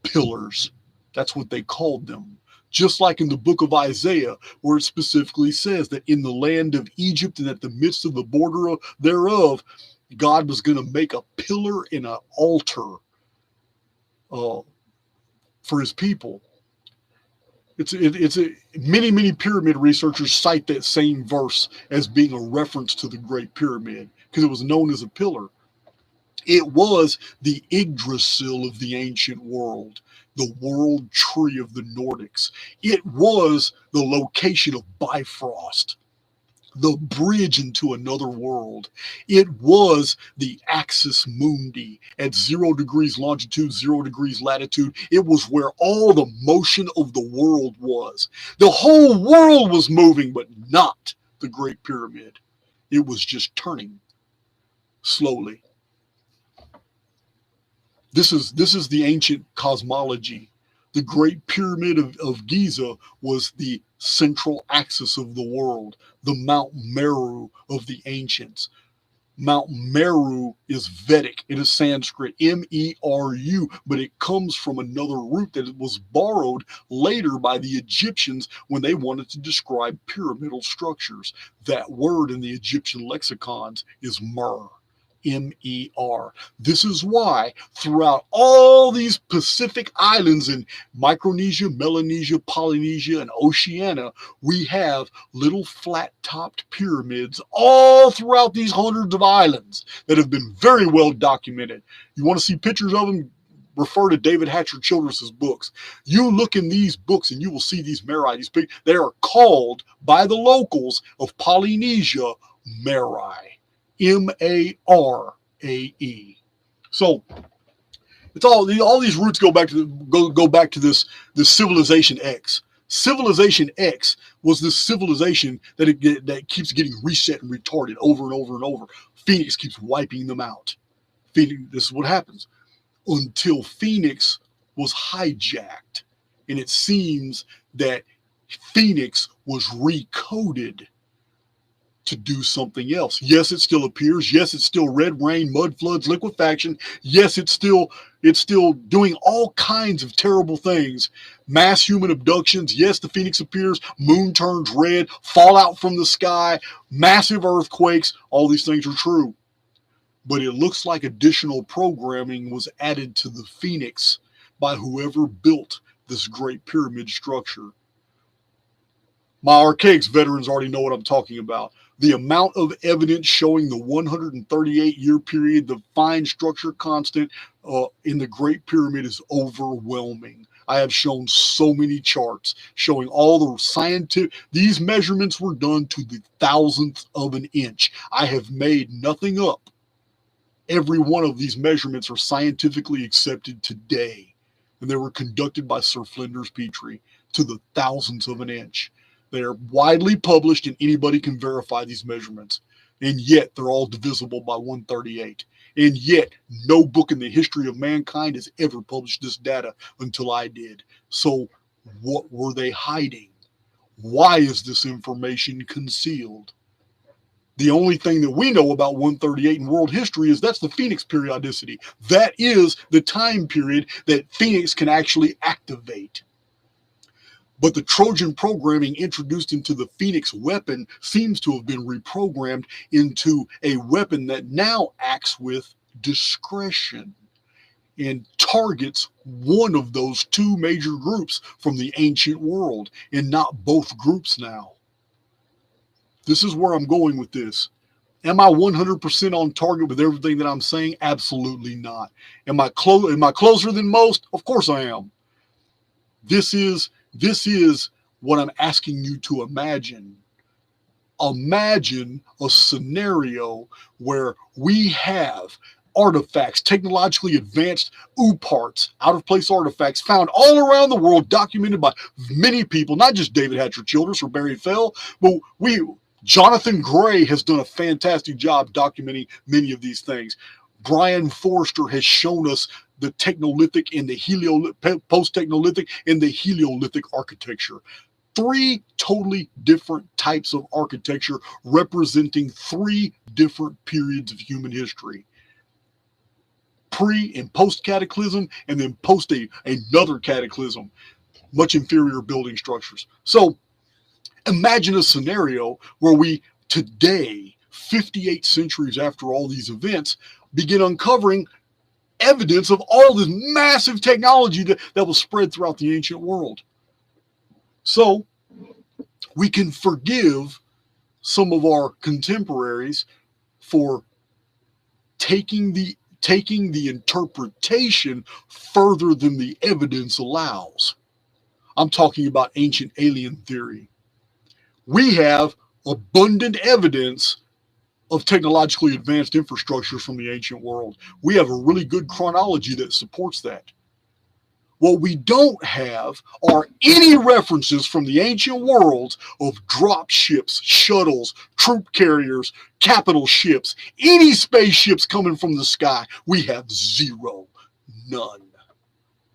pillars. That's what they called them. Just like in the book of Isaiah, where it specifically says that in the land of Egypt and at the midst of the border thereof, God was going to make a pillar and an altar for his people. Many pyramid researchers cite that same verse as being a reference to the Great Pyramid, because it was known as a pillar. It was the Yggdrasil of the ancient world, the world tree of the Nordics. It was the location of Bifrost, the bridge into another world. It was the axis mundi at 0 degrees longitude, 0 degrees latitude. It was where all the motion of the world was. The whole world was moving, but not the Great Pyramid. It was just turning slowly. This is the ancient cosmology, The Great Pyramid of Giza was the central axis of the world, the Mount Meru of the ancients. Mount Meru is Vedic. It is Sanskrit, M-E-R-U, but it comes from another root that was borrowed later by the Egyptians when they wanted to describe pyramidal structures. That word in the Egyptian lexicons is Mer. M-E-R. This is why throughout all these Pacific islands in Micronesia, Melanesia, Polynesia, and Oceania, we have little flat-topped pyramids all throughout these hundreds of islands that have been very well documented. You want to see pictures of them? Refer to David Hatcher Childress's books. You look in these books and you will see these Mari. They are called by the locals of Polynesia Mari. M-A-R-A-E. So it's all these roots go back to this Civilization X. Civilization X was this civilization that keeps getting reset and retarded over and over and over. Phoenix keeps wiping them out. This is what happens until Phoenix was hijacked, and it seems that Phoenix was recoded to do something else. Yes, it still appears. Yes, it's still red rain, mud floods, liquefaction. Yes, it's still doing all kinds of terrible things. Mass human abductions. Yes, the Phoenix appears. Moon turns red. Fallout from the sky. Massive earthquakes. All these things are true. But it looks like additional programming was added to the Phoenix by whoever built this Great Pyramid structure. My Archaix veterans already know what I'm talking about. The amount of evidence showing the 138-year period, the fine structure constant in the Great Pyramid is overwhelming. I have shown so many charts showing all the scientific, these measurements were done to the thousandth of an inch. I have made nothing up. Every one of these measurements are scientifically accepted today, and they were conducted by Sir Flinders Petrie to the thousandths of an inch. They are widely published and anybody can verify these measurements. And yet they're all divisible by 138. And yet no book in the history of mankind has ever published this data until I did. So what were they hiding? Why is this information concealed? The only thing that we know about 138 in world history is that's the Phoenix periodicity. That is the time period that Phoenix can actually activate. But the Trojan programming introduced into the Phoenix weapon seems to have been reprogrammed into a weapon that now acts with discretion and targets one of those two major groups from the ancient world and not both groups now. This is where I'm going with this. Am I 100% on target with everything that I'm saying? Absolutely not. Am I closer than most? Of course I am. This is what I'm asking you to imagine. Imagine a scenario where we have artifacts, technologically advanced parts, out-of-place artifacts found all around the world, documented by many people, not just David Hatcher Childress or Barry Fell, but Jonathan Gray has done a fantastic job documenting many of these things. Brian Forrester has shown us the Technolithic and the post-Technolithic and the Heliolithic architecture. Three totally different types of architecture representing three different periods of human history. Pre and post-cataclysm, and then post another cataclysm. Much inferior building structures. So imagine a scenario where we today, 58 centuries after all these events, begin uncovering evidence of all this massive technology that was spread throughout the ancient world. So we can forgive some of our contemporaries for taking the interpretation further than the evidence allows. I'm talking about ancient alien theory. We have abundant evidence of technologically advanced infrastructures from the ancient world. We have a really good chronology that supports that. What we don't have are any references from the ancient world of drop ships, shuttles, troop carriers, capital ships, any spaceships coming from the sky. We have zero, none.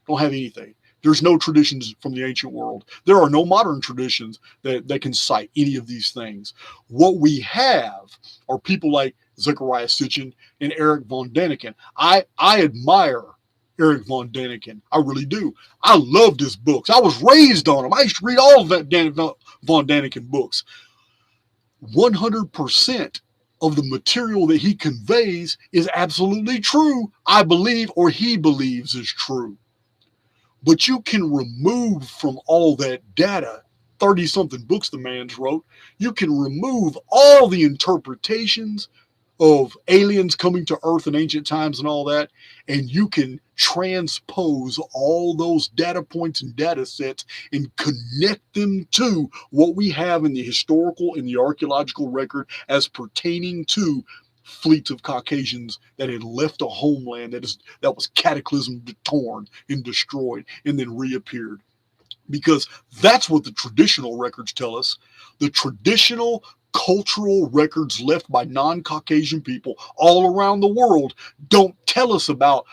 Don't have anything. There's no traditions from the ancient world. There are no modern traditions that can cite any of these things. What we have are people like Zecharia Sitchin and Erich von Däniken. I admire Erich von Däniken. I really do. I loved his books. I was raised on them. I used to read all of that von Däniken books. 100% of the material that he conveys is absolutely true, I believe, or he believes is true. But you can remove from all that data, 30-something books the man's wrote, you can remove all the interpretations of aliens coming to Earth in ancient times and all that, and you can transpose all those data points and data sets and connect them to what we have in the historical and the archaeological record as pertaining to fleets of Caucasians that had left a homeland that was cataclysmed, torn, and destroyed, and then reappeared. Because that's what the traditional records tell us. The traditional cultural records left by non-Caucasian people all around the world don't tell us about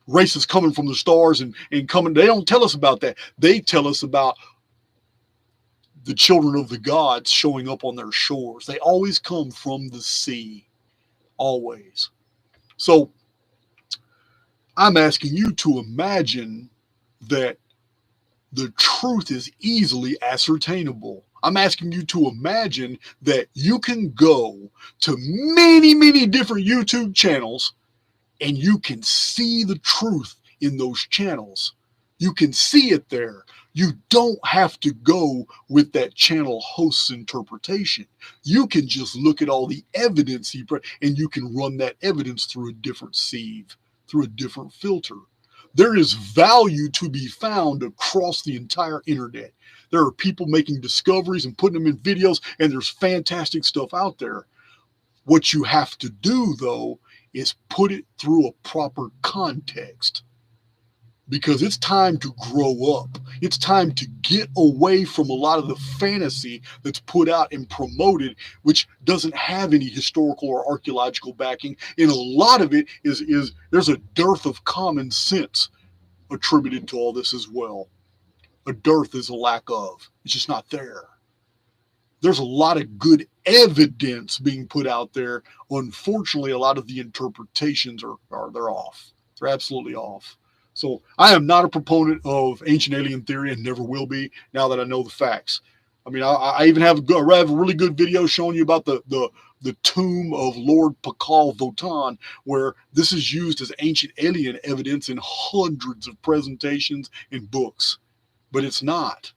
races coming from the stars and coming. They don't tell us about that. They tell us about the children of the gods showing up on their shores. They always come from the sea. Always. So I'm asking you to imagine that the truth is easily ascertainable. I'm asking you to imagine that you can go to many, many different YouTube channels and you can see the truth in those channels. You can see it there. You don't have to go with that channel host's interpretation. You can just look at all the evidence and you can run that evidence through a different sieve, through a different filter. There is value to be found across the entire internet. There are people making discoveries and putting them in videos, and there's fantastic stuff out there. What you have to do, though, is put it through a proper context. Because it's time to grow up. It's time to get away from a lot of the fantasy that's put out and promoted, which doesn't have any historical or archaeological backing. And a lot of it is there's a dearth of common sense attributed to all this as well. A dearth is a lack of. It's just not there. There's a lot of good evidence being put out there. Unfortunately, a lot of the interpretations they're off. They're absolutely off. So I am not a proponent of ancient alien theory and never will be now that I know the facts. I mean, I even have a really good video showing you about the tomb of Lord Pakal Votan, where this is used as ancient alien evidence in hundreds of presentations and books. But it's not.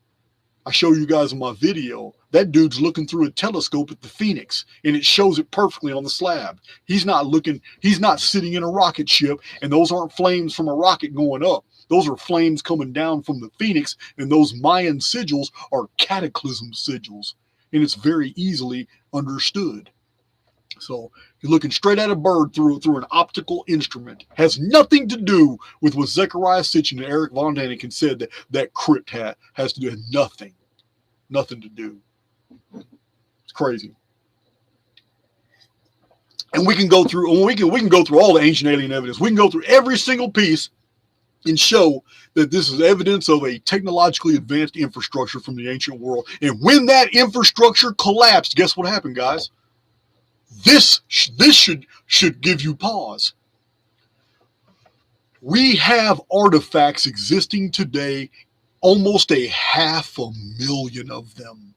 I show you guys in my video, that dude's looking through a telescope at the Phoenix, and it shows it perfectly on the slab. He's not sitting in a rocket ship, and those aren't flames from a rocket going up. Those are flames coming down from the Phoenix, and those Mayan sigils are cataclysm sigils, and it's very easily understood. So you're looking straight at a bird through an optical instrument. Has nothing to do with what Zecharia Sitchin and Erich von Däniken said that crypt has to do with nothing. Nothing to do. It's crazy. And we can go through we can go through all the ancient alien evidence. We can go through every single piece and show that this is evidence of a technologically advanced infrastructure from the ancient world. And when that infrastructure collapsed, guess what happened, guys? This should give you pause. We have artifacts existing today, almost 500,000 of them.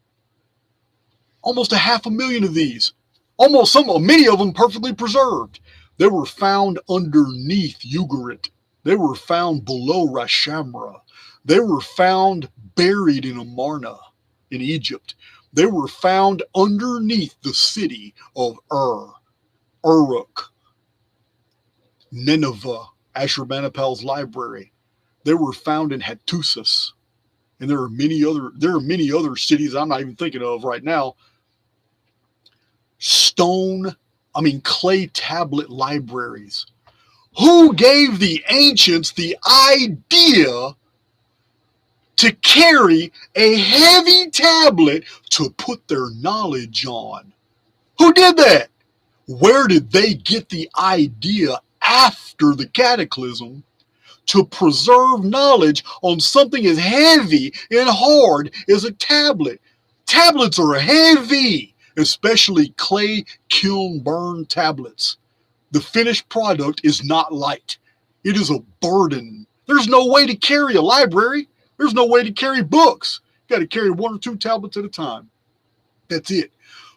Almost 500,000 of these. Many of them perfectly preserved. They were found underneath Ugarit. They were found below Rashamra. They were found buried in Amarna in Egypt. They were found underneath the city of Uruk, Nineveh, Ashurbanipal's library. They were found in Hattusis, and there are many other cities I'm not even thinking of right now. Clay tablet libraries. Who gave the ancients the idea to carry a heavy tablet to put their knowledge on? Who did that? Where did they get the idea after the cataclysm to preserve knowledge on something as heavy and hard as a tablet. Tablets are heavy, especially clay kiln burn tablets. The finished product is not light. It is a burden. There's no way to carry a library. There's no way to carry books. You got to carry 1 or 2 tablets at a time. That's it.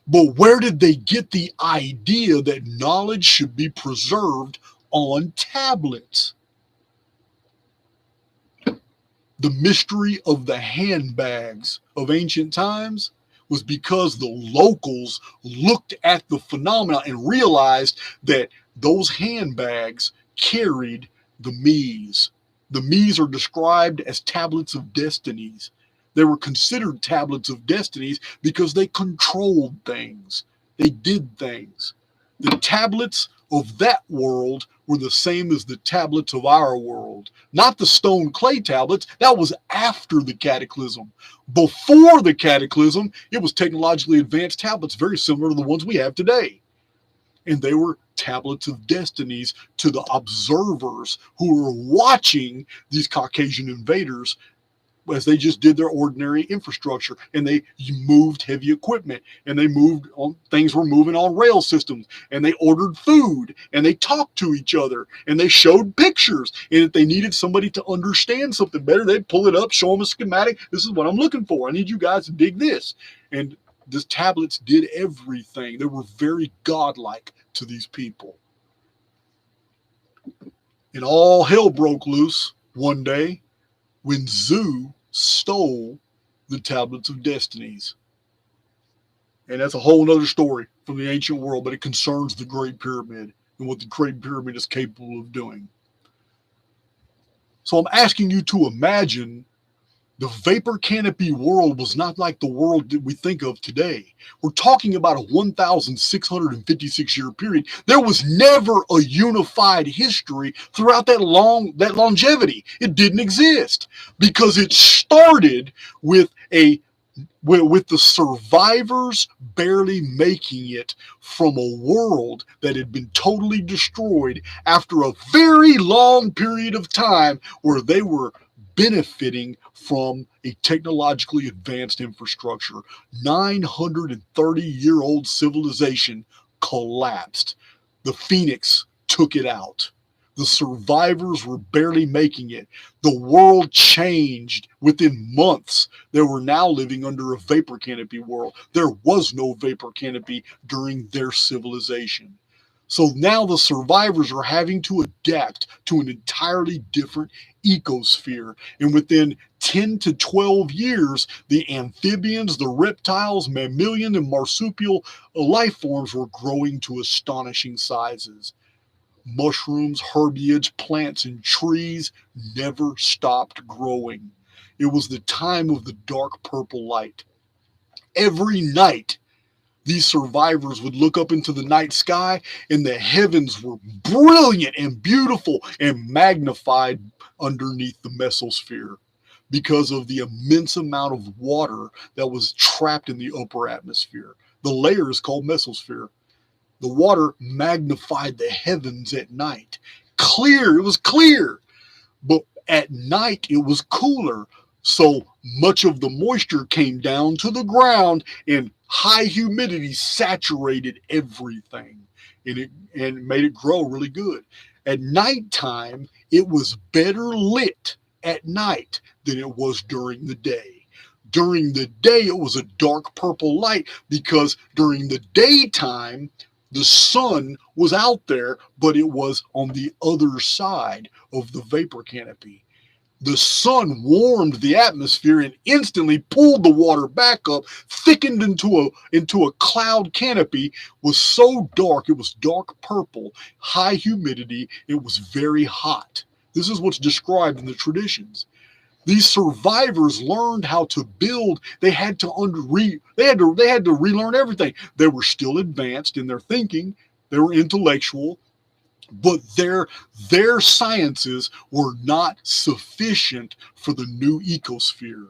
But where did they get the idea that knowledge should be preserved on tablets? The mystery of the handbags of ancient times was because the locals looked at the phenomena and realized that those handbags carried the Mies. The Mies are described as tablets of destinies. They were considered tablets of destinies because they controlled things. They did things. The tablets of that world were the same as the tablets of our world. Not the stone clay tablets. That was after the cataclysm. Before the cataclysm, it was technologically advanced tablets very similar to the ones we have today. And they were tablets of destinies to the observers who were watching these Caucasian invaders as they just did their ordinary infrastructure, and they moved heavy equipment, and they moved on, things were moving on rail systems, and they ordered food, and they talked to each other, and they showed pictures, and if they needed somebody to understand something better, they'd pull it up, show them a schematic. This is what I'm looking for. I need you guys to dig this. And these tablets did everything. They were very godlike to these people. And all hell broke loose one day when Zu stole the tablets of destinies. And that's a whole nother story from the ancient world, but it concerns the Great Pyramid and what the Great Pyramid is capable of doing. So I'm asking you to imagine the vapor canopy world was not like the world that we think of today. We're talking about a 1,656 year period. There was never a unified history throughout that longevity. It didn't exist because it started with the survivors barely making it from a world that had been totally destroyed after a very long period of time where they were benefiting from a technologically advanced infrastructure. 930-year-old civilization collapsed. The Phoenix took it out. The survivors were barely making it. The world changed within months. They were now living under a vapor canopy world. There was no vapor canopy during their civilization. So now the survivors are having to adapt to an entirely different ecosphere. And within 10 to 12 years, the amphibians, the reptiles, mammalian, and marsupial life forms were growing to astonishing sizes. Mushrooms, herbage, plants, and trees never stopped growing. It was the time of the dark purple light. Every night, these survivors would look up into the night sky, and the heavens were brilliant and beautiful and magnified underneath the mesosphere because of the immense amount of water that was trapped in the upper atmosphere. The layer is called mesosphere. The water magnified the heavens at night. Clear, it was clear. But at night, it was cooler. So much of the moisture came down to the ground, and high humidity saturated everything, and made it grow really good. At nighttime, it was better lit at night than it was during the day. During the day, it was a dark purple light because during the daytime, the sun was out there, but it was on the other side of the vapor canopy. The sun warmed the atmosphere and instantly pulled the water back up, thickened into a cloud canopy, was so dark, it was dark purple, high humidity, it was very hot. This is what's described in the traditions. These survivors learned how to build. They had to relearn everything. They were still advanced in their thinking. They were intellectual. But their sciences were not sufficient for the new ecosphere.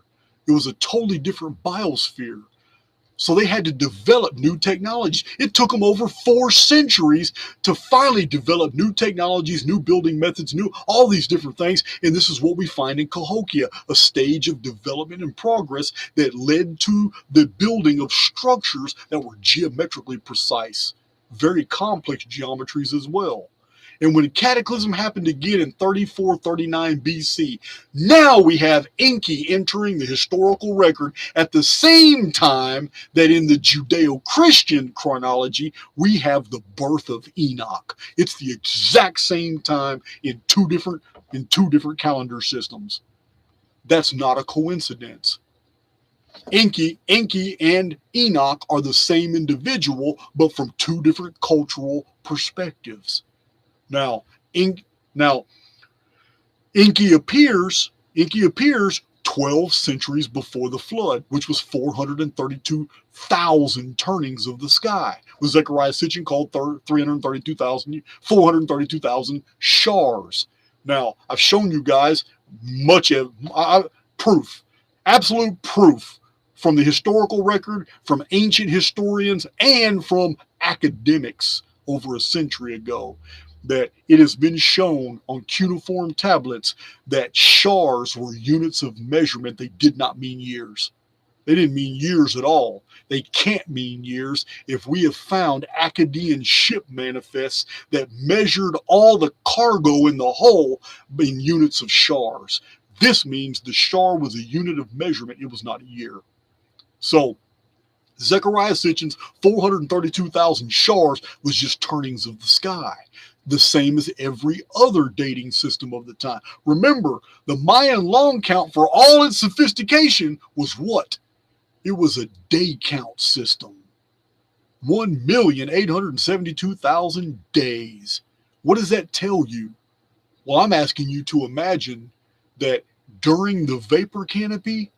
It was a totally different biosphere. So they had to develop new technologies. It took them over 4 centuries to finally develop new technologies, new building methods, all these different things. And this is what we find in Cahokia, a stage of development and progress that led to the building of structures that were geometrically precise, very complex geometries as well. And when Cataclysm happened again in 3439 BC, now we have Enki entering the historical record at the same time that in the Judeo-Christian chronology, we have the birth of Enoch. It's the exact same time in two different calendar systems. That's not a coincidence. Enki and Enoch are the same individual, but from 2 different cultural perspectives. Now, Enki appears 12 centuries before the flood, which was 432,000 turnings of the sky. With Zechariah Sitchin called 432,000 shars. Now, I've shown you guys much of proof, absolute proof from the historical record, from ancient historians, and from academics over a century ago, that it has been shown on cuneiform tablets that shars were units of measurement. They did not mean years. They didn't mean years at all. They can't mean years if we have found Akkadian ship manifests that measured all the cargo in the hull in units of shars. This means the shar was a unit of measurement. It was not a year. So Zechariah Sitchin's 432,000 shars was just turnings of the sky, the same as every other dating system of the time. Remember, the Mayan long count, for all its sophistication, was what? It was a day count system. 1,872,000 days. What does that tell you? Well, I'm asking you to imagine that during the vapor canopy,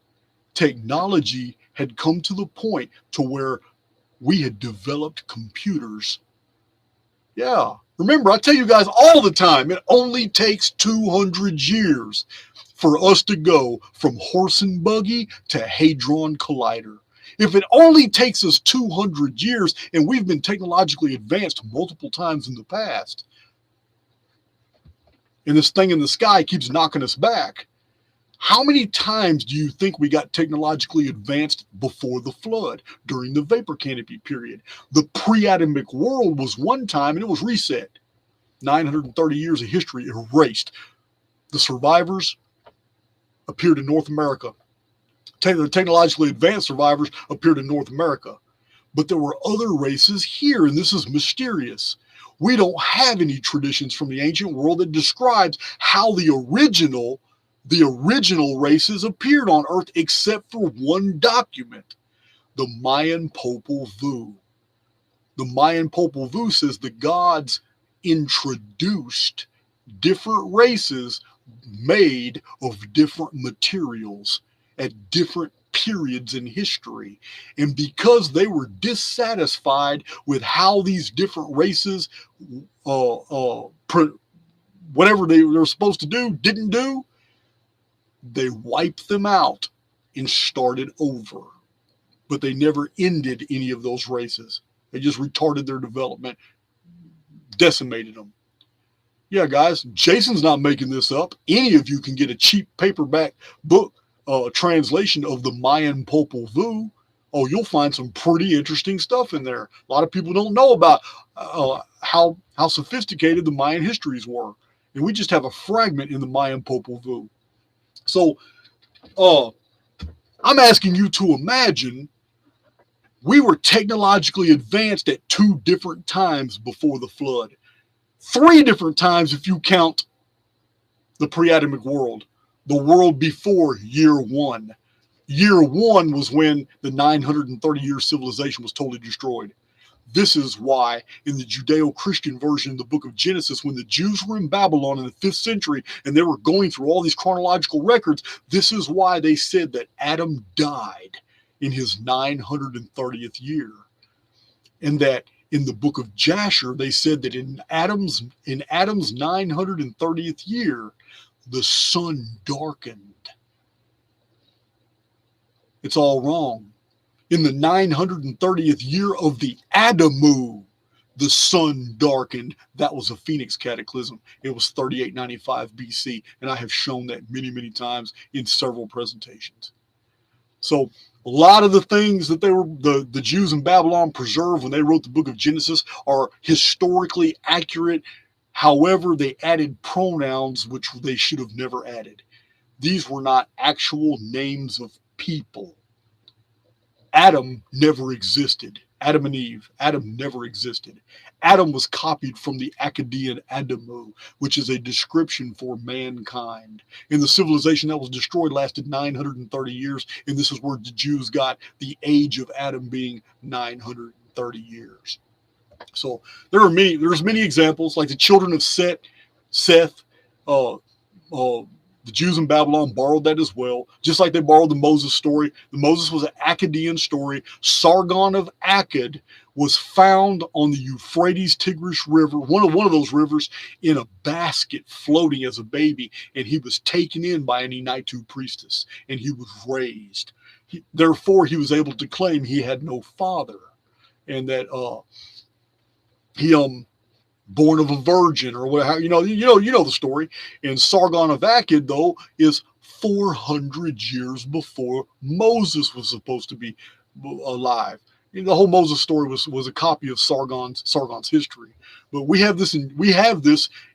technology had come to the point to where we had developed computers. Yeah. Remember, I tell you guys all the time, it only takes 200 years for us to go from horse and buggy to Hadron Collider. If it only takes us 200 years, and we've been technologically advanced multiple times in the past, and this thing in the sky keeps knocking us back, how many times do you think we got technologically advanced before the flood, during the vapor canopy period? The pre-atomic world was one time, and it was reset. 930 years of history erased. The survivors appeared in North America. The technologically advanced survivors appeared in North America. But there were other races here, and this is mysterious. We don't have any traditions from the ancient world that describes how the original races appeared on Earth, except for one document, the Mayan Popol Vuh. The Mayan Popol Vuh says the gods introduced different races made of different materials at different periods in history. And because they were dissatisfied with how these different races, whatever they were supposed to do, didn't do, they wiped them out and started over. But they never ended any of those races. They just retarded their development, decimated them. Yeah, guys, Jason's not making this up. Any of you can get a cheap paperback book translation of the Mayan Popol Vuh. Oh, you'll find some pretty interesting stuff in there. A lot of people don't know about how sophisticated the Mayan histories were. And we just have a fragment in the Mayan Popol Vuh. So I'm asking you to imagine we were technologically advanced at 2 different times before the flood. 3 different times if you count the pre-atomic world, the world before year 1. Year 1 was when the 930-year civilization was totally destroyed. This is why in the Judeo-Christian version of the book of Genesis, when the Jews were in Babylon in the 5th century and they were going through all these chronological records, this is why they said that Adam died in his 930th year. And that in the book of Jasher, they said that in Adam's 930th year, the sun darkened. It's all wrong. In the 930th year of the Adamu, the sun darkened. That was a Phoenix cataclysm. It was 3895 BC, and I have shown that many, many times in several presentations. So a lot of the things that the Jews in Babylon preserved when they wrote the book of Genesis are historically accurate. However, they added pronouns which they should have never added. These were not actual names of people. Adam never existed. Adam and Eve. Adam never existed. Adam was copied from the Akkadian Adamu, which is a description for mankind. And the civilization that was destroyed lasted 930 years, and this is where the Jews got the age of Adam being 930 years. So there's many examples, like the children of Seth, the Jews in Babylon borrowed that as well, just like they borrowed the Moses story. The Moses was an Akkadian story. Sargon of Akkad was found on the Euphrates-Tigris River, one of those rivers, in a basket floating as a baby, and he was taken in by an Enitu priestess, and he was raised. Therefore, he was able to claim he had no father, and that he born of a virgin, or whatever, you know the story. And Sargon of Akkad, though, is 400 years before Moses was supposed to be alive. The whole Moses story was a copy of Sargon's history. But we have this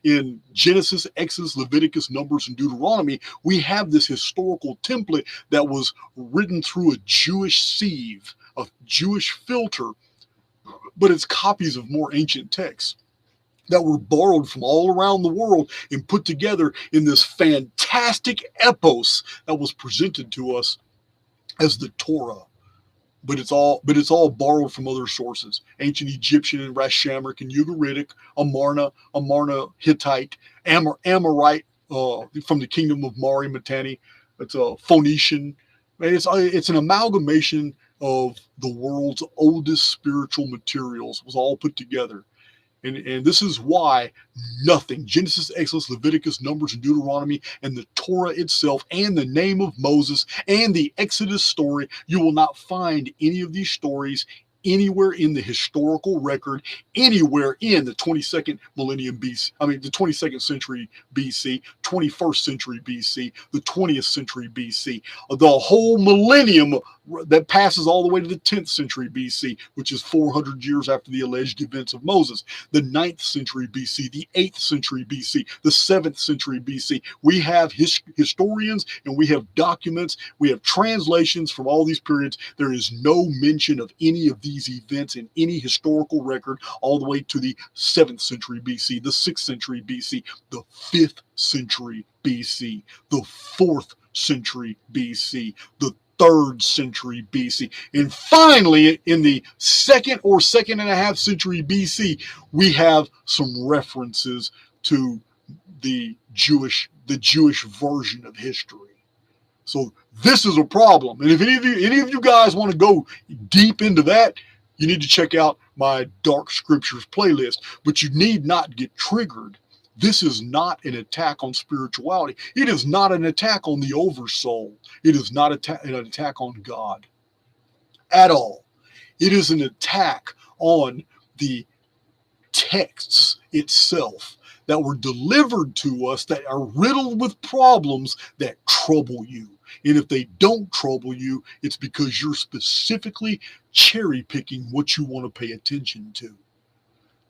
in Genesis, Exodus, Leviticus, Numbers, and Deuteronomy. We have this historical template that was written through a Jewish sieve, a Jewish filter, but it's copies of more ancient texts that were borrowed from all around the world and put together in this fantastic epos that was presented to us as the Torah. But it's all borrowed from other sources: ancient Egyptian and Rashamric and Ugaritic, Amarna Hittite, Amorite from the kingdom of Mari Mitanni. It's a Phoenician. It's an amalgamation of the world's oldest spiritual materials. Was all put together. And this is why nothing, Genesis, Exodus, Leviticus, Numbers, and Deuteronomy, and the Torah itself, and the name of Moses, and the Exodus story, you will not find any of these stories anywhere in the historical record, anywhere in the 22nd millennium BC, the 22nd century BC, 21st century BC, the 20th century BC, the whole millennium that passes all the way to the 10th century BC, which is 400 years after the alleged events of Moses, the 9th century BC, the 8th century BC, the 7th century BC. We have historians, and we have documents, we have translations from all these periods. There is no mention of any of these events in any historical record all the way to the 7th century BC, the 6th century BC, the 5th century BC, the 4th century BC, the 3rd century BC. And finally, in the 2nd or 2nd and a half century BC, we have some references to the Jewish version of history. So this is a problem. And if any of you guys want to go deep into that, you need to check out my Dark Scriptures playlist. But you need not get triggered. This is not an attack on spirituality. It is not an attack on the oversoul. It is not an attack on God at all. It is an attack on the texts itself that were delivered to us that are riddled with problems that trouble you. And if they don't trouble you, it's because you're specifically cherry picking what you want to pay attention to.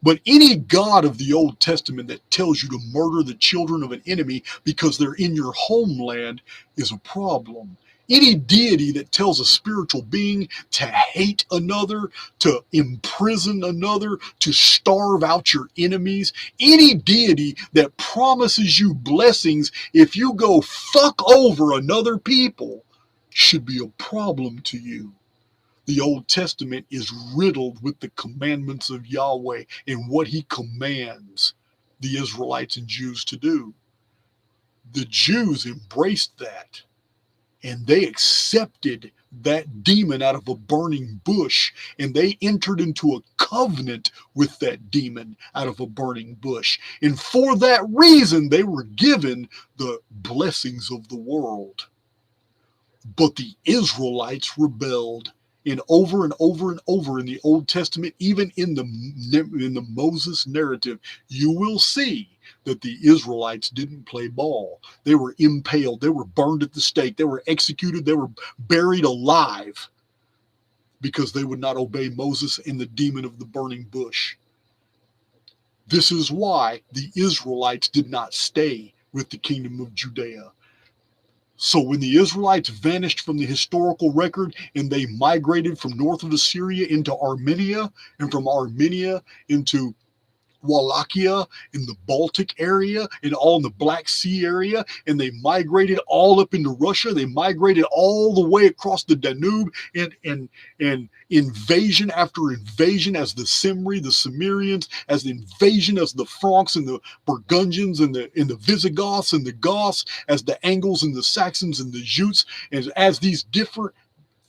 But any God of the Old Testament that tells you to murder the children of an enemy because they're in your homeland is a problem. Any deity that tells a spiritual being to hate another, to imprison another, to starve out your enemies, any deity that promises you blessings if you go fuck over another people should be a problem to you. The Old Testament is riddled with the commandments of Yahweh and what he commands the Israelites and Jews to do. The Jews embraced that, and they accepted that demon out of a burning bush, and they entered into a covenant with that demon out of a burning bush. And for that reason, they were given the blessings of the world. But the Israelites rebelled, And over and over and over in the Old Testament, even in the Moses narrative, you will see that the Israelites didn't play ball. They were impaled. They were burned at the stake. They were executed. They were buried alive because they would not obey Moses and the demon of the burning bush. This is why the Israelites did not stay with the kingdom of Judea. So when the Israelites vanished from the historical record and they migrated from north of Assyria into Armenia, and from Armenia into Wallachia in the Baltic area and all in the Black Sea area, and they migrated all up into Russia. They migrated all the way across the Danube, and invasion after invasion, as the Cimri, the Cimmerians, as the invasion as the Franks and the Burgundians and the Visigoths and the Goths, as the Angles and the Saxons and the Jutes, and as these different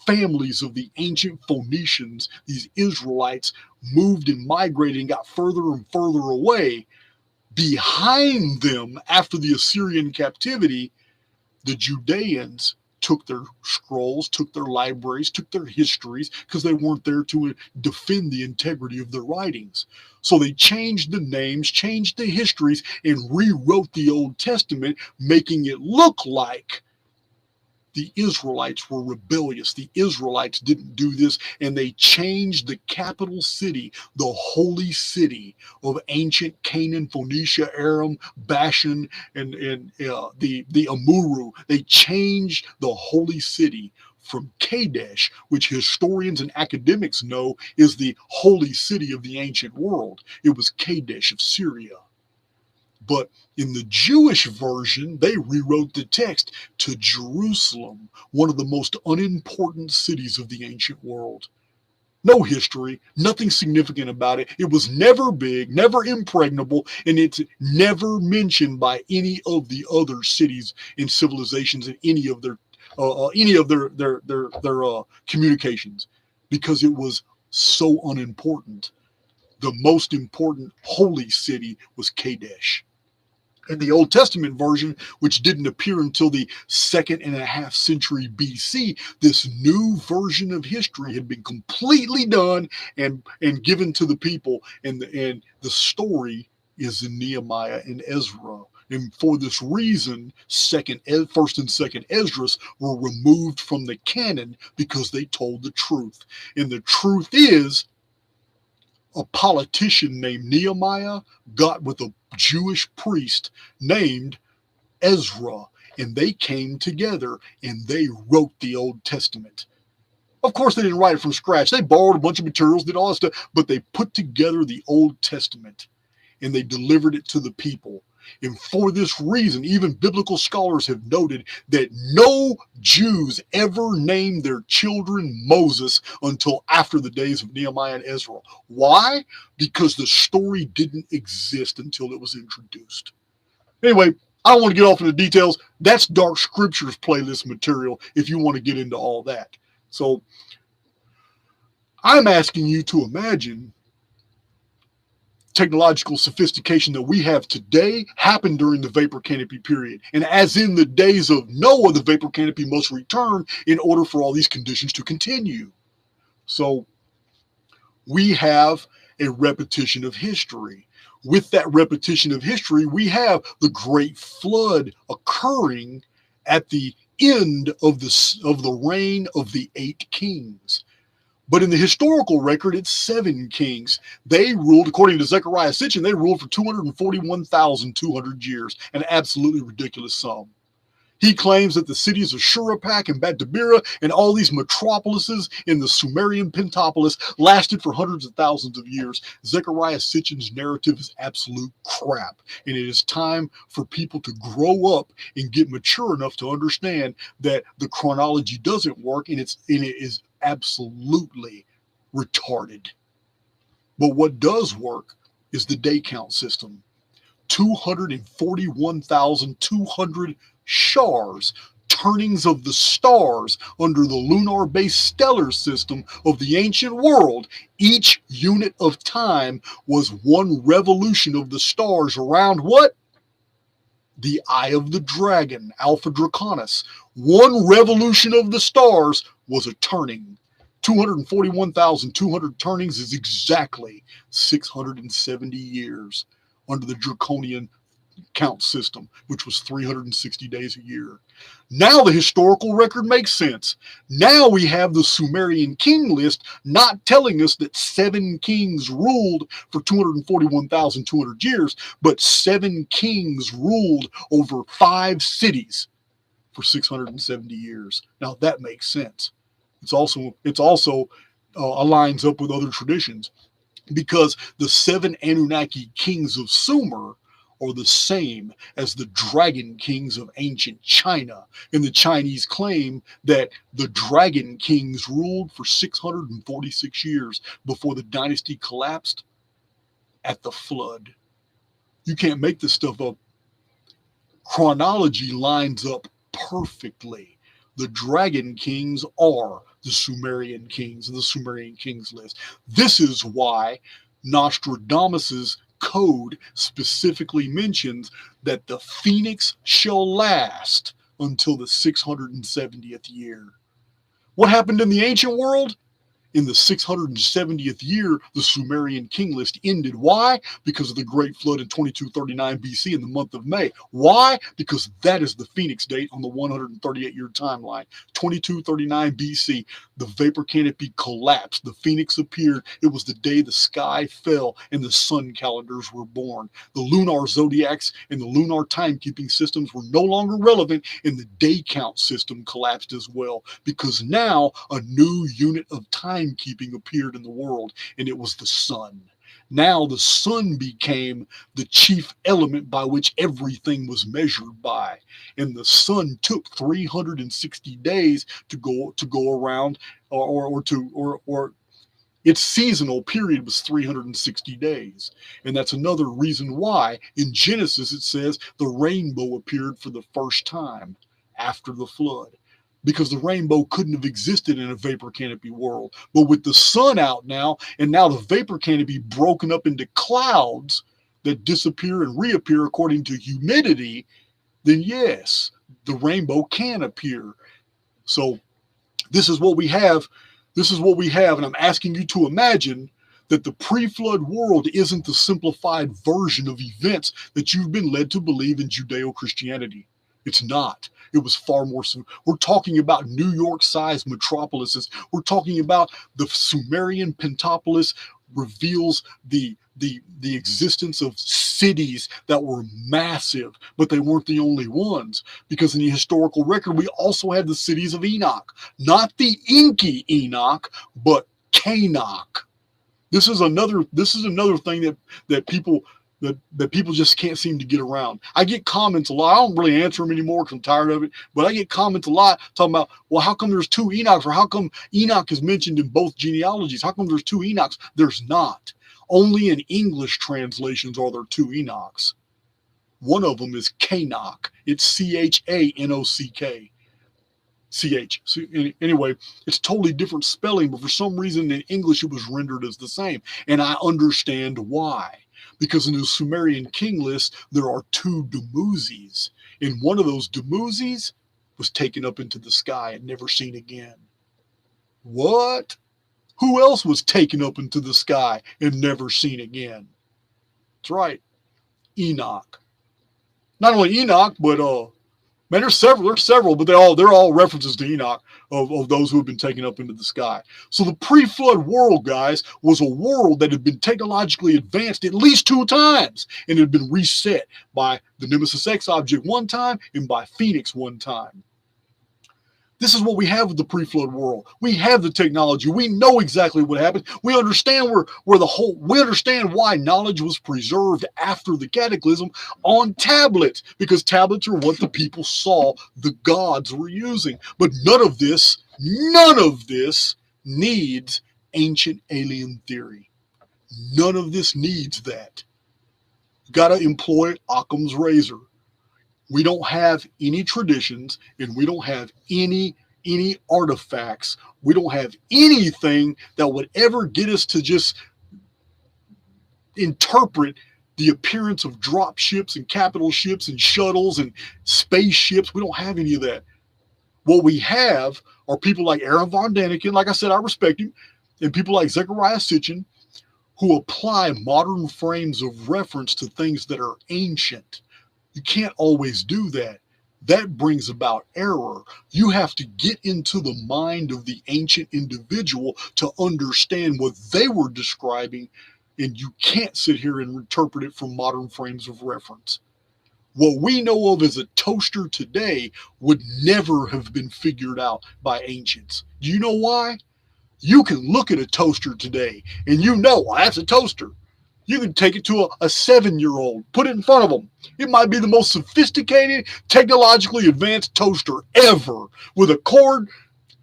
families of the ancient Phoenicians, these Israelites moved and migrated and got further and further away. Behind them, after the Assyrian captivity, the Judeans took their scrolls, took their libraries, took their histories, because they weren't there to defend the integrity of their writings. So they changed the names, changed the histories, and rewrote the Old Testament, making it look like the Israelites were rebellious. The Israelites didn't do this, and they changed the capital city, the holy city of ancient Canaan, Phoenicia, Aram, Bashan, and the Amuru. They changed the holy city from Kadesh, which historians and academics know is the holy city of the ancient world. It was Kadesh of Syria. But in the Jewish version, they rewrote the text to Jerusalem, one of the most unimportant cities of the ancient world. No history, nothing significant about it. It was never big, never impregnable, and it's never mentioned by any of the other cities and civilizations in any of their communications, because it was so unimportant. The most important holy city was Kadesh. In the Old Testament version, which didn't appear until the 2.5 century BC, this new version of history had been completely done and given to the people. And the story is in Nehemiah and Ezra. And for this reason, First and Second Esdras were removed from the canon, because they told the truth. And the truth is, a politician named Nehemiah got with a Jewish priest named Ezra, and they came together and they wrote the Old Testament. Of course, they didn't write it from scratch. They borrowed a bunch of materials, did all that stuff, but they put together the Old Testament and they delivered it to the people. And for this reason, even biblical scholars have noted that no Jews ever named their children Moses until after the days of Nehemiah and Ezra. Why? Because the story didn't exist until it was introduced. Anyway, I don't want to get off into details. That's Dark Scriptures playlist material if you want to get into all that. So I'm asking you to imagine technological sophistication that we have today happened during the vapor canopy period. And as in the days of Noah, the vapor canopy must return in order for all these conditions to continue. So we have a repetition of history. With that repetition of history, we have the Great Flood occurring at the end of the reign of the 8 kings. But in the historical record, it's 7 kings. They ruled, according to Zechariah Sitchin, they ruled for 241,200 years, an absolutely ridiculous sum. He claims that the cities of Shuruppak and Bat Dabira and all these metropolises in the Sumerian Pentopolis lasted for hundreds of thousands of years. Zechariah Sitchin's narrative is absolute crap, and it is time for people to grow up and get mature enough to understand that the chronology doesn't work, and it is absolutely retarded. But what does work is the day count system. 241,200 shars, turnings of the stars under the lunar-based stellar system of the ancient world. Each unit of time was one revolution of the stars around what? The eye of the dragon, Alpha Draconis. One revolution of the stars was a turning. 241,200 turnings is exactly 670 years under the draconian count system, which was 360 days a year. Now the historical record makes sense. Now we have the Sumerian king list not telling us that 7 kings ruled for 241,200 years, but 7 kings ruled over 5 cities for 670 years. Now that makes sense. It's also aligns up with other traditions, because the 7 Anunnaki kings of Sumer are the same as the dragon kings of ancient China. And the Chinese claim that the dragon kings ruled for 646 years before the dynasty collapsed at the flood. You can't make this stuff up. Chronology lines up perfectly. The dragon kings are the Sumerian kings and the Sumerian kings list. This is why Nostradamus's code specifically mentions that the phoenix shall last until the 670th year. What happened in the ancient world? In the 670th year, the Sumerian king list ended. Why? Because of the Great Flood in 2239 BC in the month of May. Why? Because that is the Phoenix date on the 138-year timeline. 2239 BC, the vapor canopy collapsed. The Phoenix appeared. It was the day the sky fell and the sun calendars were born. The lunar zodiacs and the lunar timekeeping systems were no longer relevant, and the day count system collapsed as well, because now a new unit of timekeeping appeared in the world, and it was the sun. Now the sun became the chief element by which everything was measured by, and the sun took 360 days to go around, or its seasonal period was 360 days. And that's another reason why in Genesis it says the rainbow appeared for the first time after the flood, because the rainbow couldn't have existed in a vapor canopy world. But with the sun out now, and now the vapor canopy broken up into clouds that disappear and reappear according to humidity, then yes, the rainbow can appear. So this is what we have. This is what we have, and I'm asking you to imagine that the pre-flood world isn't the simplified version of events that you've been led to believe in Judeo-Christianity. It's not. It was far more. We're talking about New York-sized metropolises. We're talking about the Sumerian Pentapolis reveals the existence of cities that were massive, but they weren't the only ones, because in the historical record we also had the cities of Enoch, not the Enki Enoch, but Canaan. This is another thing that people just can't seem to get around. I get comments a lot. I don't really answer them anymore because I'm tired of it, but I get comments a lot talking about, well, how come there's 2 Enochs, or how come Enoch is mentioned in both genealogies? How come there's 2 Enochs? There's not. Only in English translations are there 2 Enochs. One of them is Canock. It's Chanock. CH. So anyway, it's totally different spelling, but for some reason in English it was rendered as the same. And I understand why. Because in the Sumerian king list, there are 2 Dumuzi, and one of those Dumuzi was taken up into the sky and never seen again. What? Who else was taken up into the sky and never seen again? That's right, Enoch. Not only Enoch, but man, there's several, but they're all references to Enoch of those who have been taken up into the sky. So the pre-flood world, guys, was a world that had been technologically advanced at least 2 times, and had been reset by the Nemesis X object one time and by Phoenix one time. This is what we have with the pre-flood world. We have the technology. We know exactly what happened. We understand we understand why knowledge was preserved after the cataclysm on tablets, because tablets are what the people saw the gods were using. But none of this needs ancient alien theory. None of this needs that. Got to employ Occam's razor. We don't have any traditions, and we don't have any artifacts. We don't have anything that would ever get us to just interpret the appearance of drop ships and capital ships and shuttles and spaceships. We don't have any of that. What we have are people like Aaron von Daniken, like I said, I respect him, and people like Zechariah Sitchin, who apply modern frames of reference to things that are ancient. You can't always do that. That brings about error. You have to get into the mind of the ancient individual to understand what they were describing, and you can't sit here and interpret it from modern frames of reference. What we know of as a toaster today would never have been figured out by ancients. Do you know why? You can look at a toaster today and you know, well, that's a toaster. You can take it to a 7-year-old, put it in front of them. It might be the most sophisticated, technologically advanced toaster ever with a cord,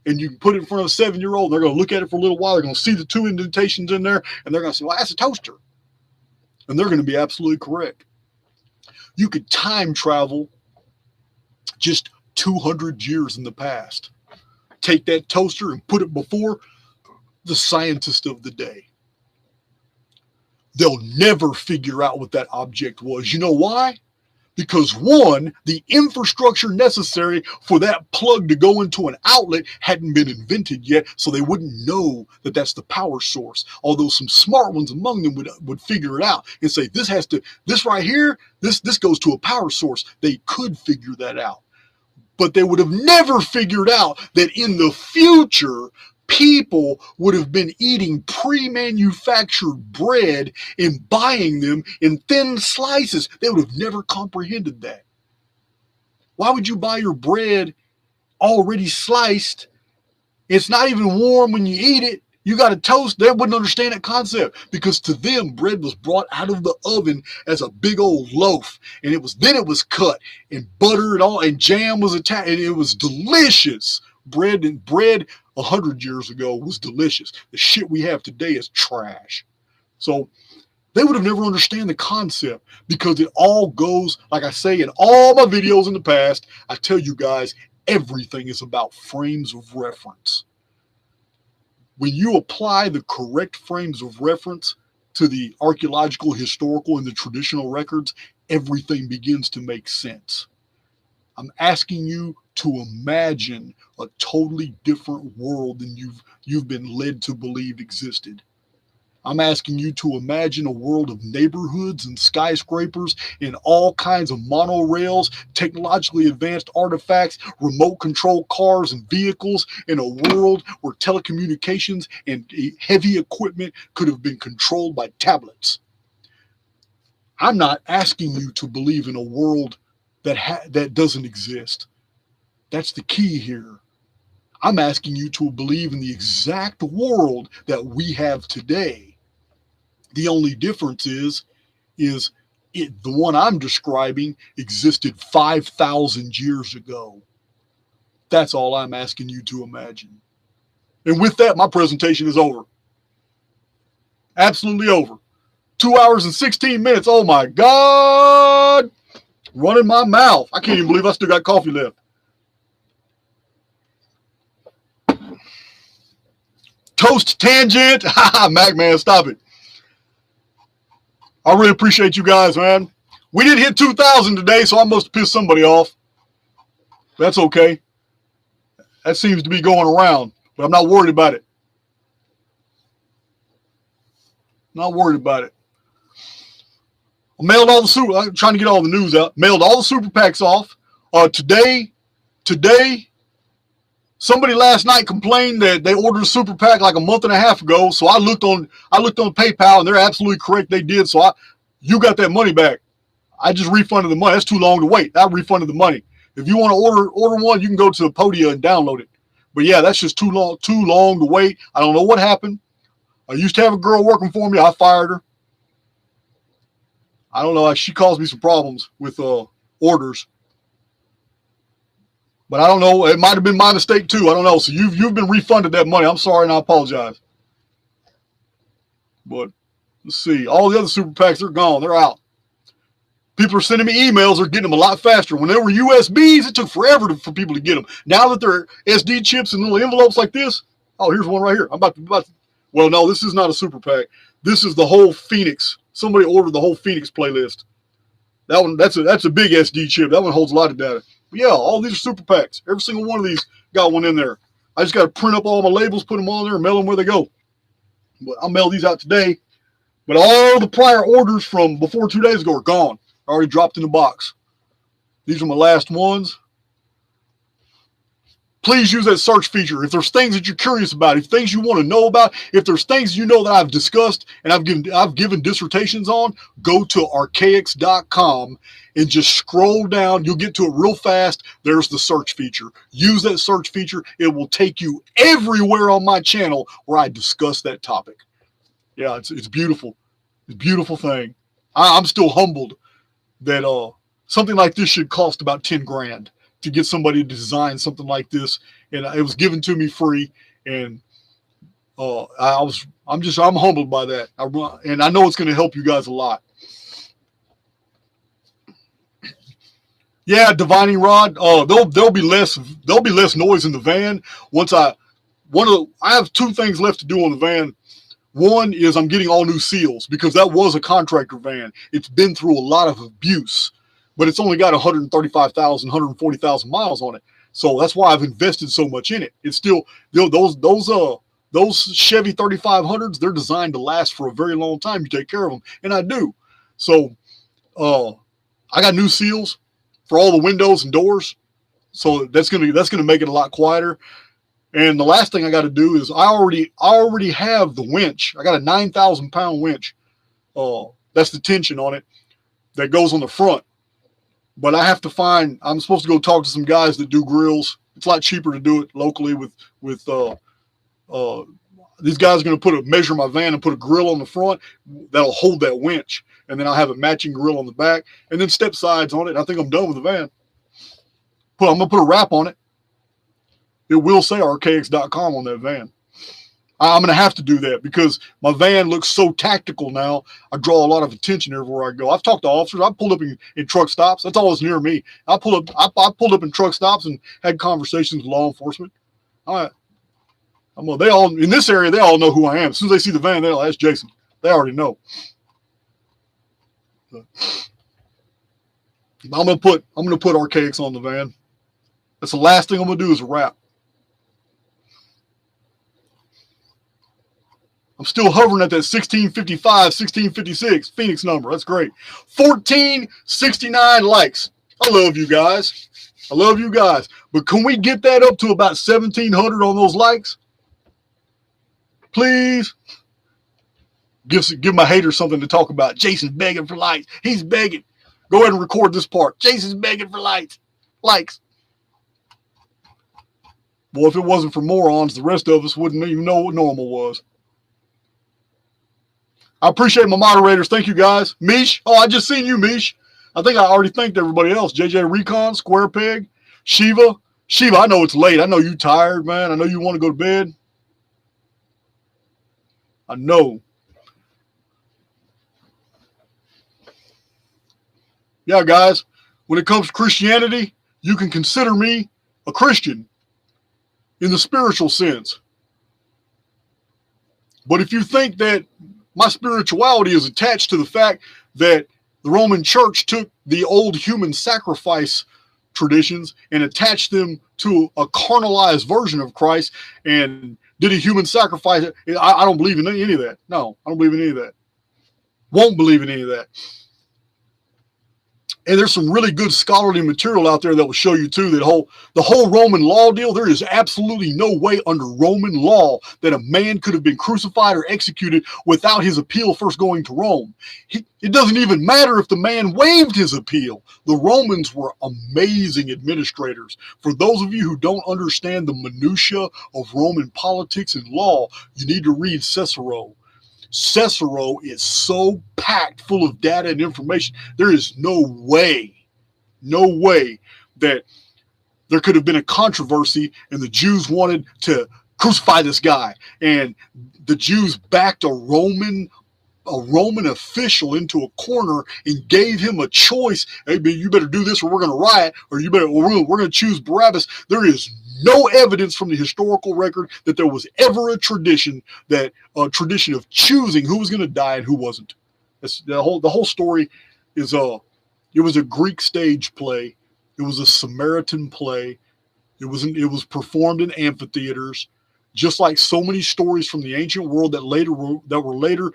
and you can put it in front of a 7-year-old. They're going to look at it for a little while. They're going to see the 2 indentations in there, and they're going to say, well, that's a toaster. And they're going to be absolutely correct. You could time travel just 200 years in the past. Take that toaster and put it before the scientist of the day. They'll never figure out what that object was. You know why? Because one, the infrastructure necessary for that plug to go into an outlet hadn't been invented yet, so they wouldn't know that that's the power source. Although some smart ones among them would figure it out and say, this right here, this goes to a power source. They could figure that out. But they would have never figured out that in the future, people would have been eating pre-manufactured bread and buying them in thin slices. They would have never comprehended that. Why would you buy your bread already sliced? It's not even warm when you eat it. You got to toast. They wouldn't understand that concept because to them, bread was brought out of the oven as a big old loaf, and it was cut and butter and all, and jam was attached, and it was delicious. Bread 100 years ago was delicious. The shit we have today is trash. So they would have never understand the concept because it all goes, like I say in all my videos in the past, I tell you guys, everything is about frames of reference. When you apply the correct frames of reference to the archaeological, historical, and the traditional records, everything begins to make sense. I'm asking you to imagine a totally different world than you've been led to believe existed. I'm asking you to imagine a world of neighborhoods and skyscrapers and all kinds of monorails, technologically advanced artifacts, remote control cars and vehicles, in a world where telecommunications and heavy equipment could have been controlled by tablets. I'm not asking you to believe in a world that doesn't exist. That's the key here. I'm asking you to believe in the exact world that we have today. The only difference is the one I'm describing existed 5,000 years ago. That's all I'm asking you to imagine. And with that, my presentation is over. Absolutely over. 2 hours and 16 minutes. Oh my God. Running my mouth. I can't even believe I still got coffee left. Toast tangent. Mac, man, stop it. I really appreciate you guys, man. We didn't hit 2,000 today, so I must have pissed somebody off. That's okay. That seems to be going around, but I'm not worried about it. Not worried about it. I mailed all the I'm trying to get all the news out. Mailed all the super PACs off. Today, somebody last night complained that they ordered a super PAC like a month and a half ago. So I looked on PayPal and they're absolutely correct. They did. So you got that money back. I just refunded the money. That's too long to wait. I refunded the money. If you want to order one, you can go to Podia and download it. But yeah, that's just too long to wait. I don't know what happened. I used to have a girl working for me. I fired her. I don't know. She caused me some problems with orders. But I don't know. It might have been my mistake too. I don't know. So you've been refunded that money. I'm sorry and I apologize. But let's see. All the other super PACs, they're gone. They're out. People are sending me emails. They're getting them a lot faster. When they were USBs, it took forever for people to get them. Now that they're SD chips and little envelopes like this, oh, here's one right here. Well, no, this is not a super PAC. This is the whole Phoenix. Somebody ordered the whole Phoenix playlist. That one, that's a big SD chip. That one holds a lot of data. But yeah, all these are super packs. Every single one of these got one in there. I just got to print up all my labels, put them on there, and mail them where they go. But I'll mail these out today. But all the prior orders from before 2 days ago are gone. Already dropped in the box. These are my last ones. Please use that search feature. If there's things that you're curious about, if things you want to know about, if there's things you know that I've discussed and I've given dissertations on, go to archaix.com and just scroll down. You'll get to it real fast. There's the search feature. Use that search feature. It will take you everywhere on my channel where I discuss that topic. Yeah, it's beautiful. It's a beautiful thing. I'm still humbled that something like this should cost about 10 grand to get somebody to design something like this, and it was given to me free, and I'm humbled by that, and I know it's going to help you guys a lot. Yeah, divining rod. There'll be less noise in the van once I have two things left to do on the van. One is I'm getting all new seals because that was a contractor van. It's been through a lot of abuse, but it's only got 135,000, 140,000 miles on it. So that's why I've invested so much in it. It's still, those Chevy 3500s, they're designed to last for a very long time. You take care of them, and I do. So I got new seals for all the windows and doors. So that's gonna make it a lot quieter. And the last thing I got to do is I already have the winch. I got a 9,000 pound winch. That's the tension on it that goes on the front. But I'm supposed to go talk to some guys that do grills. It's a lot cheaper to do it locally with these guys are going to measure my van and put a grill on the front that'll hold that winch. And then I'll have a matching grill on the back and then step sides on it. And I think I'm done with the van. I'm going to put a wrap on it. It will say archaix.com on that van. I'm going to have to do that because my van looks so tactical now. I draw a lot of attention everywhere I go. I've talked to officers. I pulled up in truck stops. That's always near me. I pulled up in truck stops and had conversations with law enforcement. In this area, they all know who I am. As soon as they see the van, they'll ask Jason. They already know. I'm going to put Archaix on the van. That's the last thing I'm going to do is a wrap. I'm still hovering at that 1655, 1656 Phoenix number. That's great. 1469 likes. I love you guys. But can we get that up to about 1,700 on those likes? Please. Give my haters something to talk about. Jason's begging for likes. He's begging. Go ahead and record this part. Jason's begging for likes. Well, if it wasn't for morons, the rest of us wouldn't even know what normal was. I appreciate my moderators. Thank you, guys. Mish. Oh, I just seen you, Mish. I think I already thanked everybody else. JJ Recon, Square Peg, Shiva. Shiva, I know it's late. I know you tired, man. I know you want to go to bed. I know. Yeah, guys, when it comes to Christianity, you can consider me a Christian in the spiritual sense. But if you think that my spirituality is attached to the fact that the Roman Church took the old human sacrifice traditions and attached them to a carnalized version of Christ and did a human sacrifice, I don't believe in any of that. No, I don't believe in any of that. Won't believe in any of that. And there's some really good scholarly material out there that will show you too that the whole Roman law deal, there is absolutely no way under Roman law that a man could have been crucified or executed without his appeal first going to Rome. It doesn't even matter if the man waived his appeal. The Romans were amazing administrators. For those of you who don't understand the minutiae of Roman politics and law, you need to read Cicero. Cicero is so packed full of data and information. There is no way that there could have been a controversy and the Jews wanted to crucify this guy. And the Jews backed a Roman official into a corner and gave him a choice. Hey, you better do this or we're going to riot, or we're going to choose Barabbas. There is no evidence from the historical record that there was ever a tradition of choosing who was going to die and who wasn't. The whole story is it was a Greek stage play. It It was a Samaritan play. It was performed in amphitheaters, just like so many stories from the ancient world that were later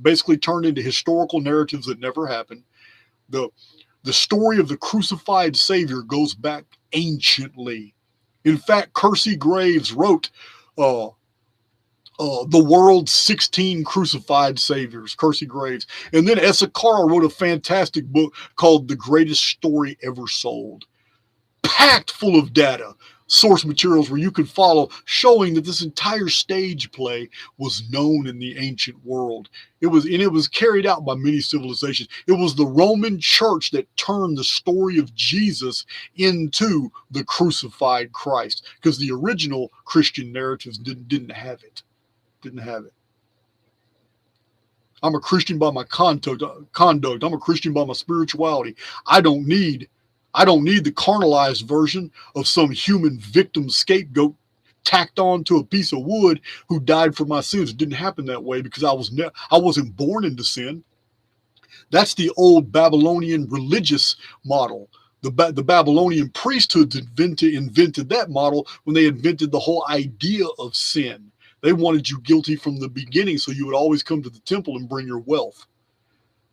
basically turned into historical narratives that never happened. The story of the crucified Savior goes back anciently. In fact, Kersey Graves wrote the world's 16 crucified saviors, Kersey Graves. And then Esakara wrote a fantastic book called The Greatest Story Ever Sold, packed full of data, source materials where you could follow, showing that this entire stage play was known in the ancient world. It was carried out by many civilizations. It was the Roman Church that turned the story of Jesus into the crucified Christ, because the original Christian narratives didn't have it. I'm a Christian by my conduct. I'm a Christian by my spirituality. I don't need the carnalized version of some human victim scapegoat tacked on to a piece of wood who died for my sins. It didn't happen that way because I wasn't born into sin. That's the old Babylonian religious model. The Babylonian priesthood invented that model when they invented the whole idea of sin. They wanted you guilty from the beginning, so you would always come to the temple and bring your wealth.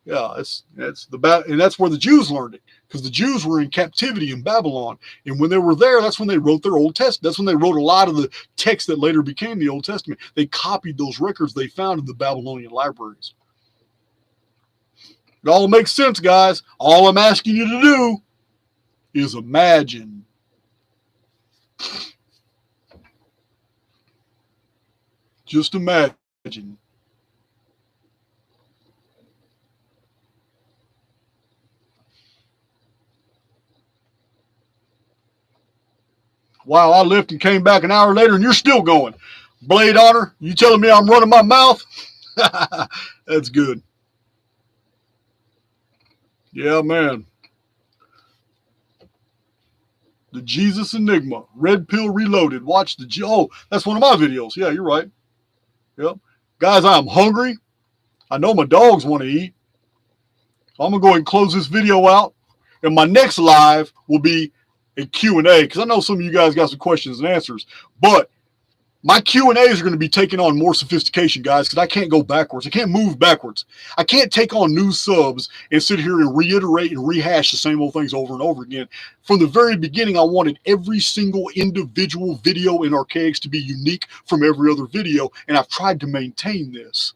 Yeah, and that's where the Jews learned it, because the Jews were in captivity in Babylon, and when they were there, that's when they wrote their Old Testament. That's when they wrote a lot of the text that later became the Old Testament. They copied those records they found in the Babylonian libraries. It all makes sense, guys. All I'm asking you to do is imagine. Just imagine. Wow, I left and came back an hour later and you're still going. Blade Honor, you telling me I'm running my mouth? That's good. Yeah, man. The Jesus Enigma, Red Pill Reloaded. Watch oh, that's one of my videos. Yeah, you're right. Yep. Guys, I'm hungry. I know my dogs want to eat. I'm going to go ahead and close this video out. And my next live will be a Q&A, because I know some of you guys got some questions and answers. But my Q&As are going to be taking on more sophistication, guys, because I can't go backwards. I can't move backwards. I can't take on new subs and sit here and reiterate and rehash the same old things over and over again. From the very beginning, I wanted every single individual video in Archaix to be unique from every other video, and I've tried to maintain this.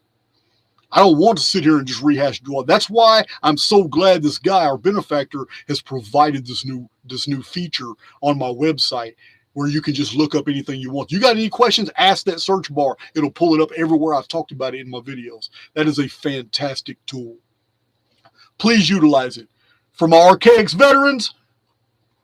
I don't want to sit here and just rehash. That's why I'm so glad this guy, our benefactor, has provided this new feature on my website, where you can just look up anything you want. You got any questions? Ask that search bar. It'll pull it up everywhere. I've talked about it in my videos. That is a fantastic tool. Please utilize it. For my Archaix veterans,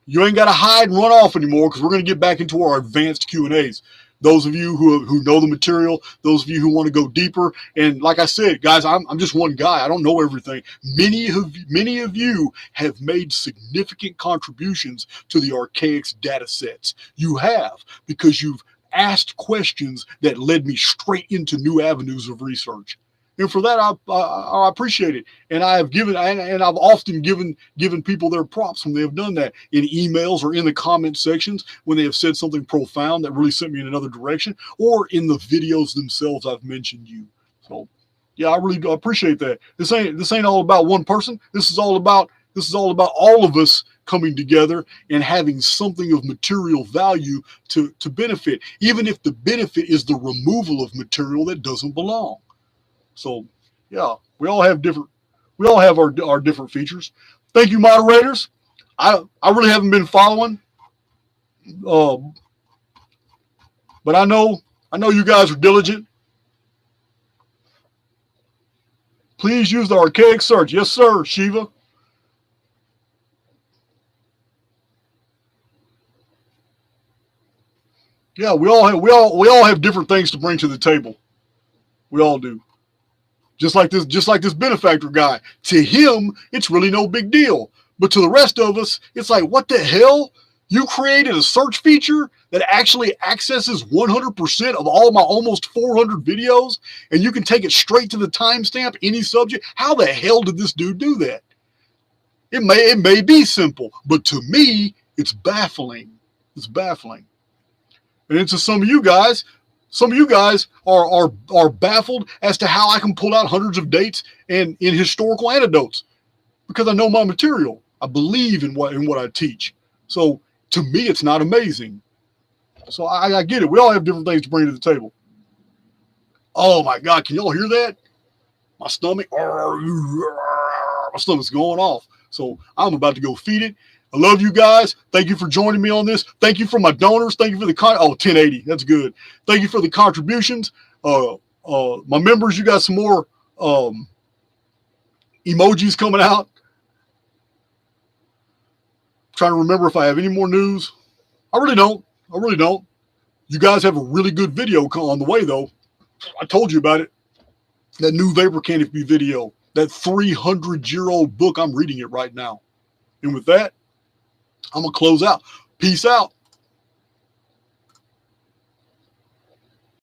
you ain't got to hide and run off anymore, because we're going to get back into our advanced Q&As. Those of you who know the material, those of you who want to go deeper, and like I said, guys, I'm just one guy. I don't know everything. Many of you have made significant contributions to the Archaix data sets. You have, because you've asked questions that led me straight into new avenues of research. And for that, I appreciate it. And I have given, and I've often given people their props when they have done that, in emails or in the comment sections when they have said something profound that really sent me in another direction, or in the videos themselves I've mentioned you. So yeah, I really appreciate that. This ain't all about one person. This is all about all of us coming together and having something of material value to benefit, even if the benefit is the removal of material that doesn't belong. So, yeah, we all have our different features. Thank you, moderators. I really haven't been following, but I know you guys are diligent. Please use the Archaix search. Yes, sir, Shiva. Yeah, we all have different things to bring to the table. We all do. Just like this benefactor guy. To him, it's really no big deal. But to the rest of us, it's like, what the hell? You created a search feature that actually accesses 100% of all my almost 400 videos, and you can take it straight to the timestamp, any subject. How the hell did this dude do that? It may be simple, but to me, it's baffling. It's baffling. And to some of you guys are baffled as to how I can pull out hundreds of dates and in historical anecdotes, because I know my material. I believe in what I teach. So to me, it's not amazing. So I get it. We all have different things to bring to the table. Oh my God, can y'all hear that? My stomach's going off. So I'm about to go feed it. I love you guys. Thank you for joining me on this. Thank you for my donors. Thank you for the 1080. That's good. Thank you for the contributions. My members, you got some more emojis coming out. Trying to remember if I have any more news. I really don't. You guys have a really good video on the way, though. I told you about it. That new vapor canopy video. That 300-year-old book. I'm reading it right now. And with that, I'm going to close out. Peace out.